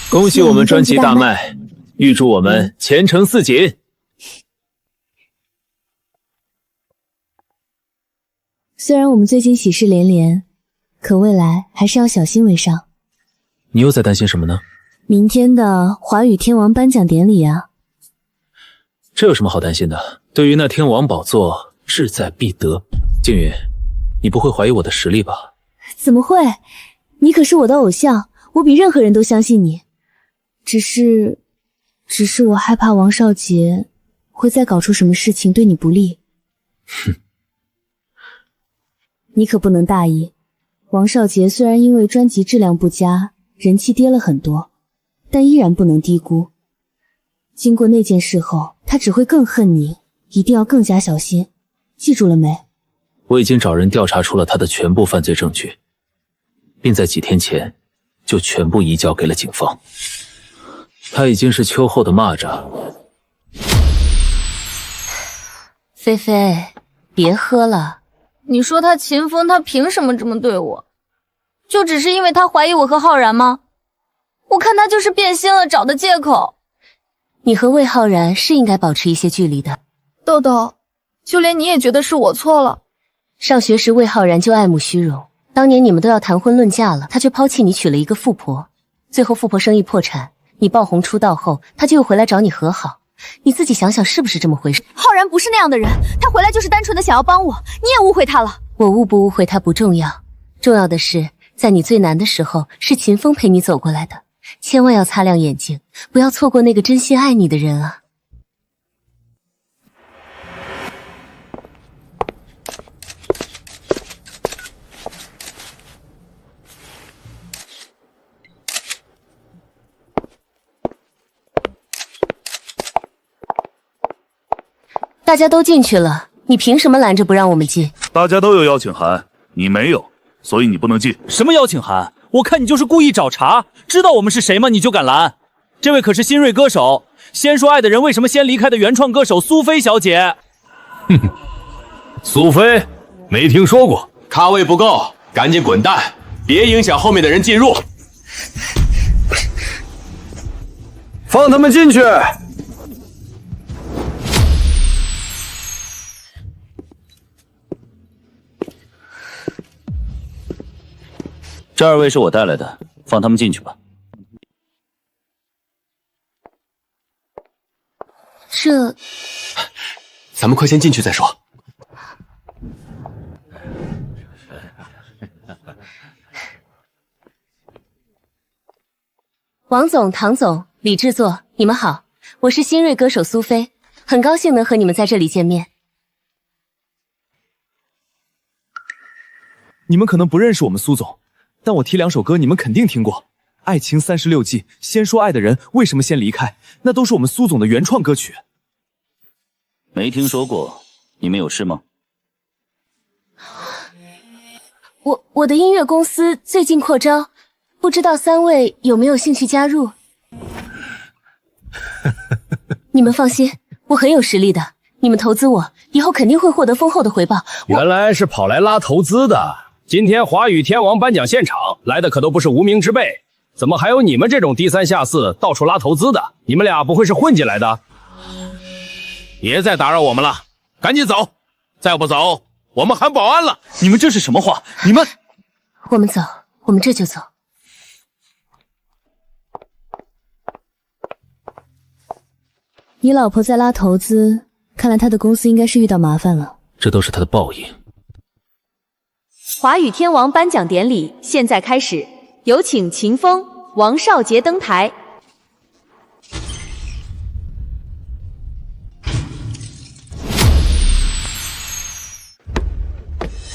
恭喜我们专辑大卖，预祝我们前程似锦。虽然我们最近喜事连连，可未来还是要小心为上。你又在担心什么呢？明天的华语天王颁奖典礼啊，这有什么好担心的？对于那天王宝座，志在必得。静云，你不会怀疑我的实力吧？怎么会？你可是我的偶像，我比任何人都相信你。只是我害怕王少杰会再搞出什么事情对你不利。哼，你可不能大意。王少杰虽然因为专辑质量不佳，人气跌了很多，但依然不能低估。经过那件事后，他只会更恨你，一定要更加小心。记住了没？我已经找人调查出了他的全部犯罪证据，并在几天前就全部移交给了警方。他已经是秋后的蚂蚱。菲菲，别喝了。你说他秦风，他凭什么这么对我？就只是因为他怀疑我和浩然吗？我看他就是变心了，找的借口。你和魏浩然是应该保持一些距离的。豆豆，就连你也觉得是我错了。上学时魏浩然就爱慕虚荣，当年你们都要谈婚论嫁了，他却抛弃你娶了一个富婆，最后富婆生意破产，你爆红出道后，他就又回来找你和好。你自己想想是不是这么回事？浩然不是那样的人，他回来就是单纯的想要帮我，你也误会他了。我误不误会他不重要，重要的是在你最难的时候是秦风陪你走过来的，千万要擦亮眼睛，不要错过那个真心爱你的人啊。大家都进去了，你凭什么拦着不让我们进？大家都有邀请函，你没有，所以你不能进。什么邀请函？我看你就是故意找茬，知道我们是谁吗？你就敢拦？这位可是新锐歌手，先说爱的人为什么先离开的原创歌手苏菲小姐。哼哼，苏菲没听说过，咖位不够，赶紧滚蛋，别影响后面的人进入。放他们进去。这2位是我带来的，放他们进去吧。咱们快先进去再说。王总、唐总、李制作，你们好，我是新锐歌手苏菲，很高兴能和你们在这里见面。你们可能不认识我们苏总，但我提2首歌你们肯定听过，《爱情36计》、《先说爱的人为什么先离开》，那都是我们苏总的原创歌曲。没听说过，你们有事吗？我的音乐公司最近扩招，不知道3位有没有兴趣加入？你们放心，我很有实力的，你们投资我，以后肯定会获得丰厚的回报。原来是跑来拉投资的。今天华语天王颁奖现场来的可都不是无名之辈，怎么还有你们这种低三下四到处拉投资的？你们俩不会是混进来的？别再打扰我们了，赶紧走，再不走我们喊保安了。你们这是什么话？你们……我们走，我们这就走。你老婆在拉投资，看来她的公司应该是遇到麻烦了。这都是她的报应。华语天王颁奖典礼现在开始，有请秦风。王少杰登台。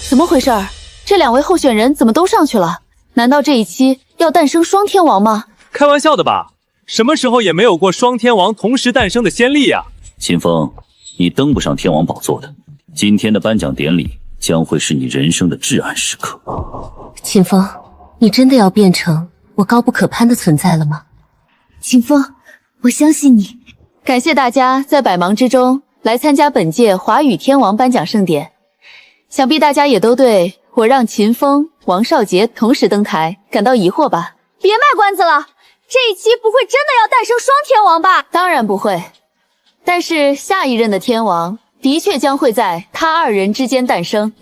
怎么回事儿？这两位候选人怎么都上去了？难道这一期要诞生双天王吗？开玩笑的吧？什么时候也没有过双天王同时诞生的先例呀！秦风，你登不上天王宝座的。今天的颁奖典礼将会是你人生的至暗时刻。秦风，你真的要变成我高不可攀的存在了吗？秦风，我相信你。感谢大家在百忙之中来参加本届华语天王颁奖盛典。想必大家也都对我让秦风、王少杰同时登台感到疑惑吧？别卖关子了，这一期不会真的要诞生双天王吧？当然不会，但是下一任的天王的确将会在他二人之间诞生。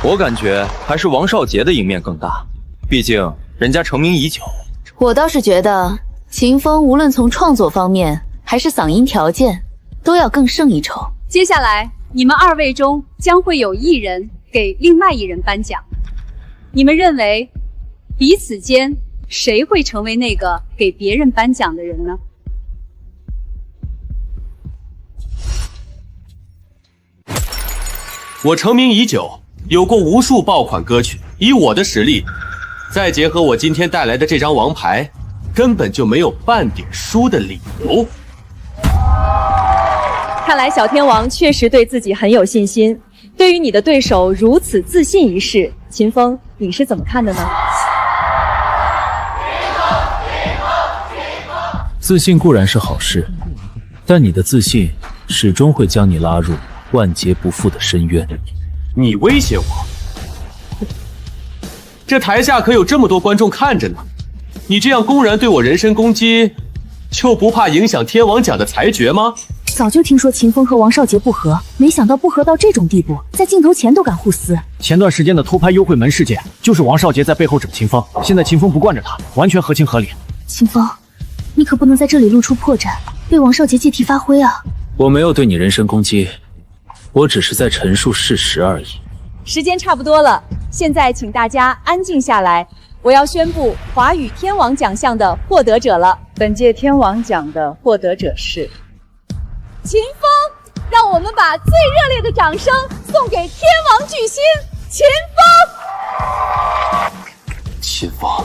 我感觉还是王少杰的赢面更大，毕竟人家成名已久。我倒是觉得秦风无论从创作方面还是嗓音条件都要更胜一筹。接下来你们二位中将会有一人给另外一人颁奖，你们认为彼此间谁会成为那个给别人颁奖的人呢？我成名已久，有过无数爆款歌曲，以我的实力，再结合我今天带来的这张王牌，根本就没有半点输的理由。看来小天王确实对自己很有信心。对于你的对手如此自信一事，秦风，你是怎么看的呢？自信固然是好事，但你的自信始终会将你拉入万劫不复的深渊。你威胁我？这台下可有这么多观众看着呢，你这样公然对我人身攻击，就不怕影响天王奖的裁决吗？早就听说秦风和王少杰不和，没想到不和到这种地步，在镜头前都敢互撕。前段时间的偷拍优惠门事件，就是王少杰在背后整秦风，现在秦风不惯着他，完全合情合理。秦风，你可不能在这里露出破绽，被王少杰借题发挥啊！我没有对你人身攻击，我只是在陈述事实而已。时间差不多了，现在请大家安静下来，我要宣布华语天王奖项的获得者了。本届天王奖的获得者是秦风，让我们把最热烈的掌声送给天王巨星秦风。秦风，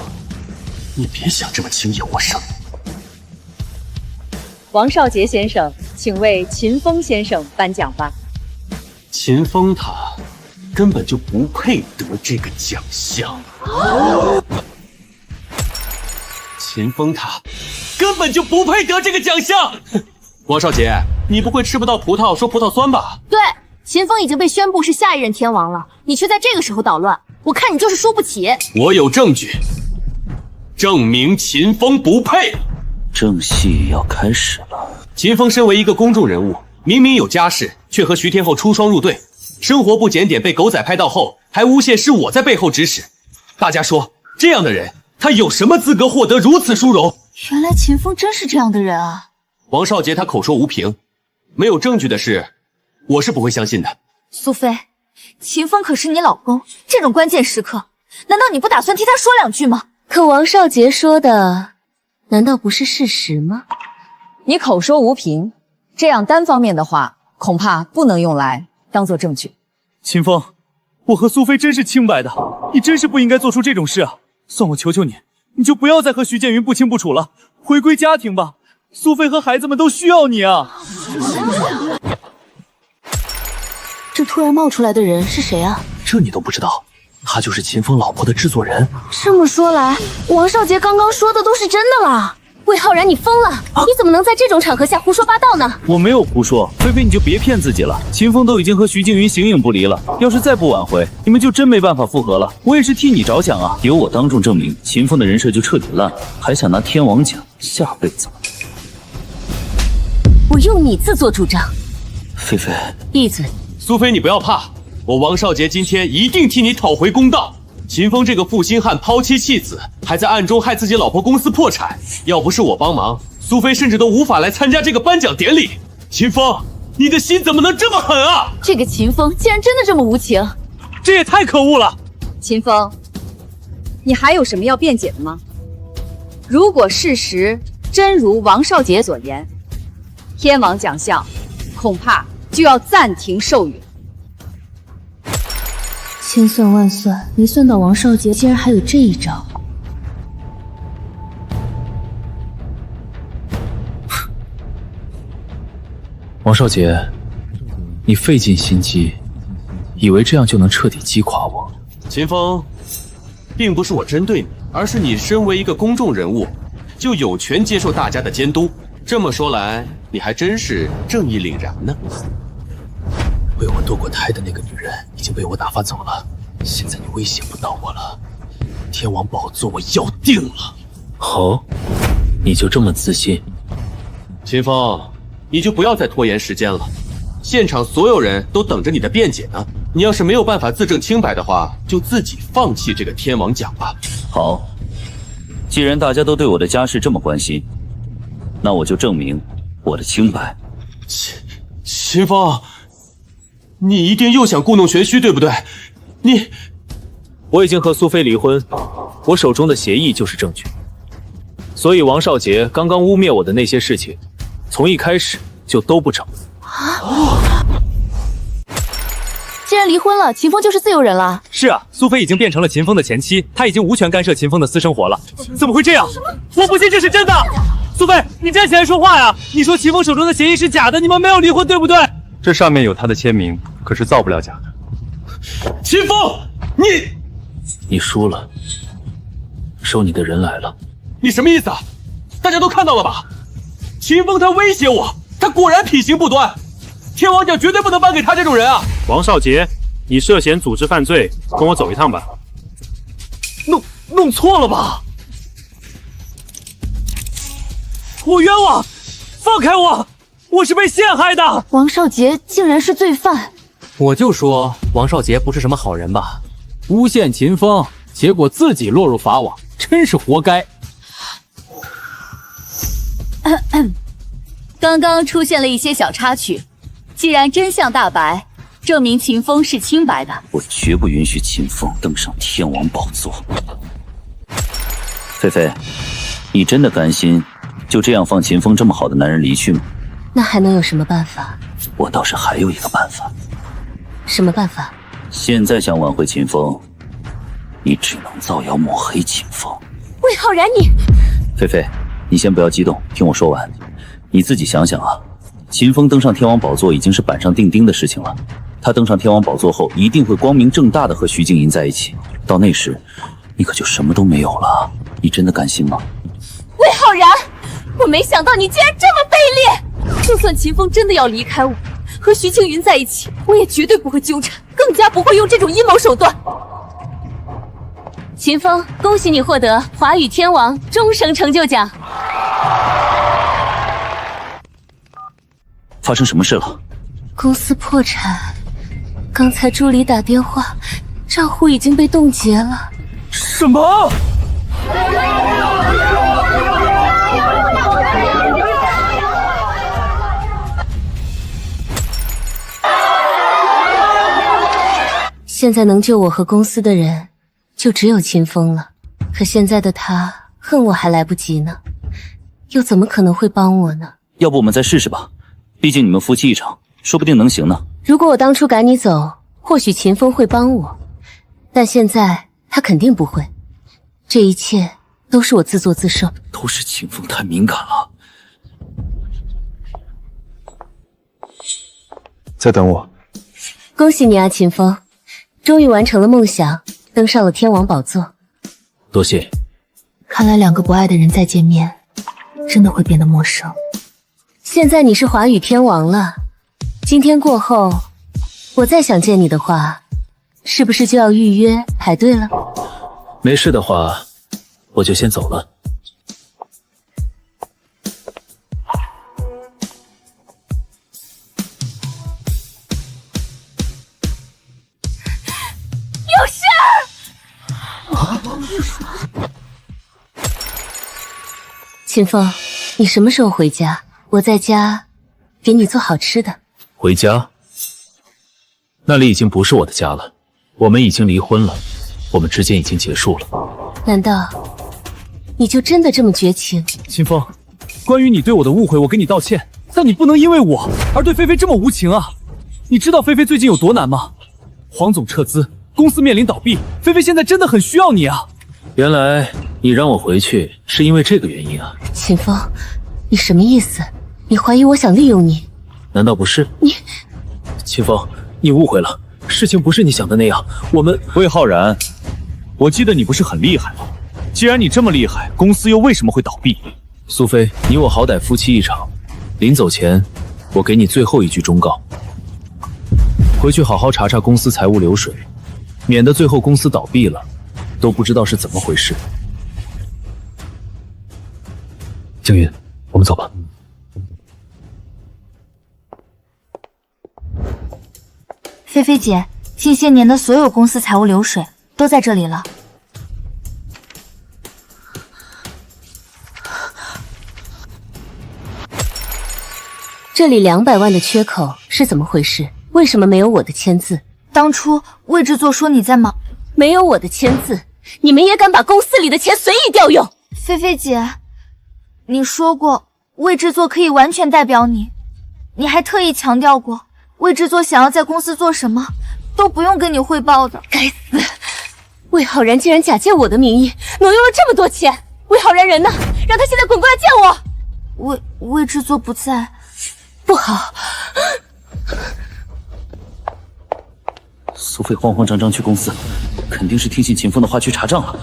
你别想这么轻易获胜。王少杰先生，请为秦风先生颁奖吧。秦风他根本就不配得这个奖项。秦风他根本就不配得这个奖项。王少杰，你不会吃不到葡萄说葡萄酸吧？对，秦风已经被宣布是下一任天王了，你却在这个时候捣乱，我看你就是输不起。我有证据证明秦风不配。正戏要开始了。秦风身为一个公众人物，明明有家室，却和徐天后出双入对，生活不检点，被狗仔拍到后，还诬陷是我在背后指使。大家说，这样的人，他有什么资格获得如此殊荣？原来秦风真是这样的人啊！王少杰他口说无凭，没有证据的事，我是不会相信的。苏菲，秦风可是你老公，这种关键时刻，难道你不打算替他说两句吗？可王少杰说的，难道不是事实吗？你口说无凭，这样单方面的话，恐怕不能用来当做证据。秦风，我和苏菲真是清白的，你真是不应该做出这种事啊！算我求求你，你就不要再和徐建云不清不楚了，回归家庭吧。苏菲和孩子们都需要你啊！这突然冒出来的人是谁啊？这你都不知道？他就是秦风老婆的制作人。这么说来，王少杰刚刚说的都是真的啦！魏浩然，你疯了！你怎么能在这种场合下胡说八道呢？我没有胡说，菲菲你就别骗自己了。秦风都已经和徐静云形影不离了，要是再不挽回，你们就真没办法复合了。我也是替你着想啊！有我当众证明，秦风的人设就彻底烂了，还想拿天王奖？下辈子我用你自作主张。菲菲，闭嘴！苏菲，你不要怕，我王少杰今天一定替你讨回公道。秦风这个负心汉抛妻弃子，还在暗中害自己老婆公司破产，要不是我帮忙，苏菲甚至都无法来参加这个颁奖典礼。秦风，你的心怎么能这么狠啊？这个秦风竟然真的这么无情，这也太可恶了！秦风，你还有什么要辩解的吗？如果事实真如王少杰所言，天王奖项恐怕就要暂停授予。千算万算，没算到王少杰竟然还有这一招。王少杰，你费尽心机，以为这样就能彻底击垮我？秦风，并不是我针对你，而是你身为一个公众人物，就有权接受大家的监督。这么说来，你还真是正义凛然呢。为我堕过胎的那个女人已经被我打发走了，现在你威胁不到我了，天王宝座我要定了。好，你就这么自信？秦风，你就不要再拖延时间了，现场所有人都等着你的辩解呢。你要是没有办法自证清白的话，就自己放弃这个天王奖吧。好，既然大家都对我的家世这么关心，那我就证明我的清白。秦风，你一定又想故弄玄虚，对不对？我已经和苏菲离婚，我手中的协议就是证据。所以王少杰刚刚污蔑我的那些事情，从一开始就都不成。既然离婚了，秦风就是自由人了。是啊，苏菲已经变成了秦风的前妻，她已经无权干涉秦风的私生活了。怎么会这样？我不信这是真的！苏菲，你站起来说话呀！你说秦风手中的协议是假的，你们没有离婚，对不对？这上面有他的签名，可是造不了假的。秦风，你输了，收你的人来了。你什么意思啊？大家都看到了吧？秦风他威胁我，他果然品行不端，天王奖绝对不能颁给他这种人啊！王少杰，你涉嫌组织犯罪，跟我走一趟吧。弄错了吧？我冤枉！放开我！我是被陷害的！王少杰竟然是罪犯！我就说王少杰不是什么好人吧，诬陷秦风，结果自己落入法网，真是活该。刚刚出现了一些小插曲，既然真相大白，证明秦风是清白的。我绝不允许秦风登上天王宝座。菲菲，你真的甘心就这样放秦风这么好的男人离去吗？那还能有什么办法？我倒是还有一个办法。什么办法？现在想挽回秦风，你只能造谣抹黑秦风。魏浩然，你……菲菲，你先不要激动，听我说完。你自己想想啊，秦风登上天王宝座已经是板上钉钉的事情了。他登上天王宝座后，一定会光明正大的和徐静莹在一起。到那时，你可就什么都没有了。你真的甘心吗？魏浩然，我没想到你竟然这么卑劣！就算秦风真的要离开我，和徐青云在一起，我也绝对不会纠缠，更加不会用这种阴谋手段。秦风，恭喜你获得华语天王终生成就奖。发生什么事了？公司破产，刚才助理打电话，账户已经被冻结了。什么？现在能救我和公司的人，就只有秦风了。可现在的他恨我还来不及呢，又怎么可能会帮我呢？要不我们再试试吧，毕竟你们夫妻一场，说不定能行呢。如果我当初赶你走，或许秦风会帮我，但现在他肯定不会。这一切都是我自作自受。都是秦风太敏感了。再等我。恭喜你啊，秦风，终于完成了梦想，登上了天王宝座。多谢。看来两个不爱的人再见面，真的会变得陌生。现在你是华语天王了，今天过后，我再想见你的话，是不是就要预约排队了？没事的话，我就先走了。有事儿！秦风，你什么时候回家？我在家给你做好吃的。回家？那里已经不是我的家了，我们已经离婚了，我们之间已经结束了。难道你就真的这么绝情？秦风，关于你对我的误会，我跟你道歉，但你不能因为我而对菲菲这么无情啊！你知道菲菲最近有多难吗？黄总撤资，公司面临倒闭，菲菲现在真的很需要你啊！原来你让我回去是因为这个原因啊？秦风，你什么意思？你怀疑我想利用你？难道不是？你，秦风，你误会了，事情不是你想的那样。我们魏浩然，我记得你不是很厉害吗？既然你这么厉害，公司又为什么会倒闭？苏菲，你我好歹夫妻一场，临走前，我给你最后一句忠告：回去好好查查公司财务流水，免得最后公司倒闭了，都不知道是怎么回事。静云，我们走吧。菲菲姐，近些年的所有公司财务流水都在这里了。这里200万的缺口是怎么回事？为什么没有我的签字？当初魏制作说你在忙，没有我的签字，你们也敢把公司里的钱随意调用？菲菲姐，你说过魏制作可以完全代表你，你还特意强调过魏制作想要在公司做什么都不用跟你汇报的。该死！魏浩然竟然假借我的名义挪用了这么多钱，魏浩然人呢？让他现在滚过来见我。魏制作不在。不好！苏菲慌慌张张去公司，肯定是听信秦风的话去查账了。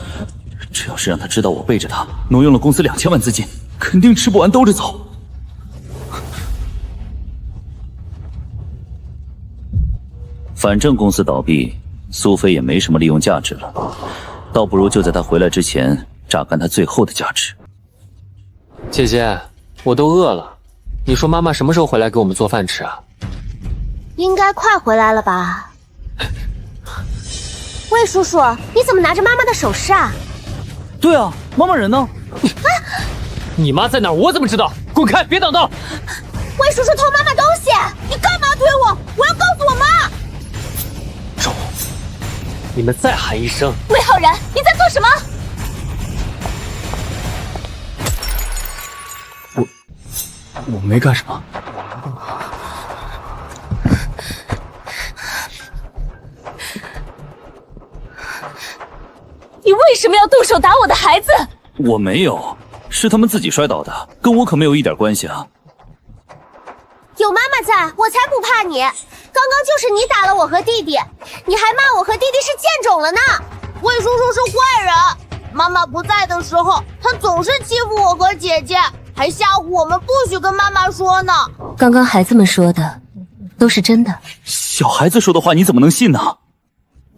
这要是让他知道我背着他挪用了公司2000万资金，肯定吃不完兜着走。反正公司倒闭，苏菲也没什么利用价值了，倒不如就在她回来之前榨干她最后的价值。姐姐，我都饿了。你说妈妈什么时候回来给我们做饭吃啊？应该快回来了吧？魏叔叔，你怎么拿着妈妈的首饰啊？对啊，妈妈人呢？你妈在哪儿？我怎么知道？滚开，别挡道！魏叔叔偷妈妈东西，你干嘛推我？我要告诉我妈！走！你们再喊一声！魏浩然，你在做什么？我没干什么。你为什么要动手打我的孩子？我没有，是他们自己摔倒的，跟我可没有一点关系啊。有妈妈在，我才不怕你。刚刚就是你打了我和弟弟，你还骂我和弟弟是贱种了呢。魏叔叔是坏人，妈妈不在的时候，他总是欺负我和姐姐，还吓唬我们不许跟妈妈说呢。刚刚孩子们说的都是真的。小孩子说的话你怎么能信呢？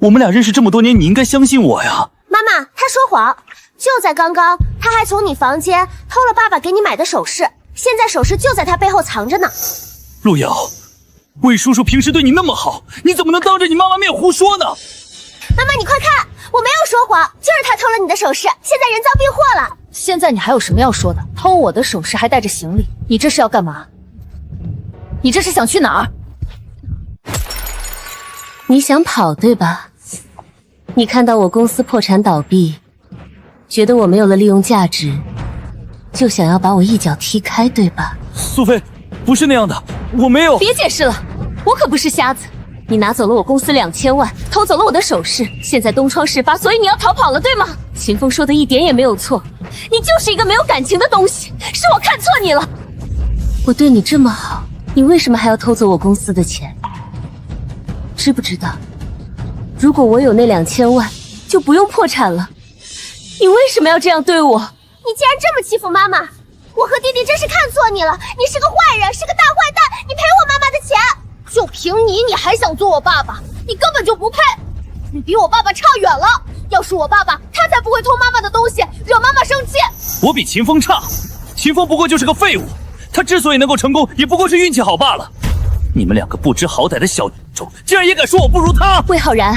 我们俩认识这么多年，你应该相信我呀。妈妈，他说谎，就在刚刚，他还从你房间偷了爸爸给你买的首饰，现在首饰就在他背后藏着呢。陆瑶，魏叔叔平时对你那么好，你怎么能当着你妈妈面胡说呢？妈妈，你快看，我没有说谎，就是他偷了你的首饰，现在人赃并获了。现在你还有什么要说的？偷我的首饰还带着行李，你这是要干嘛？你这是想去哪儿？你想跑对吧？你看到我公司破产倒闭，觉得我没有了利用价值，就想要把我一脚踢开对吧？苏菲，不是那样的，我没有。别解释了，我可不是瞎子。你拿走了我公司2000万，偷走了我的首饰，现在东窗事发，所以你要逃跑了对吗？秦风说的一点也没有错，你就是一个没有感情的东西，是我看错你了。我对你这么好，你为什么还要偷走我公司的钱？知不知道，如果我有那2000万，就不用破产了。你为什么要这样对我？你竟然这么欺负妈妈，我和弟弟真是看错你了，你是个坏人，是个大坏蛋，你赔我妈妈的钱。就凭你，你还想做我爸爸？你根本就不配，你比我爸爸差远了。要是我爸爸，他才不会偷妈妈的东西，惹妈妈生气。我比秦风差，秦风不过就是个废物，他之所以能够成功，也不过是运气好罢了。你们两个不知好歹的小种，竟然也敢说我不如他！魏浩然，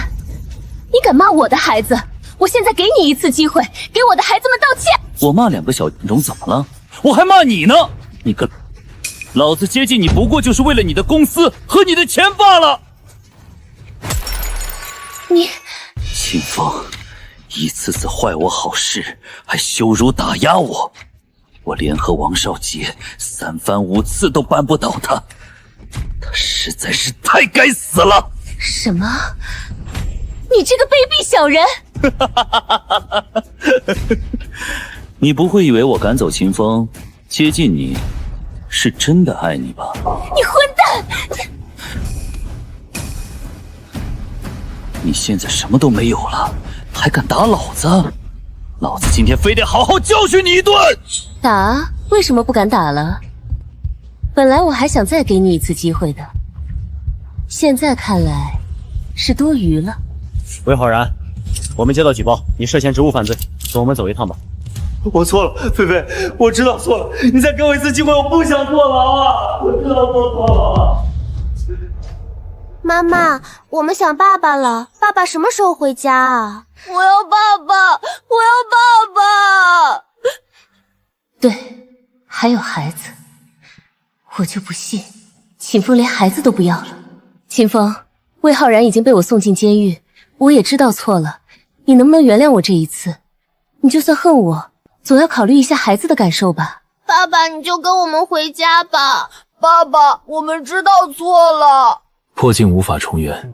你敢骂我的孩子？我现在给你一次机会，给我的孩子们道歉。我骂2个小种怎么了？我还骂你呢！你个，老子接近你不过就是为了你的公司和你的钱罢了。你，秦风，一次次坏我好事，还羞辱打压我。我联合王少杰3番5次都扳不倒他，他实在是太该死了！什么？你这个卑鄙小人！你不会以为我赶走秦风，接近你，是真的爱你吧？你混蛋！你现在什么都没有了，还敢打老子？老子今天非得好好教训你一顿！打？为什么不敢打了？本来我还想再给你一次机会的，现在看来是多余了。魏浩然，我们接到举报，你涉嫌职务犯罪，跟我们走一趟吧。我错了，菲菲，我知道错了，你再给我一次机会，我不想坐牢啊！我知道我错了。妈妈，我们想爸爸了，爸爸什么时候回家啊？我要爸爸，我要爸爸。对，还有孩子，我就不信秦风连孩子都不要了。秦风，魏浩然已经被我送进监狱，我也知道错了，你能不能原谅我这一次？你就算恨我，总要考虑一下孩子的感受吧。爸爸，你就跟我们回家吧。爸爸，我们知道错了。破镜无法重圆，